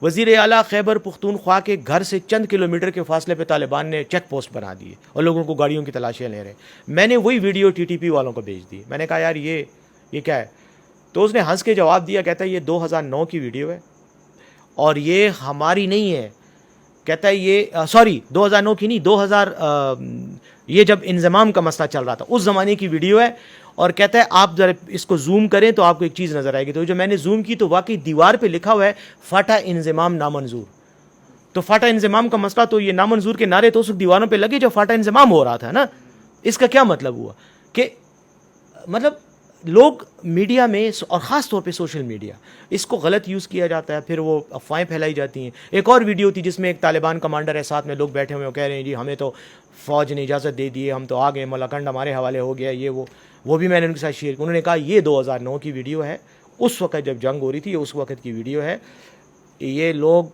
وزیر اعلیٰ خیبر پختونخوا کے گھر سے چند کلومیٹر کے فاصلے پہ طالبان نے چیک پوسٹ بنا دیے اور لوگوں کو گاڑیوں کی تلاشیاں لے رہے ہیں. میں نے وہی ویڈیو ٹی ٹی پی والوں کو بھیج دی. میں نے کہا یار یہ کیا ہے؟ تو اس نے ہنس کے جواب دیا, کہتا ہے یہ 2009 کی ویڈیو ہے اور یہ ہماری نہیں ہے. کہتا ہے یہ سوری 2009 کی نہیں, یہ جب انضمام کا مسئلہ چل رہا تھا اس زمانے کی ویڈیو ہے. اور کہتا ہے آپ ذرا اس کو زوم کریں تو آپ کو ایک چیز نظر آئے گی. تو جو میں نے زوم کی تو واقعی دیوار پہ لکھا ہوا ہے فاٹا انضمام نامنظور. تو فاٹا انضمام کا مسئلہ تو یہ نامنظور کے نعرے تو اس دیواروں پہ لگے جو فاٹا انضمام ہو رہا تھا نا. اس کا کیا مطلب ہوا کہ مطلب لوگ میڈیا میں اور خاص طور پہ سوشل میڈیا اس کو غلط یوز کیا جاتا ہے, پھر وہ افواہیں پھیلائی جاتی ہیں. ایک اور ویڈیو تھی جس میں ایک طالبان کمانڈر ہے, ساتھ میں لوگ بیٹھے ہوئے کہہ رہے ہیں جی ہمیں تو فوج نے اجازت دے دی ہے, ہم تو آ گئے, ملاکنڈ ہمارے حوالے ہو گیا, یہ وہ بھی میں نے ان کے ساتھ شیئر کیا. انہوں نے کہا یہ 2009 کی ویڈیو ہے, اس وقت جب جنگ ہو رہی تھی, یہ اس وقت کی ویڈیو ہے. یہ لوگ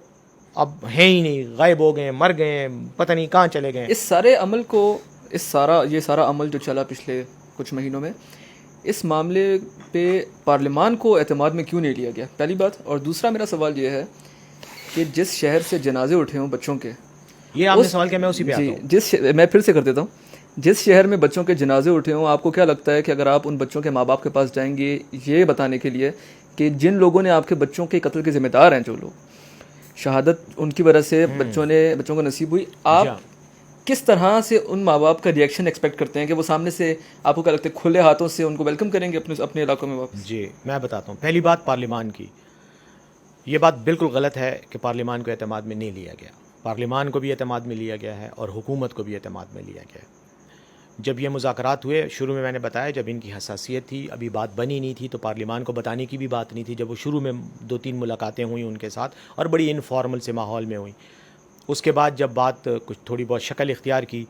اب ہیں ہی نہیں, غائب ہو گئے, مر گئے, پتہ نہیں کہاں چلے گئے. اس سارے عمل کو یہ سارا عمل جو چلا پچھلے کچھ مہینوں میں, اس معاملے پہ پارلیمان کو اعتماد میں کیوں نہیں لیا گیا؟ پہلی بات. اور دوسرا میرا سوال یہ ہے کہ جس شہر سے جنازے اٹھے ہوں بچوں کے, یہ آپ نے سوال کیا, میں اسی پہ آتا ہوں. میں پھر سے کر دیتا ہوں. جس شہر میں بچوں کے جنازے اٹھے ہوں, آپ کو کیا لگتا ہے کہ اگر آپ ان بچوں کے ماں باپ کے پاس جائیں گے یہ بتانے کے لیے کہ جن لوگوں نے آپ کے بچوں کے قتل کے ذمہ دار ہیں, جو لوگ شہادت ان کی وجہ سے بچوں کو نصیب ہوئی, آپ کس طرح سے ان ماں باپ کا ریئیکشن ایکسپیکٹ کرتے ہیں کہ وہ سامنے سے آپ کو کیا لگتا ہے کھلے ہاتھوں سے ان کو ویلکم کریں گے اپنے علاقوں میں واپس؟ جی میں بتاتا ہوں. پہلی بات پارلیمان کی, یہ بات بالکل غلط ہے کہ پارلیمان کو اعتماد میں نہیں لیا گیا. پارلیمان کو بھی اعتماد میں لیا گیا ہے اور حکومت کو بھی اعتماد میں لیا گیا ہے. جب یہ مذاکرات ہوئے, شروع میں نے بتایا جب ان کی حساسیت تھی, ابھی بات بنی نہیں تھی, تو پارلیمان کو بتانے کی بھی بات نہیں تھی. جب وہ شروع میں 2-3 ملاقاتیں ہوئیں ان کے ساتھ اور بڑی انفارمل سے ماحول میں ہوئیں, اس کے بعد جب بات کچھ تھوڑی بہت شکل اختیار کی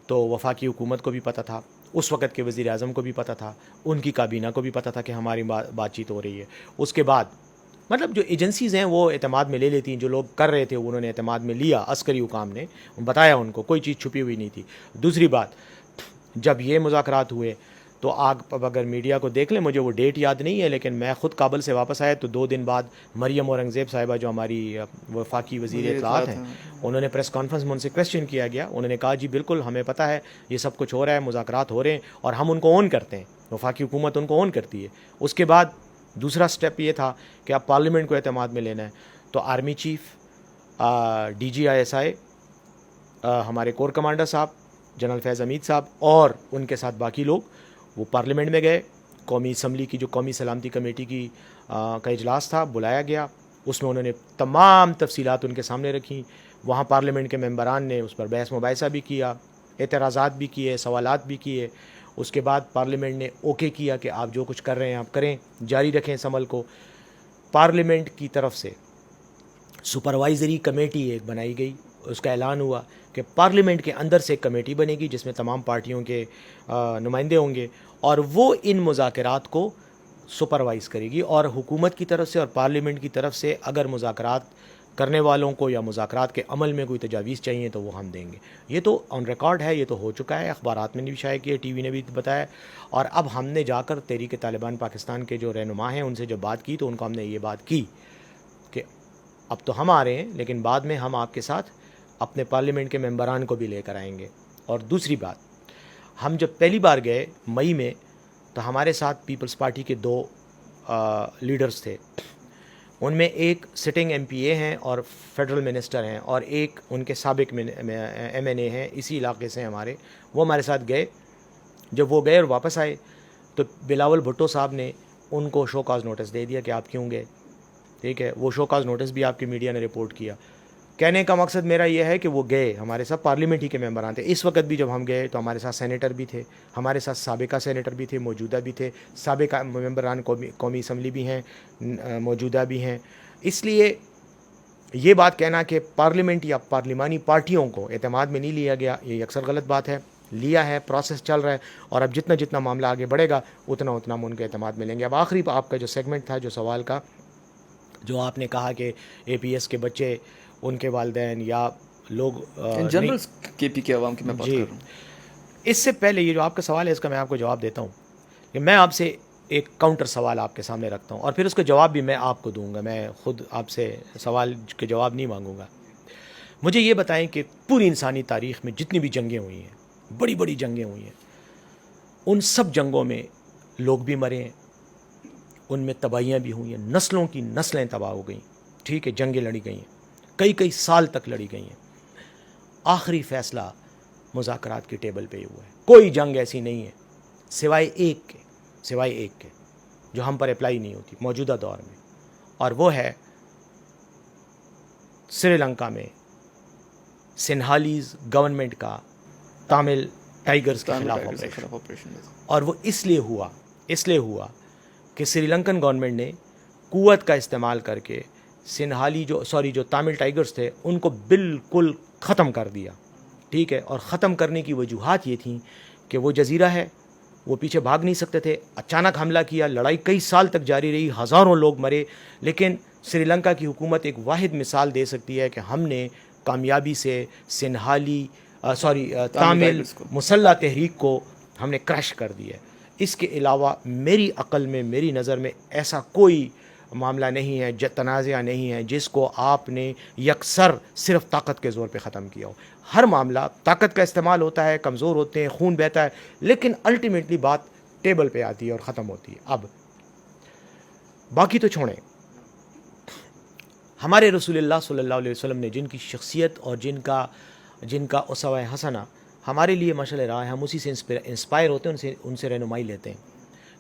تو وفاقی حکومت کو بھی پتہ تھا, اس وقت کے وزیر اعظم کو بھی پتہ تھا, ان کی کابینہ کو بھی پتہ تھا کہ ہماری بات چیت ہو رہی ہے. اس کے بعد مطلب جو ایجنسیز ہیں وہ اعتماد میں لے لیتی ہیں, جو لوگ کر رہے تھے انہوں نے اعتماد میں لیا, عسکری حکام نے بتایا, ان کو کوئی چیز چھپی ہوئی نہیں تھی. دوسری بات, جب یہ مذاکرات ہوئے تو اب اگر میڈیا کو دیکھ لیں, مجھے وہ ڈیٹ یاد نہیں ہے, لیکن میں خود کابل سے واپس آیا تو 2 دن بعد مریم اورنگزیب صاحبہ جو ہماری وفاقی وزیر اطلاعات ہیں, انہوں نے پریس کانفرنس میں ان سے کویسچن کیا گیا. انہوں نے کہا جی بالکل ہمیں پتہ ہے یہ سب کچھ ہو رہا ہے, مذاکرات ہو رہے ہیں اور ہم ان کو اون کرتے ہیں, وفاقی حکومت ان کو اون کرتی ہے. اس کے بعد دوسرا سٹیپ یہ تھا کہ اب پارلیمنٹ کو اعتماد میں لینا ہے, تو آرمی چیف, DGI ہمارے کور کمانڈر صاحب جنرل فیض حمید صاحب اور ان کے ساتھ باقی لوگ وہ پارلیمنٹ میں گئے. قومی اسمبلی کی جو قومی سلامتی کمیٹی کی کا اجلاس تھا, بلایا گیا, اس میں انہوں نے تمام تفصیلات ان کے سامنے رکھیں. وہاں پارلیمنٹ کے ممبران نے اس پر بحث مباحثہ بھی کیا, اعتراضات بھی کیے, سوالات بھی کیے. اس کے بعد پارلیمنٹ نے اوکے کیا کہ آپ جو کچھ کر رہے ہیں آپ کریں, جاری رکھیں اس عمل کو. پارلیمنٹ کی طرف سے سپروائزری کمیٹی ایک بنائی گئی, اس کا اعلان ہوا کہ پارلیمنٹ کے اندر سے ایک کمیٹی بنے گی جس میں تمام پارٹیوں کے نمائندے ہوں گے اور وہ ان مذاکرات کو سپروائز کرے گی. اور حکومت کی طرف سے اور پارلیمنٹ کی طرف سے اگر مذاکرات کرنے والوں کو یا مذاکرات کے عمل میں کوئی تجاویز چاہیے تو وہ ہم دیں گے. یہ تو آن ریکارڈ ہے, یہ تو ہو چکا ہے, اخبارات میں نے بھی شائع کیا, ٹی وی نے بھی بتایا. اور اب ہم نے جا کر تحریک طالبان پاکستان کے جو رہنما ہیں ان سے جب بات کی تو ان کو ہم نے یہ بات کی کہ اب تو ہم آ رہے ہیں لیکن بعد میں ہم آپ کے ساتھ اپنے پارلیمنٹ کے ممبران کو بھی لے کر آئیں گے. اور دوسری بات, ہم جب پہلی بار گئے مئی میں تو ہمارے ساتھ پیپلز پارٹی کے 2 لیڈرز تھے. ان میں ایک سٹنگ MPA ہیں اور فیڈرل منسٹر ہیں, اور ایک ان کے سابق MNA ہیں اسی علاقے سے ہمارے, وہ ہمارے ساتھ گئے. جب وہ گئے اور واپس آئے تو بلاول بھٹو صاحب نے ان کو شو کاز نوٹس دے دیا کہ آپ کیوں گئے. ٹھیک ہے, وہ شو کاز نوٹس بھی آپ کی میڈیا نے رپورٹ کیا. کہنے کا مقصد میرا یہ ہے کہ وہ گئے, ہمارے ساتھ پارلیمنٹ ہی کے ممبران تھے. اس وقت بھی جب ہم گئے تو ہمارے ساتھ سینیٹر بھی تھے, ہمارے ساتھ سابقہ سینیٹر بھی تھے, موجودہ بھی تھے, سابقہ ممبران قومی اسمبلی بھی ہیں, موجودہ بھی ہیں. اس لیے یہ بات کہنا کہ پارلیمنٹ یا پارلیمانی پارٹیوں کو اعتماد میں نہیں لیا گیا, یہ اکثر غلط بات ہے. لیا ہے, پروسیس چل رہا ہے, اور اب جتنا معاملہ آگے بڑھے گا اتنا ہم ان کے اعتماد میں لیں گے. اب آخری آپ کا جو سیگمنٹ تھا جو سوال کا, جو آپ نے کہا کہ APS کے بچے, ان کے والدین یا لوگ جنرل KP کے عوام کی میں بات کر رہا ہوں. اس سے پہلے یہ جو آپ کا سوال ہے اس کا میں آپ کو جواب دیتا ہوں کہ میں آپ سے ایک کاؤنٹر سوال آپ کے سامنے رکھتا ہوں اور پھر اس کا جواب بھی میں آپ کو دوں گا. میں خود آپ سے سوال کے جواب نہیں مانگوں گا. مجھے یہ بتائیں کہ پوری انسانی تاریخ میں جتنی بھی جنگیں ہوئی ہیں, بڑی بڑی جنگیں ہوئی ہیں, ان سب جنگوں میں لوگ بھی مرے ہیں, ان میں تباہیاں بھی ہوئی ہیں, نسلوں کی نسلیں تباہ ہو گئیں. ٹھیک ہے, جنگیں لڑی گئی ہیں, کئی کئی سال تک لڑی گئی ہیں. آخری فیصلہ مذاکرات کی ٹیبل پہ ہی ہوا ہے. کوئی جنگ ایسی نہیں ہے سوائے ایک کے جو ہم پر اپلائی نہیں ہوتی موجودہ دور میں, اور وہ ہے سری لنکا میں سنہالیز گورنمنٹ کا تامل ٹائیگرز کے خلاف آپریشن. اور وہ اس لیے ہوا کہ سری لنکن گورنمنٹ نے قوت کا استعمال کر کے جو تامل ٹائیگرز تھے ان کو بالکل ختم کر دیا. ٹھیک ہے, اور ختم کرنے کی وجوہات یہ تھیں کہ وہ جزیرہ ہے, وہ پیچھے بھاگ نہیں سکتے تھے, اچانک حملہ کیا, لڑائی کئی سال تک جاری رہی, ہزاروں لوگ مرے. لیکن سری لنکا کی حکومت ایک واحد مثال دے سکتی ہے کہ ہم نے کامیابی سے تامل مسلح تحریک کو ہم نے کرش کر دیا ہے. اس کے علاوہ میری عقل میں, میری نظر میں ایسا کوئی معاملہ نہیں ہے, تنازعہ نہیں ہے جس کو آپ نے یکسر صرف طاقت کے زور پہ ختم کیا ہو. ہر معاملہ طاقت کا استعمال ہوتا ہے, کمزور ہوتے ہیں, خون بہتا ہے, لیکن الٹیمیٹلی بات ٹیبل پہ آتی ہے اور ختم ہوتی ہے. اب باقی تو چھوڑیں, ہمارے رسول اللہ صلی اللہ علیہ وسلم نے جن کی شخصیت اور جن کا اسوہ حسنہ ہمارے لیے مشعل راہ ہے, ہم اسی سے انسپائر ہوتے ہیں, ان سے رہنمائی لیتے ہیں.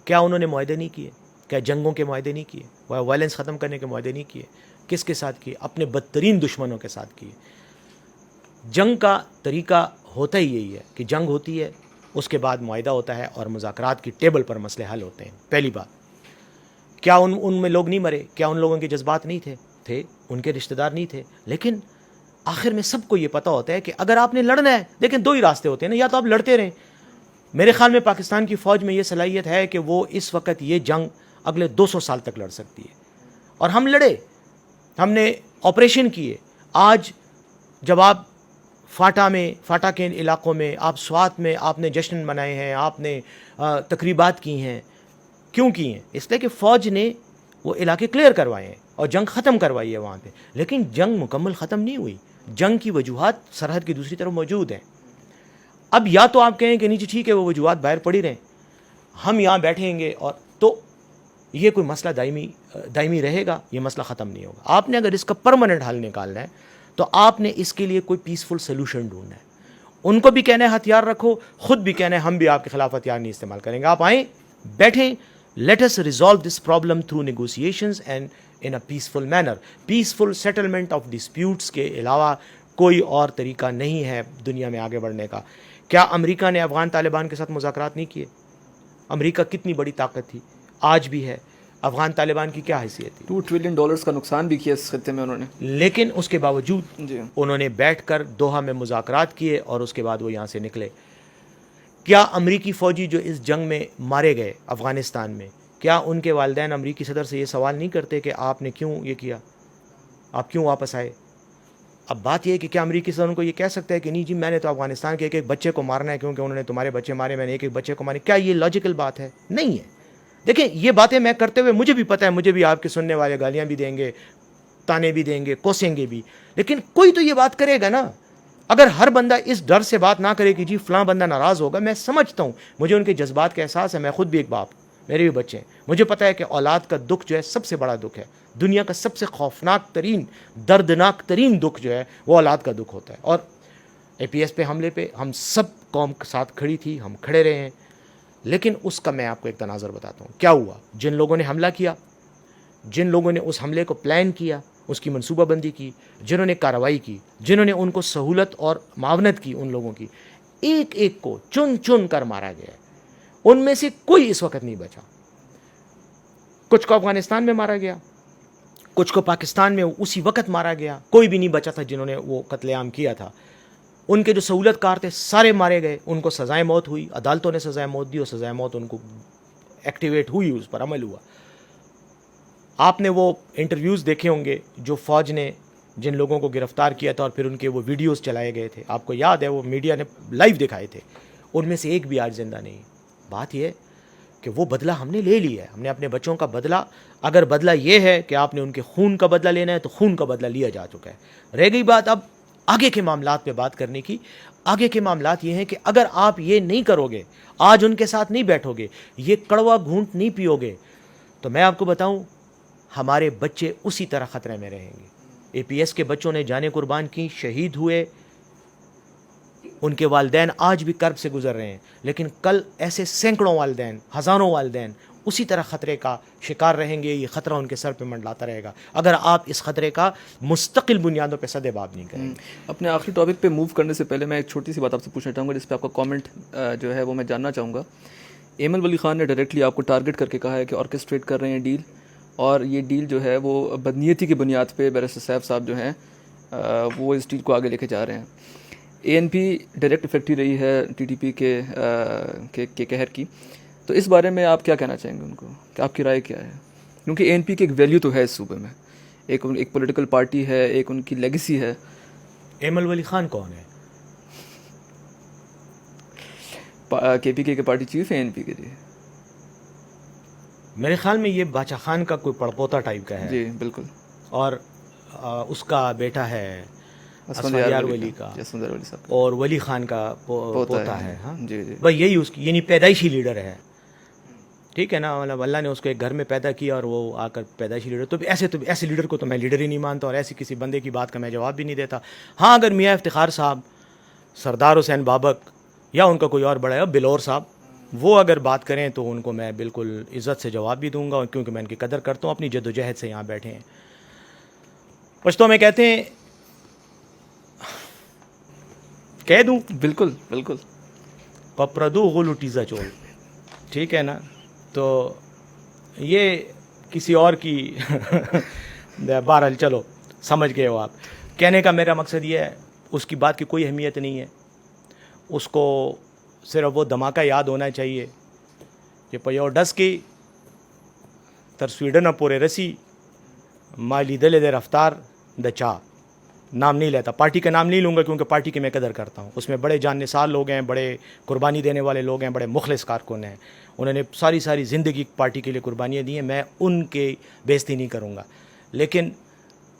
کیا انہوں نے معاہدے نہیں کیے؟ کیا جنگوں کے معاہدے نہیں کیے؟ وائلنس ختم کرنے کے معاہدے نہیں کیے؟ کس کے ساتھ کیے؟ اپنے بدترین دشمنوں کے ساتھ کیے. جنگ کا طریقہ ہوتا ہی یہی ہے کہ جنگ ہوتی ہے, اس کے بعد معاہدہ ہوتا ہے اور مذاکرات کی ٹیبل پر مسئلے حل ہوتے ہیں. پہلی بات, کیا ان میں لوگ نہیں مرے؟ کیا ان لوگوں کے جذبات نہیں تھے, ان کے رشتہ دار نہیں تھے؟ لیکن آخر میں سب کو یہ پتہ ہوتا ہے کہ اگر آپ نے لڑنا ہے, لیکن دو ہی راستے ہوتے ہیں نا, یا تو آپ لڑتے رہیں. میرے خیال میں پاکستان کی فوج میں یہ صلاحیت ہے کہ وہ اس وقت یہ جنگ اگلے 200 سال تک لڑ سکتی ہے. اور ہم لڑے, ہم نے آپریشن کیے. آج جب آپ فاٹا کے علاقوں میں, آپ سوات میں آپ نے جشن منائے ہیں, آپ نے تقریبات کی ہیں, کیوں کی ہیں؟ اس لیے کہ فوج نے وہ علاقے کلیئر کروائے ہیں اور جنگ ختم کروائی ہے وہاں پہ. لیکن جنگ مکمل ختم نہیں ہوئی, جنگ کی وجوہات سرحد کی دوسری طرف موجود ہیں. اب یا تو آپ کہیں کہ نہیں جی ٹھیک ہے وہ وجوہات باہر پڑی رہیں, ہم یہاں بیٹھیں گے, اور تو یہ کوئی مسئلہ دائمی رہے گا, یہ مسئلہ ختم نہیں ہوگا. آپ نے اگر اس کا پرماننٹ حل نکالنا ہے تو آپ نے اس کے لیے کوئی پیسفل سولوشن ڈھونڈنا ہے. ان کو بھی کہنا ہے ہتھیار رکھو, خود بھی کہنا ہے ہم بھی آپ کے خلاف ہتھیار نہیں استعمال کریں گے. آپ آئیں, بیٹھیں, let us resolve this problem through negotiations and in a peaceful manner. Peaceful settlement of disputes کے علاوہ کوئی اور طریقہ نہیں ہے دنیا میں آگے بڑھنے کا. کیا امریکہ نے افغان طالبان کے ساتھ مذاکرات نہیں کیے؟ امریکہ کتنی بڑی طاقت تھی, آج بھی ہے. افغان طالبان کی کیا حیثیت تھی؟ $2 ٹریلین کا نقصان بھی کیا اس خطے میں انہوں نے. لیکن اس کے باوجود انہوں نے بیٹھ کر دوحہ میں مذاکرات کیے اور اس کے بعد وہ یہاں سے نکلے. کیا امریکی فوجی جو اس جنگ میں مارے گئے افغانستان میں, کیا ان کے والدین امریکی صدر سے یہ سوال نہیں کرتے کہ آپ نے کیوں یہ کیا, آپ کیوں واپس آئے؟ اب بات یہ ہے کہ کیا امریکی صدر ان کو یہ کہہ سکتا ہے کہ نہیں جی میں نے تو افغانستان کے ایک بچے کو مارنا ہے کیونکہ انہوں نے تمہارے بچے مارے, میں نے ایک بچے کو مارے؟ کیا یہ لاجیکل بات ہے؟ نہیں ہے. دیکھیں یہ باتیں میں کرتے ہوئے مجھے بھی پتہ ہے, مجھے بھی آپ کے سننے والے گالیاں بھی دیں گے, تانے بھی دیں گے, کوسیں گے بھی, لیکن کوئی تو یہ بات کرے گا نا. اگر ہر بندہ اس ڈر سے بات نہ کرے کہ جی فلاں بندہ ناراض ہوگا, میں سمجھتا ہوں, مجھے ان کے جذبات کا احساس ہے, میں خود بھی ایک باپ, میرے بھی بچے ہیں, مجھے پتہ ہے کہ اولاد کا دکھ جو ہے سب سے بڑا دکھ ہے. دنیا کا سب سے خوفناک ترین, دردناک ترین دکھ جو ہے وہ اولاد کا دکھ ہوتا ہے. اور APS پہ حملے پہ ہم سب قوم کے ساتھ کھڑی تھی, ہم کھڑے رہے ہیں. لیکن اس کا میں آپ کو ایک تناظر بتاتا ہوں کیا ہوا. جن لوگوں نے حملہ کیا, جن لوگوں نے اس حملے کو پلان کیا, اس کی منصوبہ بندی کی, جنہوں نے کارروائی کی, جنہوں نے ان کو سہولت اور معاونت کی, ان لوگوں کی ایک ایک کو چن چن کر مارا گیا ہے. ان میں سے کوئی اس وقت نہیں بچا. کچھ کو افغانستان میں مارا گیا, کچھ کو پاکستان میں اسی وقت مارا گیا. کوئی بھی نہیں بچا تھا جنہوں نے وہ قتل عام کیا تھا. ان کے جو سہولت کار تھے سارے مارے گئے, ان کو سزائے موت ہوئی, عدالتوں نے سزائے موت دی اور سزائے موت ان کو ایکٹیویٹ ہوئی, اس پر عمل ہوا. آپ نے وہ انٹرویوز دیکھے ہوں گے جو فوج نے جن لوگوں کو گرفتار کیا تھا اور پھر ان کے وہ ویڈیوز چلائے گئے تھے, آپ کو یاد ہے وہ میڈیا نے لائیو دکھائے تھے, ان میں سے ایک بھی آج زندہ نہیں. بات یہ کہ وہ بدلہ ہم نے لے لیا ہے. ہم نے اپنے بچوں کا بدلہ, اگر بدلہ یہ ہے کہ آپ نے ان کے خون کا بدلہ لینا ہے تو خون کا بدلہ لیا جا چکا ہے. رہ گئی بات اب آگے کے معاملات پہ بات کرنے کی. آگے کے معاملات یہ ہیں کہ اگر آپ یہ نہیں کرو گے, آج ان کے ساتھ نہیں بیٹھو گے, یہ کڑوا گھونٹ نہیں پیو گے, تو میں آپ کو بتاؤں ہمارے بچے اسی طرح خطرے میں رہیں گے. اے پی ایس کے بچوں نے جانیں قربان کی, شہید ہوئے, ان کے والدین آج بھی کرب سے گزر رہے ہیں, لیکن کل ایسے سینکڑوں والدین, ہزاروں والدین اسی طرح خطرے کا شکار رہیں گے. یہ خطرہ ان کے سر پہ منڈلاتا رہے گا اگر آپ اس خطرے کا مستقل بنیادوں پہ سدباب نہیں کریں. اپنے آخری ٹاپک پہ موو کرنے سے پہلے میں ایک چھوٹی سی بات آپ سے پوچھنا چاہوں گا جس پہ آپ کا کامنٹ جو ہے وہ میں جاننا چاہوں گا. ایمل ولی خان نے ڈائریکٹلی آپ کو ٹارگٹ کر کے کہا ہے کہ آرکسٹریٹ کر رہے ہیں ڈیل, اور یہ ڈیل جو ہے وہ بدنیتی کی بنیاد پہ بیرسٹر سیف صاحب جو ہیں وہ اس ڈیل کو آگے لے کے جا رہے ہیں. اے این پی ڈائریکٹ افیکٹ ہی رہی ہے ٹی ٹی پی کے قہر کی, تو اس بارے میں آپ کیا کہنا چاہیں گے ان کو, کہ آپ کی رائے کیا ہے؟ کیونکہ اے این پی کی ایک ویلیو تو ہے اس صوبے میں, ایک پولیٹیکل پارٹی ہے, ایک ان کی لیگیسی ہے. ایمل ولی خان کون ہے؟ کے پی کے پارٹی چیف ہے اے این پی کے. جی میرے خیال میں یہ باچا خان کا کوئی پڑپوتا ٹائپ کا ہے. جی بالکل. اور اس کا بیٹا ہے اسفندیار ولی کا, اور ولی خان کا پوتا ہے. ہاں جی جی بھائی یہی اس کی یعنی پیدائشی لیڈر ہے. ٹھیک ہے نا, مطلب اللہ نے اس کو ایک گھر میں پیدا کیا اور وہ آ کر پیدائشی لیڈر. تو ایسے لیڈر کو تو میں لیڈر ہی نہیں مانتا, اور ایسی کسی بندے کی بات کا میں جواب بھی نہیں دیتا. ہاں اگر میاں افتخار صاحب, سردار حسین بابک, یا ان کا کوئی اور بڑا ہے بلور صاحب, وہ اگر بات کریں تو ان کو میں بالکل عزت سے جواب بھی دوں گا, کیونکہ میں ان کی قدر کرتا ہوں. اپنی جد و جہد سے یہاں بیٹھے ہیں. پشتوں میں کہتے ہیں, کہہ دوں بالکل بالکل, پپردو غلو ٹیزا چول. ٹھیک ہے نا, تو یہ کسی اور کی بہرحال چلو سمجھ گئے ہو آپ. کہنے کا میرا مقصد یہ ہے, اس کی بات کی کوئی اہمیت نہیں ہے. اس کو صرف وہ دھماکہ یاد ہونا چاہیے کہ پیو ڈس کی تر سویڈن پورے رسی مالی دل دے رفتار دا چا. نام نہیں لیتا, پارٹی کا نام نہیں لوں گا کیونکہ پارٹی کی میں قدر کرتا ہوں. اس میں بڑے جان نثار لوگ ہیں, بڑے قربانی دینے والے لوگ ہیں, بڑے مخلص کارکن ہیں. انہوں نے ساری زندگی پارٹی کے لیے قربانیاں دی ہیں. میں ان کے بےزتی نہیں کروں گا, لیکن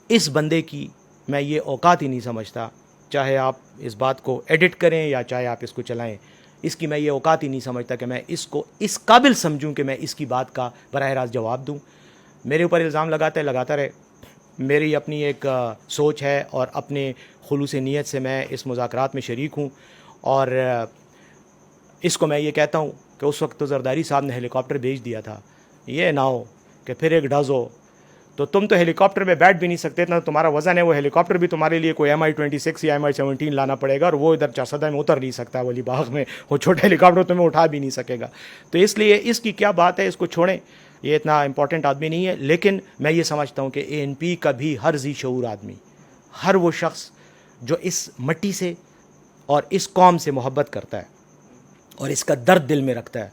اس بندے کی میں یہ اوقات ہی نہیں سمجھتا. چاہے آپ اس بات کو ایڈٹ کریں یا چاہے آپ اس کو چلائیں, اس کی میں یہ اوقات ہی نہیں سمجھتا کہ میں اس کو اس قابل سمجھوں کہ میں اس کی بات کا براہ راست جواب دوں. میرے اوپر الزام لگاتا رہے. میری اپنی ایک سوچ ہے اور اپنے خلوص نیت سے میں اس مذاکرات میں شریک ہوں. اور اس کو میں یہ کہتا ہوں کہ اس وقت تو زرداری صاحب نے ہیلی کاپٹر بھیج دیا تھا, یہ نہ ہو کہ پھر ایک ڈز ہو تو تم تو ہیلی کاپٹر میں بیٹھ بھی نہیں سکتے, اتنا تمہارا وزن ہے. وہ ہیلی کاپٹر بھی تمہارے لیے کوئی MI-26 یا MI-17 لانا پڑے گا, اور وہ ادھر چارسدہ میں اتر نہیں سکتا ولی باغ میں. وہ چھوٹا ہیلی کاپٹر تمہیں اٹھا بھی نہیں سکے گا. تو اس لیے اس کی کیا بات ہے, اس کو چھوڑیں, یہ اتنا امپورٹنٹ آدمی نہیں ہے. لیکن میں یہ سمجھتا ہوں کہ ANP کا بھی ہر ذی شعور آدمی, ہر وہ شخص جو اس مٹی سے اور اس قوم سے محبت کرتا ہے اور اس کا درد دل میں رکھتا ہے,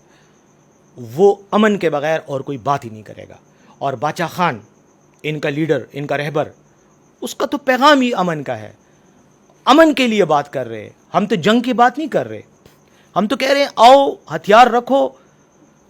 وہ امن کے بغیر اور کوئی بات ہی نہیں کرے گا. اور باچا خان ان کا لیڈر, ان کا رہبر, اس کا تو پیغام ہی امن کا ہے. امن کے لیے بات کر رہے, ہم تو جنگ کی بات نہیں کر رہے. ہم تو کہہ رہے ہیں آؤ ہتھیار رکھو,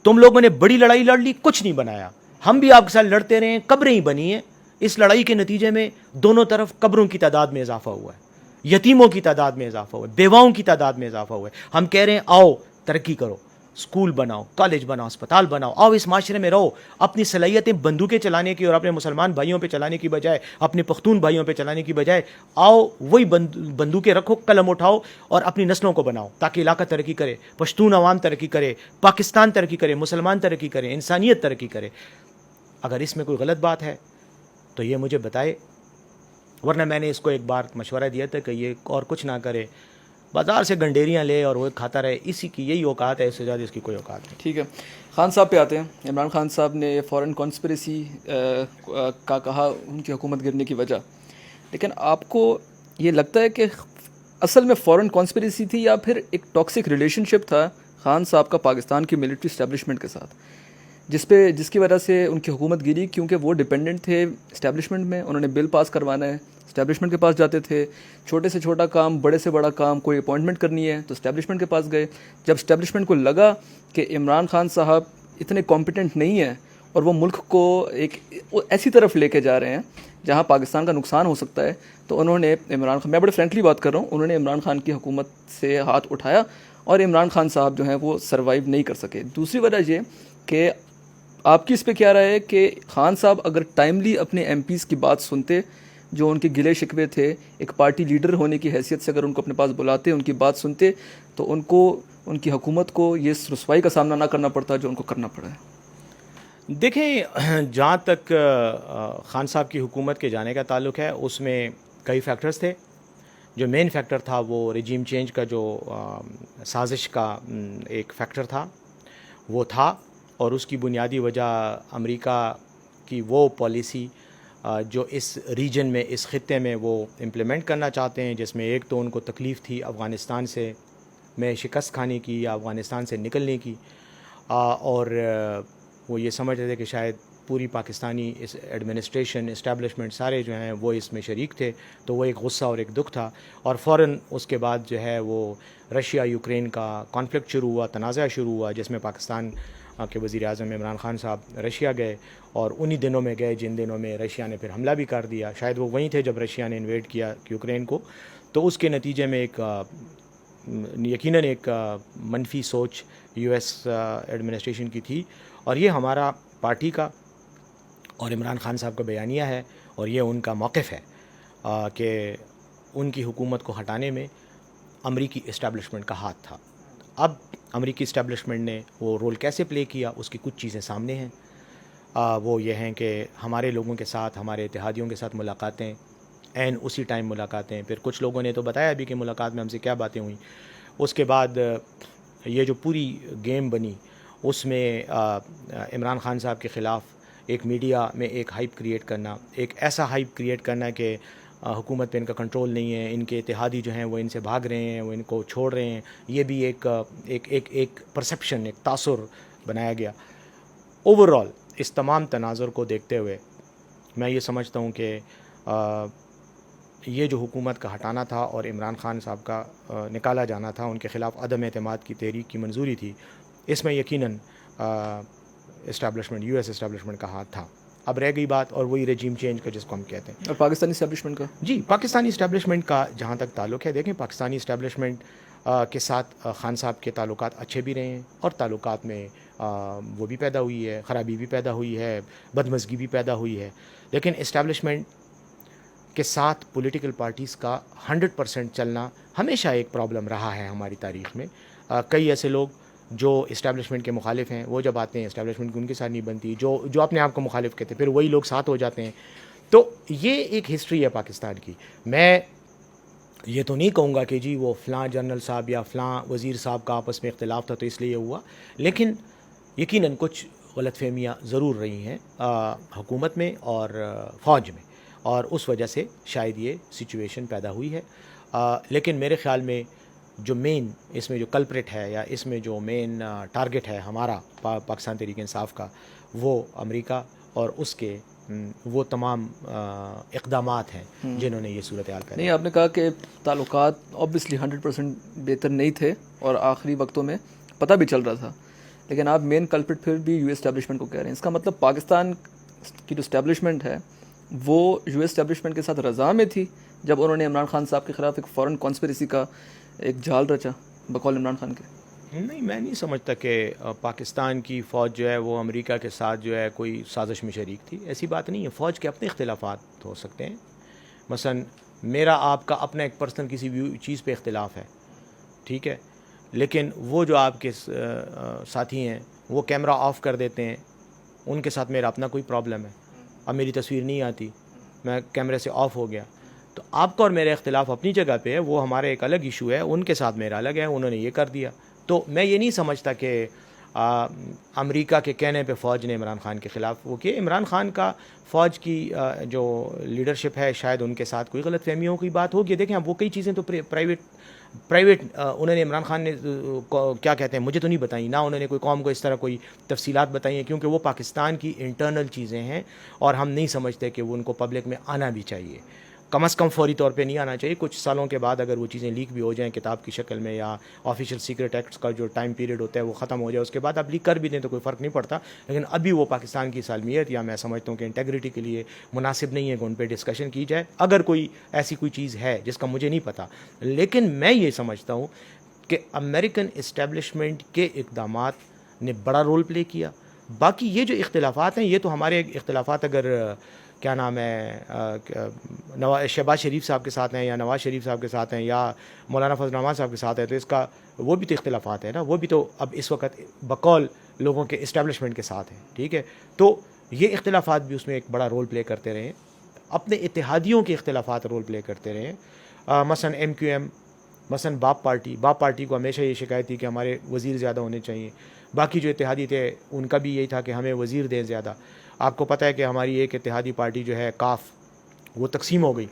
تم لوگوں نے بڑی لڑائی لڑ لی, کچھ نہیں بنایا. ہم بھی آپ کے ساتھ لڑتے رہے ہیں, قبریں ہی بنی ہیں. اس لڑائی کے نتیجے میں دونوں طرف قبروں کی تعداد میں اضافہ ہوا ہے, یتیموں کی تعداد میں اضافہ ہوا ہے, بیواؤں کی تعداد میں اضافہ ہوا ہے. ہم کہہ رہے ہیں آؤ ترقی کرو, اسکول بناؤ, کالج بناؤ, اسپتال بناؤ, آؤ اس معاشرے میں رہو. اپنی صلاحیتیں بندوقیں چلانے کی اور اپنے مسلمان بھائیوں پہ چلانے کی بجائے, اپنے پختون بھائیوں پہ چلانے کی بجائے, آؤ وہی بندوقیں رکھو, قلم اٹھاؤ اور اپنی نسلوں کو بناؤ تاکہ علاقہ ترقی کرے, پشتون عوام ترقی کرے, پاکستان ترقی کرے, مسلمان ترقی کرے, انسانیت ترقی کرے. اگر اس میں کوئی غلط بات ہے تو یہ مجھے بتائے, ورنہ میں نے اس کو ایک بار مشورہ دیا تھا کہ یہ اور کچھ نہ کرے, بازار سے گنڈیریاں لے اور وہ کھاتا رہے. اسی کی یہی اوقات ہے, اس سے زیادہ اس کی کوئی اوقات نہیں. ٹھیک ہے, خان صاحب پہ آتے ہیں. عمران خان صاحب نے فورن کانسپریسی کا کہا ان کی حکومت گرنے کی وجہ, لیکن آپ کو یہ لگتا ہے کہ اصل میں فورن کانسپریسی تھی یا پھر ایک ٹاکسک ریلیشن شپ تھا خان صاحب کا پاکستان کی ملٹری اسٹیبلشمنٹ کے ساتھ, جس کی وجہ سے ان کی حکومت گری؟ کیونکہ وہ ڈپینڈنٹ تھے اسٹیبلشمنٹ میں, انہوں نے بل پاس کروانا ہے, اسٹیبلشمنٹ کے پاس جاتے تھے, چھوٹے سے چھوٹا کام, بڑے سے بڑا کام, کوئی اپوائنٹمنٹ کرنی ہے تو اسٹیبلشمنٹ کے پاس گئے. جب اسٹیبلشمنٹ کو لگا کہ عمران خان صاحب اتنے کمپیٹنٹ نہیں ہیں اور وہ ملک کو ایک ایسی طرف لے کے جا رہے ہیں جہاں پاکستان کا نقصان ہو سکتا ہے، تو انہوں نے عمران خان، میں بڑے فرینکلی بات کر رہا ہوں، انہوں نے عمران خان کی حکومت سے ہاتھ اٹھایا اور عمران خان صاحب جو ہیں وہ سروائیو نہیں کر سکے۔ دوسری وجہ یہ کہ آپ کی اس پہ کیا رائے ہے کہ خان صاحب اگر ٹائملی اپنے ایم پیز کی بات سنتے، جو ان کے گلے شکوے تھے، ایک پارٹی لیڈر ہونے کی حیثیت سے اگر ان کو اپنے پاس بلاتے، ان کی بات سنتے، تو ان کو، ان کی حکومت کو یہ رسوائی کا سامنا نہ کرنا پڑتا جو ان کو کرنا پڑا ہے؟ دیکھیں، جہاں تک خان صاحب کی حکومت کے جانے کا تعلق ہے، اس میں کئی فیکٹرز تھے۔ جو مین فیکٹر تھا وہ رجیم چینج کا جو سازش کا ایک فیکٹر تھا، وہ تھا، اور اس کی بنیادی وجہ امریکہ کی وہ پالیسی جو اس ریجن میں، اس خطے میں وہ امپلیمنٹ کرنا چاہتے ہیں، جس میں ایک تو ان کو تکلیف تھی افغانستان سے میں شکست کھانے کی یا افغانستان سے نکلنے کی، اور وہ یہ سمجھ رہے تھے کہ شاید پوری پاکستانی اس ایڈمنسٹریشن، اسٹیبلشمنٹ سارے جو ہیں وہ اس میں شریک تھے، تو وہ ایک غصہ اور ایک دکھ تھا۔ اور فوراً اس کے بعد جو ہے وہ رشیا یوکرین کا کانفلکٹ شروع ہوا، تنازع شروع ہوا، جس میں پاکستان کے وزیر اعظم عمران خان صاحب رشیا گئے، اور انہی دنوں میں گئے جن دنوں میں رشیا نے پھر حملہ بھی کر دیا۔ شاید وہ وہیں تھے جب رشیا نے انویڈ کیا یوکرین کو، تو اس کے نتیجے میں ایک یقیناً ایک منفی سوچ یو ایس ایڈمنسٹریشن کی تھی، اور یہ ہمارا پارٹی کا اور عمران خان صاحب کا بیانیہ ہے، اور یہ ان کا موقف ہے کہ ان کی حکومت کو ہٹانے میں امریکی اسٹیبلشمنٹ کا ہاتھ تھا۔ اب امریکی اسٹیبلشمنٹ نے وہ رول کیسے پلے کیا، اس کی کچھ چیزیں سامنے ہیں۔ وہ یہ ہیں کہ ہمارے لوگوں کے ساتھ، ہمارے اتحادیوں کے ساتھ ملاقاتیں، عین اسی ٹائم ملاقاتیں، پھر کچھ لوگوں نے تو بتایا بھی کہ ملاقات میں ہم سے کیا باتیں ہوئیں۔ اس کے بعد یہ جو پوری گیم بنی، اس میں عمران خان صاحب کے خلاف ایک میڈیا میں ایک ہائپ کریٹ کرنا، ایک ایسا ہائپ کریٹ کرنا کہ حکومت پہ ان کا کنٹرول نہیں ہے، ان کے اتحادی جو ہیں وہ ان سے بھاگ رہے ہیں، وہ ان کو چھوڑ رہے ہیں، یہ بھی ایک پرسیپشن، ایک تاثر بنایا گیا۔ اوور آل اس تمام تناظر کو دیکھتے ہوئے میں یہ سمجھتا ہوں کہ یہ جو حکومت کا ہٹانا تھا اور عمران خان صاحب کا نکالا جانا تھا، ان کے خلاف عدم اعتماد کی تحریک کی منظوری تھی، اس میں یقیناً اسٹیبلشمنٹ، یو ایس اسٹیبلشمنٹ کا ہاتھ تھا۔ اب رہ گئی بات، اور وہی رجیم چینج کا جس کو ہم کہتے ہیں، اور پاکستانی اسٹیبلشمنٹ کا؟ جی، پاکستانی اسٹیبلشمنٹ کا جہاں تک تعلق ہے، دیکھیں پاکستانی اسٹیبلشمنٹ کے ساتھ خان صاحب کے تعلقات اچھے بھی رہے ہیں، اور تعلقات میں وہ بھی پیدا ہوئی ہے، خرابی بھی پیدا ہوئی ہے، بدمزگی بھی پیدا ہوئی ہے، لیکن اسٹیبلشمنٹ کے ساتھ پولیٹیکل پارٹیز کا 100% چلنا ہمیشہ ایک پرابلم رہا ہے ہماری تاریخ میں۔ کئی ایسے لوگ جو اسٹیبلشمنٹ کے مخالف ہیں، وہ جب آتے ہیں اسٹیبلشمنٹ کی ان کے ساتھ نہیں بنتی، جو اپنے آپ کو مخالف کہتے ہیں، پھر وہی لوگ ساتھ ہو جاتے ہیں۔ تو یہ ایک ہسٹری ہے پاکستان کی۔ میں یہ تو نہیں کہوں گا کہ جی وہ فلاں جنرل صاحب یا فلاں وزیر صاحب کا آپس میں اختلاف تھا تو اس لیے یہ ہوا، لیکن یقیناً کچھ غلط فہمیاں ضرور رہی ہیں حکومت میں اور فوج میں، اور اس وجہ سے شاید یہ سچویشن پیدا ہوئی ہے۔ لیکن میرے خیال میں جو مین اس میں جو کلپریٹ ہے، یا اس میں جو مین ٹارگٹ ہے ہمارا پاکستان تحریک انصاف کا، وہ امریکہ اور اس کے وہ تمام اقدامات ہیں جنہوں نے یہ صورتحال پیدا کی۔ نہیں، آپ نے کہا کہ تعلقات obviously 100% بہتر نہیں تھے، اور آخری وقتوں میں پتہ بھی چل رہا تھا، لیکن آپ مین کلپریٹ پھر بھی یو ایس اسٹیبلشمنٹ کو کہہ رہے ہیں۔ اس کا مطلب پاکستان کی جو اسٹیبلشمنٹ ہے وہ یو ایس اسٹیبلشمنٹ کے ساتھ رضا میں تھی جب انہوں نے عمران خان صاحب کے خلاف ایک فورن کانسپریسی کا ایک جال رچا بقول عمران خان کے؟ نہیں، میں نہیں سمجھتا کہ پاکستان کی فوج جو ہے وہ امریکہ کے ساتھ جو ہے کوئی سازش میں شریک تھی، ایسی بات نہیں ہے۔ فوج کے اپنے اختلافات ہو سکتے ہیں، مثلا میرا آپ کا اپنا ایک پرسنل کسی بھی چیز پہ اختلاف ہے، ٹھیک ہے، لیکن وہ جو آپ کے ساتھی ہیں وہ کیمرہ آف کر دیتے ہیں، ان کے ساتھ میرا اپنا کوئی پرابلم ہے، اب میری تصویر نہیں آتی، میں کیمرے سے آف ہو گیا، تو آپ کا اور میرا اختلاف اپنی جگہ پہ ہے، وہ ہمارا ایک الگ ایشو ہے، ان کے ساتھ میرا الگ ہے، انہوں نے یہ کر دیا۔ تو میں یہ نہیں سمجھتا کہ امریکہ کے کہنے پہ فوج نے عمران خان کے خلاف وہ کیا۔ عمران خان کا فوج کی جو لیڈرشپ ہے، شاید ان کے ساتھ کوئی غلط فہمیوں کی بات ہوگی۔ دیکھیں اب وہ کئی چیزیں تو پرائیویٹ انہوں نے عمران خان نے کیا کہتے ہیں مجھے تو نہیں بتائیں، نہ انہوں نے کوئی قوم کو اس طرح کوئی تفصیلات بتائی ہیں، کیونکہ وہ پاکستان کی انٹرنل چیزیں ہیں، اور ہم نہیں سمجھتے کہ وہ ان کو پبلک میں آنا بھی چاہیے۔ کم از کم فوری طور پہ نہیں آنا چاہیے. کچھ سالوں کے بعد اگر وہ چیزیں لیک بھی ہو جائیں کتاب کی شکل میں, یا آفیشیل سیکرٹ ایکٹس کا جو ٹائم پیریڈ ہوتا ہے وہ ختم ہو جائے, اس کے بعد آپ لیک کر بھی دیں تو کوئی فرق نہیں پڑتا. لیکن ابھی وہ پاکستان کی سالمیت یا میں سمجھتا ہوں کہ انٹیگریٹی کے لیے مناسب نہیں ہے کہ ان پہ ڈسکشن کی جائے. اگر کوئی ایسی کوئی چیز ہے جس کا مجھے نہیں پتہ, لیکن میں یہ سمجھتا ہوں کہ امریکن اسٹیبلشمنٹ کے اقدامات نے بڑا رول پلے کیا. باقی یہ جو اختلافات ہیں یہ تو ہمارے اختلافات اگر کیا نام ہے شہباز شریف صاحب کے ساتھ ہیں, یا نواز شریف صاحب کے ساتھ ہیں, یا مولانا فضل الرحمان صاحب کے ساتھ ہیں, تو اس کا وہ بھی تو اختلافات ہیں نا, وہ بھی تو اب اس وقت بقول لوگوں کے اسٹیبلشمنٹ کے ساتھ ہیں. ٹھیک ہے, تو یہ اختلافات بھی اس میں ایک بڑا رول پلے کرتے رہے ہیں. اپنے اتحادیوں کے اختلافات رول پلے کرتے رہے ہیں. مثلا ایم کیو ایم, مثلا باپ پارٹی کو ہمیشہ یہ شکایت تھی کہ ہمارے وزیر زیادہ ہونے چاہیے. باقی جو اتحادی تھے ان کا بھی یہی تھا کہ ہمیں وزیر دیں زیادہ. آپ کو پتہ ہے کہ ہماری ایک اتحادی پارٹی جو ہے کاف, وہ تقسیم ہو گئی.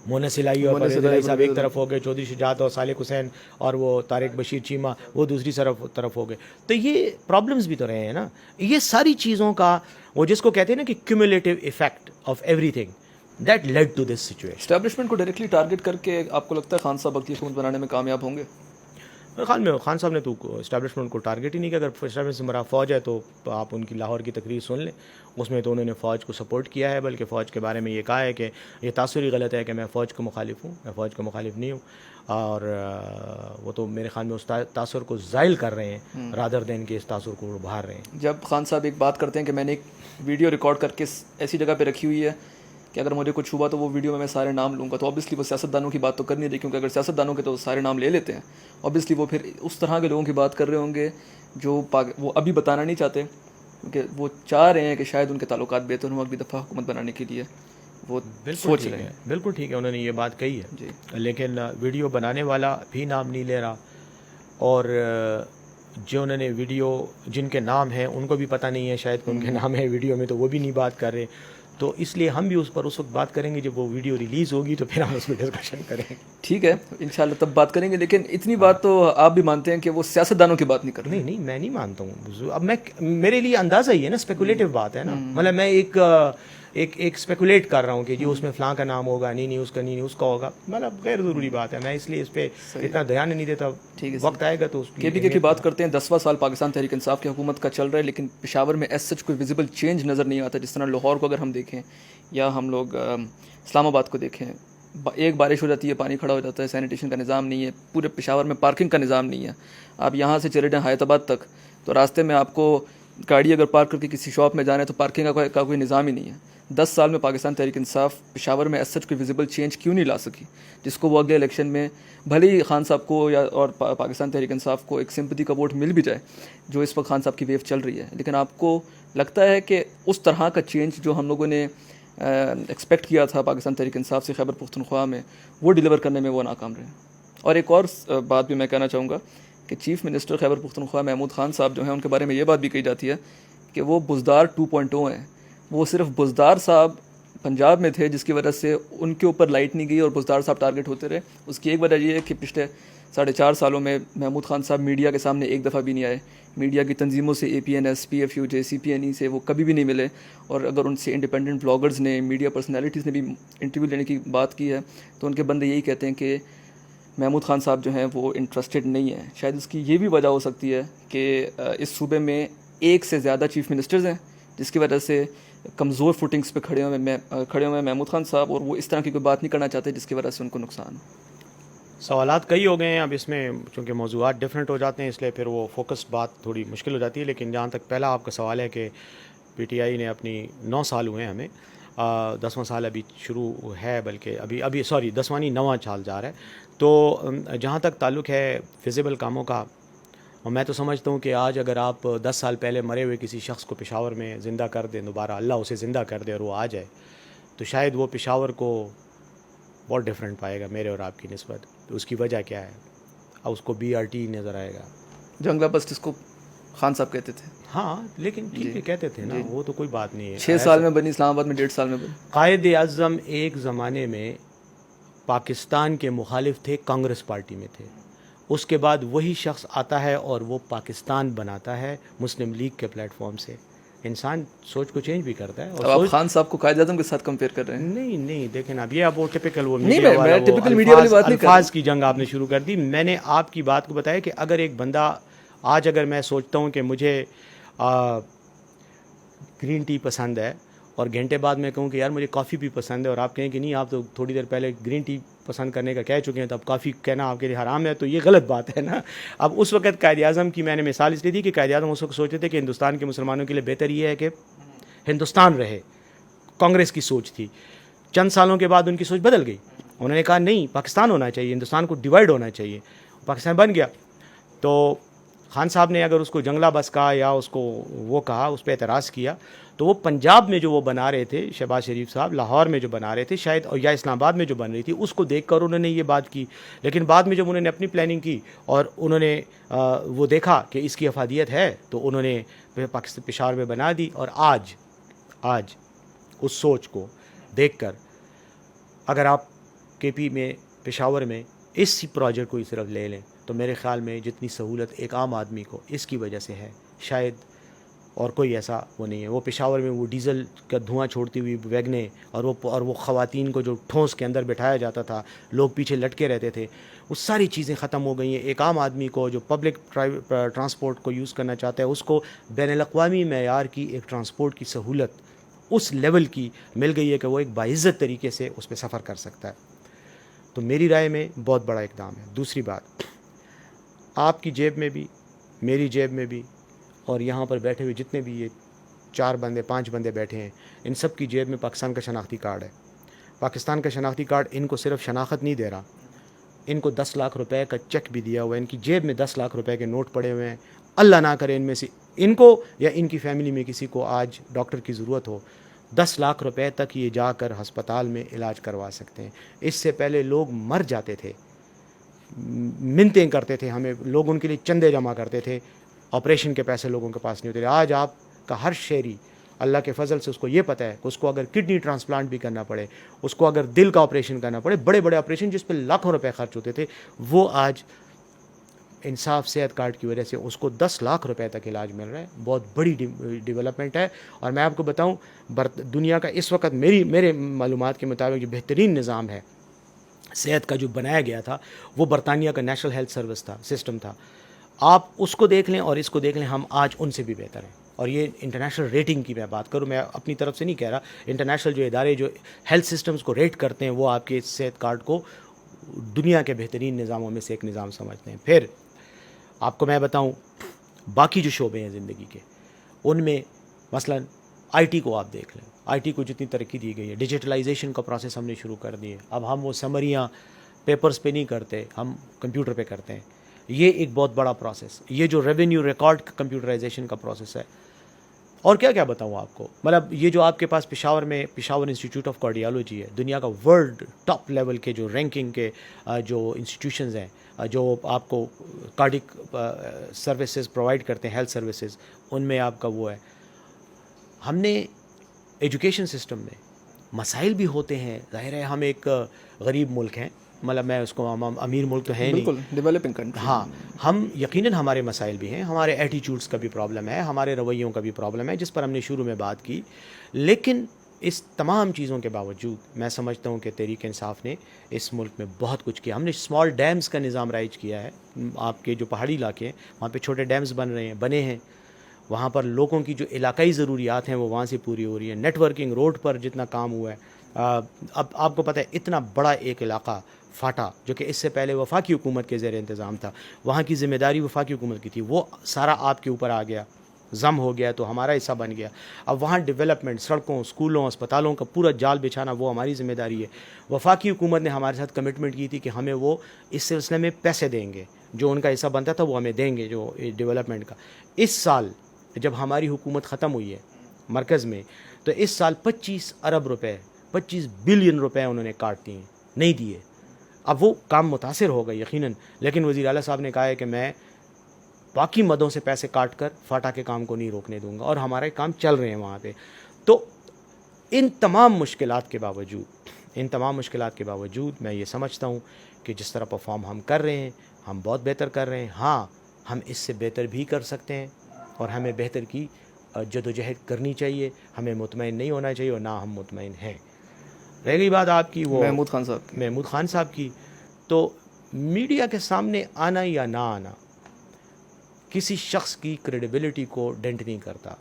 مونس الہی اور پرویز الہی صاحب ایک طرف ہو گئے, چودھری شجاعت اور صالح حسین اور وہ طارق بشیر چیمہ وہ دوسری طرف ہو گئے. تو یہ پرابلمز بھی تو رہے ہیں نا. یہ ساری چیزوں کا وہ جس کو کہتے ہیں نا کہ cumulative effect of everything that lead to this situation. Establishment کو ڈائریکٹلی ٹارگیٹ کر کے آپ کو لگتا ہے خان صاحب وقتی حکومت بنانے میں کامیاب ہوں گے؟ خان صاحب نے تو اسٹیبلشمنٹ کو ٹارگیٹ ہی نہیں کیا. اگر اسٹیبلشمنٹ سے مراد فوج ہے تو آپ ان کی لاہور کی تقریر سن لیں, اس میں تو انہوں نے فوج کو سپورٹ کیا ہے, بلکہ فوج کے بارے میں یہ کہا ہے کہ یہ تاثر ہی غلط ہے کہ میں فوج کو مخالف ہوں. میں فوج کو مخالف نہیں ہوں, اور وہ تو میرے خیال میں اس تاثر کو زائل کر رہے ہیں رادر دین کے اس تاثر کو ابھار رہے ہیں. جب خان صاحب ایک بات کرتے ہیں کہ میں نے ایک ویڈیو ریکارڈ کر کے ایسی جگہ پہ رکھی ہوئی ہے کہ اگر مجھے کچھ ہوا تو وہ ویڈیو میں سارے نام لوں گا, تو اوبیسلی وہ سیاستدانوں کی بات تو کر نہیں رہی, کیونکہ اگر سیاستدانوں کے تو سارے نام لے لیتے ہیں. اوبیسلی وہ پھر اس طرح کے لوگوں کی بات کر رہے ہوں گے جو وہ ابھی بتانا نہیں چاہتے, کیونکہ وہ چاہ رہے ہیں کہ شاید ان کے تعلقات بہتر ہوں اگلی دفعہ حکومت بنانے کے لیے وہ سوچ رہے ہیں. بالکل ٹھیک ہے, انہوں نے یہ بات کہی ہے جی. لیکن ویڈیو بنانے والا بھی نام نہیں لے رہا, اور جو انہوں نے ویڈیو جن کے نام ہیں ان کو بھی پتہ نہیں ہے شاید کہ ان کے نام ہے ویڈیو میں, تو وہ بھی نہیں بات کر رہے. تو اس لیے ہم بھی اس پر اس وقت بات کریں گے جب وہ ویڈیو ریلیز ہوگی, تو پھر ہم اس میں ڈسکشن کریں گے. ٹھیک ہے, انشاءاللہ تب بات کریں گے. لیکن اتنی بات تو آپ بھی مانتے ہیں کہ وہ سیاستدانوں کی بات نہیں کر رہے؟ نہیں, میں نہیں مانتا ہوں. اب میرے لیے اندازہ ہی ہے نا, اسپیکولیٹو بات ہے نا. مطلب میں ایک اسپیکولیٹ کر رہا ہوں کہ جی اس میں فلاں کا نام ہوگا, نہیں اس کا نہیں, اس کا ہوگا. مطلب غیر ضروری بات ہے, میں اس لیے اس پہ اتنا دھیان نہیں دیتا. وقت آئے گا تو اس کی بات کرتے ہیں. 10واں سال پاکستان تحریک انصاف کی حکومت کا چل رہا ہے, لیکن پشاور میں ایز سچ کوئی ویزیبل چینج نظر نہیں آتا. جس طرح لاہور کو اگر ہم دیکھیں یا ہم لوگ اسلام آباد کو دیکھیں, ایک بارش ہو جاتی ہے پانی کھڑا ہو جاتا ہے, سینیٹیشن کا نظام نہیں ہے, پورے پشاور میں پارکنگ کا نظام نہیں ہے. آپ یہاں سے چلے جائیں حیات آباد تک تو راستے میں آپ کو گاڑی اگر پارک کر کے کسی شاپ میں جانا ہے تو پارکنگ کا کوئی نظام ہی نہیں ہے. 10 سال میں پاکستان تحریک انصاف پشاور میں ایز سچ کوئی ویزیبل چینج کیوں نہیں لا سکی, جس کو وہ اگلے الیکشن میں بھلے ہی خان صاحب کو یا اور پاکستان تحریک انصاف کو ایک سمپتی کا ووٹ مل بھی جائے, جو اس وقت خان صاحب کی ویو چل رہی ہے, لیکن آپ کو لگتا ہے کہ اس طرح کا چینج جو ہم لوگوں نے ایکسپیکٹ کیا تھا پاکستان تحریک انصاف سے خیبر پختونخوا میں, وہ ڈیلیور کرنے میں وہ ناکام رہے؟ اور ایک اور بات بھی میں کہنا چاہوں گا کہ چیف منسٹر خیبر پختونخوا محمود خان صاحب جو ہیں, ان کے بارے میں یہ بات بھی کہی جاتی ہے کہ وہ بزدار 2.0 ہیں. وہ صرف بزدار صاحب پنجاب میں تھے جس کی وجہ سے ان کے اوپر لائٹ نہیں گئی اور بزدار صاحب ٹارگٹ ہوتے رہے. اس کی ایک وجہ یہ ہے کہ پچھلے 4.5 سالوں میں محمود خان صاحب میڈیا کے سامنے ایک دفعہ بھی نہیں آئے. میڈیا کی تنظیموں سے APNS, PFU, JCPNE سے وہ کبھی بھی نہیں ملے, اور اگر ان سے انڈیپینڈنٹ بلاگرز نے, میڈیا پرسنالٹیز نے بھی انٹرویو لینے کی بات کی ہے تو ان کے بندے یہی کہتے ہیں کہ محمود خان صاحب جو ہیں وہ انٹرسٹڈ نہیں ہیں. شاید اس کی یہ بھی وجہ ہو سکتی ہے کہ اس صوبے میں ایک سے زیادہ چیف منسٹرز ہیں, جس کی وجہ سے کمزور فوٹنگز پہ کھڑے ہوئے محمود خان صاحب, اور وہ اس طرح کی کوئی بات نہیں کرنا چاہتے جس کی وجہ سے ان کو نقصان ہو. سوالات کئی ہو گئے ہیں اب اس میں, چونکہ موضوعات ڈفرینٹ ہو جاتے ہیں اس لیے پھر وہ فوکس بات تھوڑی مشکل ہو جاتی ہے. لیکن جہاں تک پہلا آپ کا سوال ہے کہ PTI نے اپنی 9 سال ہوئے ہیں ہمیں, 10واں سال ابھی شروع ہے, بلکہ ابھی 10واں نہیں 9واں سال جا رہا ہے. تو جہاں تک تعلق ہے فیزیبل کاموں کا, اور میں تو سمجھتا ہوں کہ آج اگر آپ 10 سال پہلے مرے ہوئے کسی شخص کو پشاور میں زندہ کر دیں, دوبارہ اللہ اسے زندہ کر دے اور وہ آ جائے, تو شاید وہ پشاور کو بہت ڈفرینٹ پائے گا میرے اور آپ کی نسبت. تو اس کی وجہ کیا ہے؟ اب اس کو BRT نظر آئے گا, جنگلہ بس جس کو خان صاحب کہتے تھے. ہاں لیکن ٹھیک ہے کہتے تھے نا, وہ تو کوئی بات نہیں ہے. 6 سال میں بنی, اسلام آباد میں 1.5 سال میں بنی. قائد اعظم ایک زمانے میں پاکستان کے مخالف تھے, کانگریس پارٹی میں تھے. اس کے بعد وہی شخص آتا ہے اور وہ پاکستان بناتا ہے مسلم لیگ کے پلیٹ فارم سے. انسان سوچ کو چینج بھی کرتا ہے. اب اور آپ خان صاحب کو قائد اعظم کے ساتھ کمپیئر کر رہے ہیں. نہیں دیکھیں نا، اب یہ اب وہ ٹپکل وہ نہیں، میڈیا میں والا typical media والی بات نہیں کر رہا. الفاظ کی جنگ آپ نے شروع کر دی. میں نے آپ کی بات کو بتایا کہ اگر ایک بندہ آج اگر میں سوچتا ہوں کہ مجھے گرین ٹی پسند ہے اور گھنٹے بعد میں کہوں کہ یار مجھے کافی بھی پسند ہے، اور آپ کہیں کہ نہیں آپ تو تھوڑی دیر پہلے گرین ٹی پسند کرنے کا کہہ چکے ہیں، تو اب کافی کہنا آپ کے لیے حرام ہے، تو یہ غلط بات ہے نا. اب اس وقت قائد اعظم کی میں نے مثال اس لیے دی کہ قائد اعظم اس وقت سوچتے تھے کہ ہندوستان کے مسلمانوں کے لیے بہتر یہ ہے کہ ہندوستان رہے. کانگریس کی سوچ تھی. چند سالوں کے بعد ان کی سوچ بدل گئی. انہوں نے کہا نہیں، پاکستان ہونا چاہیے، ہندوستان کو ڈیوائڈ ہونا چاہیے. پاکستان بن گیا. تو خان صاحب نے اگر اس کو جنگلہ بس کہا یا اس کو وہ کہا، اس پہ اعتراض کیا، تو وہ پنجاب میں جو وہ بنا رہے تھے شہباز شریف صاحب، لاہور میں جو بنا رہے تھے شاید، یا اسلام آباد میں جو بن رہی تھی، اس کو دیکھ کر انہوں نے یہ بات کی. لیکن بعد میں جب انہوں نے اپنی پلاننگ کی اور انہوں نے وہ دیکھا کہ اس کی افادیت ہے، تو انہوں نے پاکستان پشاور میں بنا دی. اور آج اس سوچ کو دیکھ کر اگر آپ کے پی میں پشاور میں اس پروجیکٹ کو صرف لے لیں تو میرے خیال میں جتنی سہولت ایک عام آدمی کو اس کی وجہ سے ہے، شاید اور کوئی ایسا وہ نہیں ہے. وہ پشاور میں وہ ڈیزل کا دھواں چھوڑتی ہوئی ویگنیں اور وہ خواتین کو جو ٹھونس کے اندر بٹھایا جاتا تھا، لوگ پیچھے لٹکے رہتے تھے، وہ ساری چیزیں ختم ہو گئی ہیں. ایک عام آدمی کو جو پبلک ٹرانسپورٹ کو یوز کرنا چاہتا ہے، اس کو بین الاقوامی معیار کی ایک ٹرانسپورٹ کی سہولت اس لیول کی مل گئی ہے کہ وہ ایک باعزت طریقے سے اس پہ سفر کر سکتا ہے. تو میری رائے میں بہت بڑا اقدام ہے. دوسری بات، آپ کی جیب میں بھی، میری جیب میں بھی، اور یہاں پر بیٹھے ہوئے جتنے بھی یہ 4 بندے 5 بندے بیٹھے ہیں، ان سب کی جیب میں پاکستان کا شناختی کارڈ ہے. پاکستان کا شناختی کارڈ ان کو صرف شناخت نہیں دے رہا، ان کو 10 لاکھ روپے کا چیک بھی دیا ہوا ہے. ان کی جیب میں 10 لاکھ روپے کے نوٹ پڑے ہوئے ہیں. اللہ نہ کرے ان میں سے ان کو یا ان کی فیملی میں کسی کو آج ڈاکٹر کی ضرورت ہو، 10 لاکھ روپے تک یہ جا کر ہسپتال میں علاج کروا سکتے ہیں. اس سے پہلے لوگ مر جاتے تھے، منتیں کرتے تھے ہمیں، لوگ ان کے لیے چندے جمع کرتے تھے، آپریشن کے پیسے لوگوں کے پاس نہیں ہوتے تھے. آج آپ کا ہر شہری اللہ کے فضل سے اس کو یہ پتہ ہے کہ اس کو اگر کڈنی ٹرانسپلانٹ بھی کرنا پڑے، اس کو اگر دل کا آپریشن کرنا پڑے، بڑے بڑے آپریشن جس پہ لاکھوں روپے خرچ ہوتے تھے، وہ آج انصاف صحت کارڈ کی وجہ سے اس کو 10 لاکھ روپے تک علاج مل رہا ہے. بہت بڑی ڈیولپمنٹ ہے. اور میں آپ کو بتاؤں، دنیا کا اس وقت میرے معلومات کے مطابق جو بہترین نظام ہے صحت کا جو بنایا گیا تھا، وہ برطانیہ کا نیشنل ہیلتھ سروس تھا، سسٹم تھا. آپ اس کو دیکھ لیں اور اس کو دیکھ لیں، ہم آج ان سے بھی بہتر ہیں. اور یہ انٹرنیشنل ریٹنگ کی میں بات کروں، میں اپنی طرف سے نہیں کہہ رہا، انٹرنیشنل جو ادارے جو ہیلتھ سسٹمز کو ریٹ کرتے ہیں، وہ آپ کے صحت کارڈ کو دنیا کے بہترین نظاموں میں سے ایک نظام سمجھتے ہیں. پھر آپ کو میں بتاؤں باقی جو شعبے ہیں زندگی کے، ان میں مثلا آئی ٹی کو آپ دیکھ لیں. آئی ٹی کو جتنی ترقی دی گئی ہے، ڈیجیٹلائزیشن کا پروسیس ہم نے شروع کر دیے. اب ہم وہ سمریاں پیپرز پہ نہیں کرتے، ہم کمپیوٹر پہ کرتے ہیں. یہ ایک بہت بڑا پروسیس. یہ جو ریونیو ریکارڈ کمپیوٹرائزیشن کا پروسیس ہے، اور کیا بتاؤں آپ کو. مطلب یہ جو آپ کے پاس پشاور میں پشاور انسٹیٹیوٹ آف کارڈیالوجی ہے، دنیا کا ورلڈ ٹاپ لیول کے جو رینکنگ کے جو انسٹیٹیوشنز ہیں جو آپ کو کارڈک سروسز پرووائڈ کرتے ہیں، ہیلتھ سروسز، ان میں آپ کا وہ ہے. ہم نے ایجوکیشن سسٹم میں مسائل بھی ہوتے ہیں. ظاہر ہے ہم ایک غریب ملک ہیں، مطلب میں اس کو امیر ملک تو ہے نہیں، بالکل ڈیولپنگ کنٹری. ہاں ہم یقیناً ہمارے مسائل بھی ہیں، ہمارے ایٹیٹیوڈس کا بھی پرابلم ہے، ہمارے رویوں کا بھی پرابلم ہے، جس پر ہم نے شروع میں بات کی. لیکن اس تمام چیزوں کے باوجود میں سمجھتا ہوں کہ تحریک انصاف نے اس ملک میں بہت کچھ کیا. ہم نے اسمال ڈیمز کا نظام رائج کیا ہے. آپ کے جو پہاڑی علاقے ہیں وہاں پہ چھوٹے ڈیمز بنے ہیں، وہاں پر لوگوں کی جو علاقائی ضروریات ہیں وہ وہاں سے پوری ہو رہی ہیں. نیٹ ورکنگ روڈ پر جتنا کام ہوا ہے، اب آپ کو پتہ ہے اتنا بڑا ایک علاقہ فاٹا جو کہ اس سے پہلے وفاقی حکومت کے زیر انتظام تھا، وہاں کی ذمہ داری وفاقی حکومت کی تھی، وہ سارا آپ کے اوپر آ گیا، ضم ہو گیا، تو ہمارا حصہ بن گیا. اب وہاں ڈیولپمنٹ، سڑکوں، اسکولوں، اسپتالوں کا پورا جال بچھانا وہ ہماری ذمہ داری ہے. وفاقی حکومت نے ہمارے ساتھ کمٹمنٹ کی تھی کہ ہمیں وہ اس سلسلے میں پیسے دیں گے، جو ان کا حصہ بنتا تھا وہ ہمیں دیں گے، جو ڈیولپمنٹ کا. اس سال جب ہماری حکومت ختم ہوئی ہے مرکز میں، تو اس سال 25 ارب روپے، 25 بلین روپے انہوں نے کاٹ دیے، نہیں دیے. اب وہ کام متاثر ہوگا یقیناً، لیکن وزیر اعلیٰ صاحب نے کہا ہے کہ میں باقی مدوں سے پیسے کاٹ کر فاٹا کے کام کو نہیں روکنے دوں گا، اور ہمارے کام چل رہے ہیں وہاں پہ. تو ان تمام مشکلات کے باوجود میں یہ سمجھتا ہوں کہ جس طرح پرفارم ہم کر رہے ہیں، ہم بہت بہتر کر رہے ہیں. ہاں ہم اس سے بہتر بھی کر سکتے ہیں، اور ہمیں بہتر کی جدوجہد کرنی چاہیے، ہمیں مطمئن نہیں ہونا چاہیے اور نہ ہم مطمئن ہیں۔ رہ گئی بات آپ کی وہ محمود خان صاحب کی، محمود خان صاحب کی، تو میڈیا کے سامنے آنا یا نہ آنا کسی شخص کی کریڈیبلٹی کو ڈینٹ نہیں کرتا۔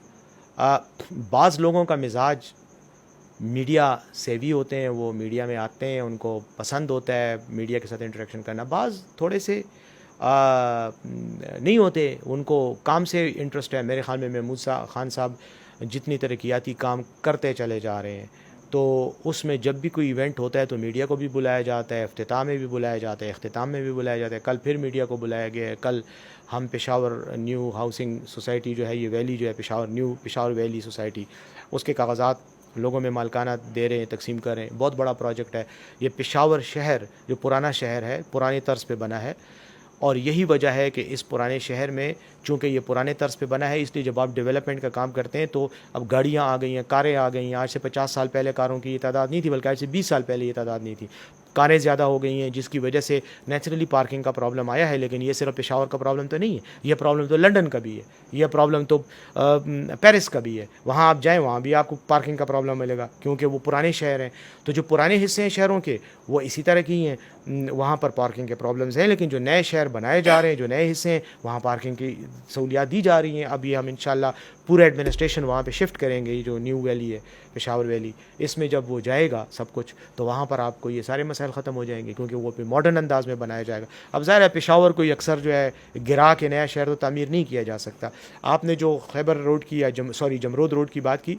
بعض لوگوں کا مزاج میڈیا سیوی ہوتے ہیں، وہ میڈیا میں آتے ہیں، ان کو پسند ہوتا ہے میڈیا کے ساتھ انٹریکشن کرنا۔ بعض تھوڑے سے نہیں ہوتے، ان کو کام سے انٹرسٹ ہے۔ میرے خیال میں محمود خان صاحب جتنی ترقیاتی کام کرتے چلے جا رہے ہیں، تو اس میں جب بھی کوئی ایونٹ ہوتا ہے تو میڈیا کو بھی بلایا جاتا ہے، افتتاح میں بھی بلایا جاتا ہے، اختتام میں بھی بلایا جاتا ہے۔ کل پھر میڈیا کو بلایا گیا ہے۔ کل ہم پشاور نیو ہاؤسنگ سوسائٹی جو ہے، یہ ویلی جو ہے پشاور ویلی سوسائٹی، اس کے کاغذات لوگوں میں مالکانہ دے رہے ہیں، تقسیم کر رہے ہیں۔ بہت بڑا پروجیکٹ ہے یہ۔ پشاور شہر جو پرانا شہر ہے، پرانے طرز پہ بنا ہے، اور یہی وجہ ہے کہ اس پرانے شہر میں چونکہ یہ پرانے طرز پہ بنا ہے، اس لیے جب آپ ڈیولپمنٹ کا کام کرتے ہیں تو اب گاڑیاں آ گئی ہیں، کاریں آ گئی ہیں۔ آج سے 50 سال پہلے کاروں کی یہ تعداد نہیں تھی، بلکہ آج سے 20 سال پہلے یہ تعداد نہیں تھی۔ کاریں زیادہ ہو گئی ہیں، جس کی وجہ سے نیچرلی پارکنگ کا پرابلم آیا ہے۔ لیکن یہ صرف پشاور کا پرابلم تو نہیں ہے، یہ پرابلم تو لنڈن کا بھی ہے، یہ پرابلم تو پیرس کا بھی ہے۔ وہاں آپ جائیں، وہاں بھی آپ کو پارکنگ کا پرابلم ملے گا، کیونکہ وہ پرانے شہر ہیں۔ تو جو پرانے حصے ہیں شہروں کے، وہ اسی طرح کی ہیں، وہاں پر پارکنگ کے پرابلمز ہیں۔ لیکن جو نئے شہر بنائے جا رہے ہیں، جو نئے حصے ہیں، وہاں پارکنگ کی سہولیات دی جا رہی ہیں۔ اب یہ ہم انشاءاللہ پورا ایڈمنسٹریشن وہاں پہ شفٹ کریں گے۔ یہ جو نیو ویلی ہے، پشاور ویلی، اس میں جب وہ جائے گا سب کچھ، تو وہاں پر آپ کو یہ سارے مسائل ختم ہو جائیں گے، کیونکہ وہ پہ ماڈرن انداز میں بنایا جائے گا۔ اب ظاہر ہے پشاور کوئی اکثر جو ہے گرا کے نیا شہر تو تعمیر نہیں کیا جا سکتا۔ آپ نے جو خیبر روڈ کی یا جمرود روڈ کی بات کی،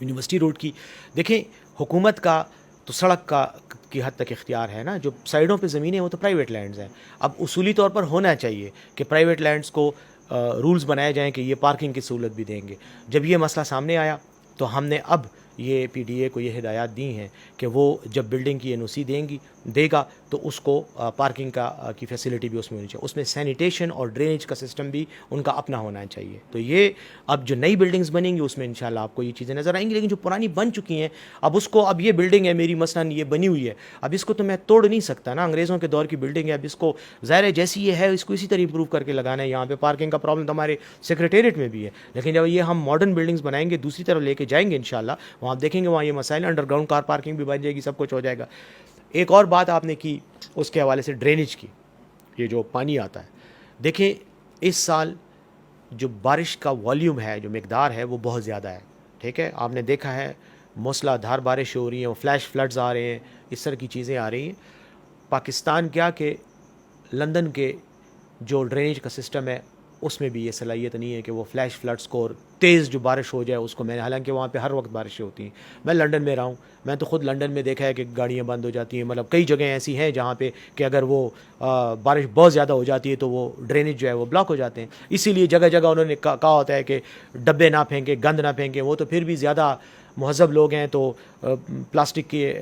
یونیورسٹی روڈ کی، دیکھیں حکومت کا تو سڑک کی حد تک اختیار ہے نا، جو سائڈوں پہ زمینیں وہ تو پرائیویٹ لینڈز ہیں۔ اب اصولی طور پر ہونا چاہیے کہ پرائیویٹ لینڈز کو رولز بنائے جائیں کہ یہ پارکنگ کی سہولت بھی دیں گے۔ جب یہ مسئلہ سامنے آیا تو ہم نے اب یہ پی ڈی اے کو یہ ہدایات دی ہیں کہ وہ جب بلڈنگ کی این او سی دے گا تو اس کو پارکنگ کی فیسلٹی بھی اس میں ہونی چاہیے۔ اس میں سینیٹیشن اور ڈرینیج کا سسٹم بھی ان کا اپنا ہونا چاہیے۔ تو یہ اب جو نئی بلڈنگز بنیں گی اس میں انشاءاللہ آپ کو یہ چیزیں نظر آئیں گی۔ لیکن جو پرانی بن چکی ہیں، اب یہ بلڈنگ ہے میری مثلاً یہ بنی ہوئی ہے، اب اس کو تو میں توڑ نہیں سکتا نا، انگریزوں کے دور کی بلڈنگ ہے، اب اس کو ظاہر ہے جیسی یہ ہے اس کو اسی طرح امپروو کر کے لگانا ہے۔ یہاں پہ پارکنگ کا پرابلم تو ہمارے سیکریٹریٹ میں بھی ہے، لیکن جب یہ ہم ماڈرن بلڈنگز بنائیں گے، دوسری طرف لے کے جائیں گے انشاءاللہ، وہاں آپ دیکھیں گے وہاں یہ مسائل انڈر گراؤنڈ کار پارکنگ بھی بن جائے گی، سب کچھ ہو جائے گا۔ ایک اور بات آپ نے کی اس کے حوالے سے ڈرینیج کی، یہ جو پانی آتا ہے، دیکھیں اس سال جو بارش کا والیوم ہے، جو مقدار ہے، وہ بہت زیادہ ہے، ٹھیک ہے۔ آپ نے دیکھا ہے موسلا دھار بارش ہو رہی ہیں، وہ فلیش فلڈز آ رہے ہیں، اس طرح کی چیزیں آ رہی ہیں۔ پاکستان کیا کہ لندن کے جو ڈرینیج کا سسٹم ہے اس میں بھی یہ صلاحیت نہیں ہے کہ وہ فلیش فلڈز کو تیز جو بارش ہو جائے اس کو حالانکہ وہاں پہ ہر وقت بارشیں ہوتی ہیں۔ میں لنڈن میں رہا ہوں، میں تو خود لنڈن میں دیکھا ہے کہ گاڑیاں بند ہو جاتی ہیں، مطلب کئی جگہیں ایسی ہیں جہاں پہ کہ اگر وہ بارش بہت زیادہ ہو جاتی ہے تو وہ ڈرینیج جو ہے وہ بلاک ہو جاتے ہیں۔ اسی لیے جگہ جگہ انہوں نے کہا ہوتا ہے کہ ڈبے نہ پھینکیں، گند نہ پھینکیں۔ وہ تو پھر بھی زیادہ مہذب لوگ ہیں تو پلاسٹک کے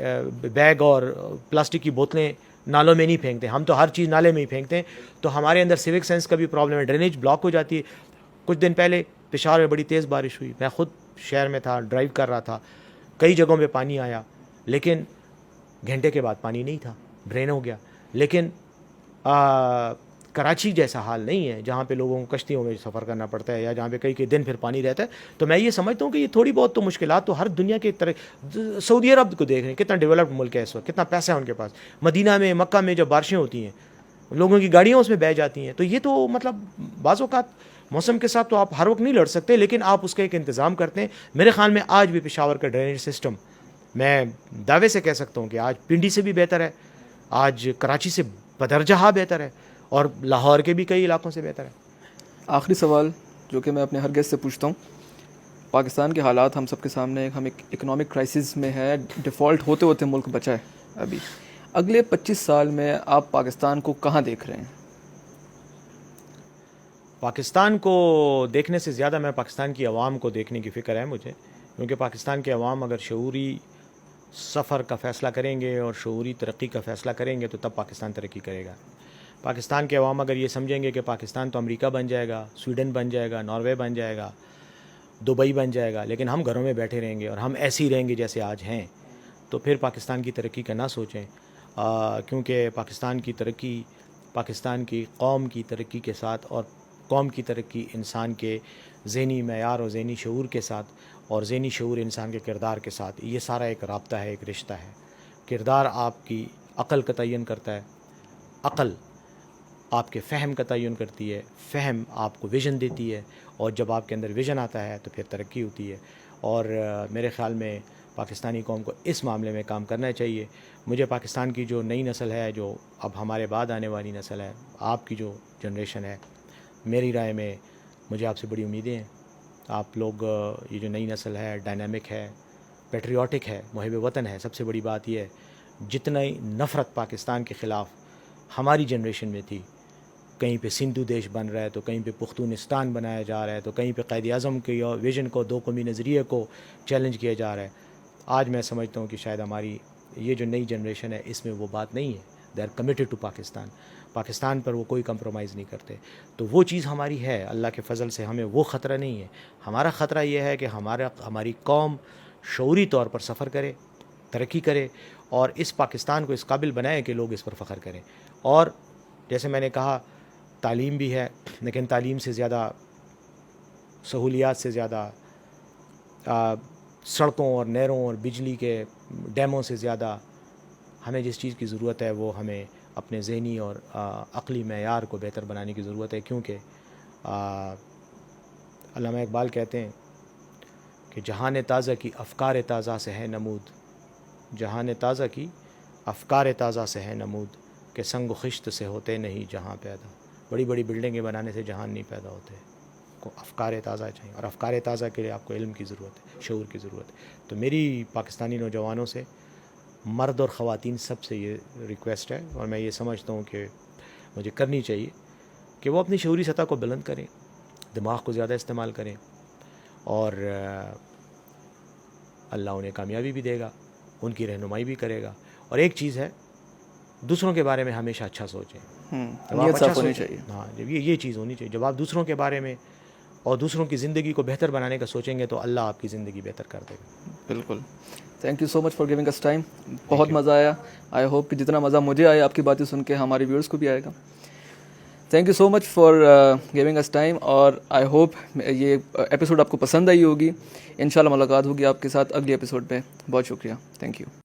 بیگ اور پلاسٹک کی بوتلیں نالوں میں نہیں پھینکتے، ہم تو ہر چیز نالے میں ہی پھینکتے ہیں۔ تو ہمارے اندر سیوک سینس کا بھی پرابلم ہے، ڈرینیج بلاک ہو جاتی ہے۔ کچھ دن پہلے پشاور میں بڑی تیز بارش ہوئی، میں خود شہر میں تھا، ڈرائیو کر رہا تھا، کئی جگہوں پہ پانی آیا، لیکن گھنٹے کے بعد پانی نہیں تھا، ڈرین ہو گیا۔ لیکن کراچی جیسا حال نہیں ہے جہاں پہ لوگوں کو کشتیوں میں سفر کرنا پڑتا ہے یا جہاں پہ کئی دن پھر پانی رہتا ہے۔ تو میں یہ سمجھتا ہوں کہ یہ تھوڑی بہت تو مشکلات تو ہر دنیا کے طرح، سعودی عرب کو دیکھ رہے ہیں کتنا ڈیولپڈ ملک ہے اس وقت، کتنا پیسہ ہے ان کے پاس۔ مدینہ میں، مکہ میں جب بارشیں ہوتی ہیں لوگوں کی گاڑیاں اس میں بہہ جاتی ہیں۔ تو یہ تو مطلب بعض اوقات موسم کے ساتھ تو آپ ہر وقت نہیں لڑ سکتے، لیکن آپ اس کا ایک انتظام کرتے ہیں۔ میرے خیال میں آج بھی پشاور کا ڈرینیج سسٹم میں دعوے سے کہہ سکتا ہوں کہ آج پنڈی سے بھی بہتر ہے، آج کراچی سے بدرجہ بہتر ہے، اور لاہور کے بھی کئی علاقوں سے بہتر ہے۔ آخری سوال جو کہ میں اپنے ہر گیسٹ سے پوچھتا ہوں، پاکستان کے حالات ہم سب کے سامنے، ہم ایک اکنامک کرائسس میں ہے، ڈیفالٹ ہوتے ہوتے ملک بچا ہے ابھی۔ اگلے 25 سال میں آپ پاکستان کو کہاں دیکھ رہے ہیں؟ پاکستان کو دیکھنے سے زیادہ میں پاکستان کی عوام کو دیکھنے کی فکر ہے مجھے، کیونکہ پاکستان کے عوام اگر شعوری سفر کا فیصلہ کریں گے اور شعوری ترقی کا فیصلہ کریں گے تو تب پاکستان ترقی کرے گا۔ پاکستان کے عوام اگر یہ سمجھیں گے کہ پاکستان تو امریکہ بن جائے گا، سویڈن بن جائے گا، ناروے بن جائے گا، دبئی بن جائے گا، لیکن ہم گھروں میں بیٹھے رہیں گے اور ہم ایسے ہی رہیں گے جیسے آج ہیں، تو پھر پاکستان کی ترقی کا نہ سوچیں، کیونکہ پاکستان کی ترقی پاکستان کی قوم کی ترقی کے ساتھ اور قوم کی ترقی انسان کے ذہنی معیار اور ذہنی شعور کے ساتھ، اور ذہنی شعور انسان کے کردار کے ساتھ، یہ سارا ایک رابطہ ہے، ایک رشتہ ہے۔ کردار آپ کی عقل کا تعین کرتا ہے، عقل آپ کے فہم کا تعین کرتی ہے، فہم آپ کو ویژن دیتی ہے، اور جب آپ کے اندر ویژن آتا ہے تو پھر ترقی ہوتی ہے۔ اور میرے خیال میں پاکستانی قوم کو اس معاملے میں کام کرنا چاہیے۔ مجھے پاکستان کی جو نئی نسل ہے، جو اب ہمارے بعد آنے والی نسل ہے، آپ کی جو جنریشن ہے، میری رائے میں مجھے آپ سے بڑی امیدیں ہیں۔ آپ لوگ یہ جو نئی نسل ہے ڈائنامک ہے، پیٹریوٹک ہے، محب وطن ہے۔ سب سے بڑی بات یہ ہے، جتنی نفرت پاکستان کے خلاف ہماری جنریشن میں تھی، کہیں پہ سندھو دیش بن رہا ہے تو کہیں پہ پختونستان بنایا جا رہا ہے تو کہیں پہ قائد اعظم کے ویژن کو، دو قومی نظریے کو چیلنج کیا جا رہا ہے، آج میں سمجھتا ہوں کہ شاید ہماری یہ جو نئی جنریشن ہے اس میں وہ بات نہیں ہے۔ They are committed to Pakistan, Pakistan پر وہ کوئی کمپرومائز نہیں کرتے۔ تو وہ چیز ہماری ہے، اللہ کے فضل سے ہمیں وہ خطرہ نہیں ہے۔ ہمارا خطرہ یہ ہے کہ ہماری قوم شعوری طور پر سفر کرے، ترقی کرے، اور اس پاکستان کو اس قابل بنائے کہ لوگ اس پر فخر کریں۔ اور جیسے میں نے کہا، تعلیم بھی ہے، لیکن تعلیم سے زیادہ، سہولیات سے زیادہ، سڑکوں اور نہروں اور بجلی کے ڈیموں سے زیادہ ہمیں جس چیز کی ضرورت ہے وہ ہمیں اپنے ذہنی اور عقلی معیار کو بہتر بنانے کی ضرورت ہے۔ کیونکہ علامہ اقبال کہتے ہیں کہ جہان تازہ کی افکار تازہ سے ہے نمود، جہان تازہ کی افکار تازہ سے ہے نمود، کہ سنگ و خشت سے ہوتے نہیں جہاں پیدا۔ بڑی بڑی بلڈنگیں بنانے سے جہان نہیں پیدا ہوتے، کو افکار تازہ چاہیے، اور افکار تازہ کے لیے آپ کو علم کی ضرورت ہے، شعور کی ضرورت ہے۔ تو میری پاکستانی نوجوانوں سے، مرد اور خواتین سب سے یہ ریکویسٹ ہے، اور میں یہ سمجھتا ہوں کہ مجھے کرنی چاہیے، کہ وہ اپنی شعوری سطح کو بلند کریں، دماغ کو زیادہ استعمال کریں، اور اللہ انہیں کامیابی بھی دے گا، ان کی رہنمائی بھی کرے گا۔ اور ایک چیز ہے، دوسروں کے بارے میں ہمیشہ اچھا سوچیں۔ نیت صاف ہونی چاہیے۔ ہاں، جب یہ چیز ہونی چاہیے، جب آپ دوسروں کے بارے میں اور دوسروں کی زندگی کو بہتر بنانے کا سوچیں گے تو اللہ آپ کی زندگی بہتر کر دے گا۔ بالکل۔ Thank you so much for giving us time, بہت مزہ آیا۔ آئی ہوپ کہ جتنا مزہ مجھے آیا آپ کی باتیں سن کے ہمارے ویورس کو بھی آئے گا۔ Thank you so much for giving us time, اور آئی ہوپ یہ ایپیسوڈ آپ کو پسند آئی ہوگی۔ انشاءاللہ ملاقات ہوگی آپ کے ساتھ اگلی ایپیسوڈ پہ۔ بہت شکریہ، تھینک یو۔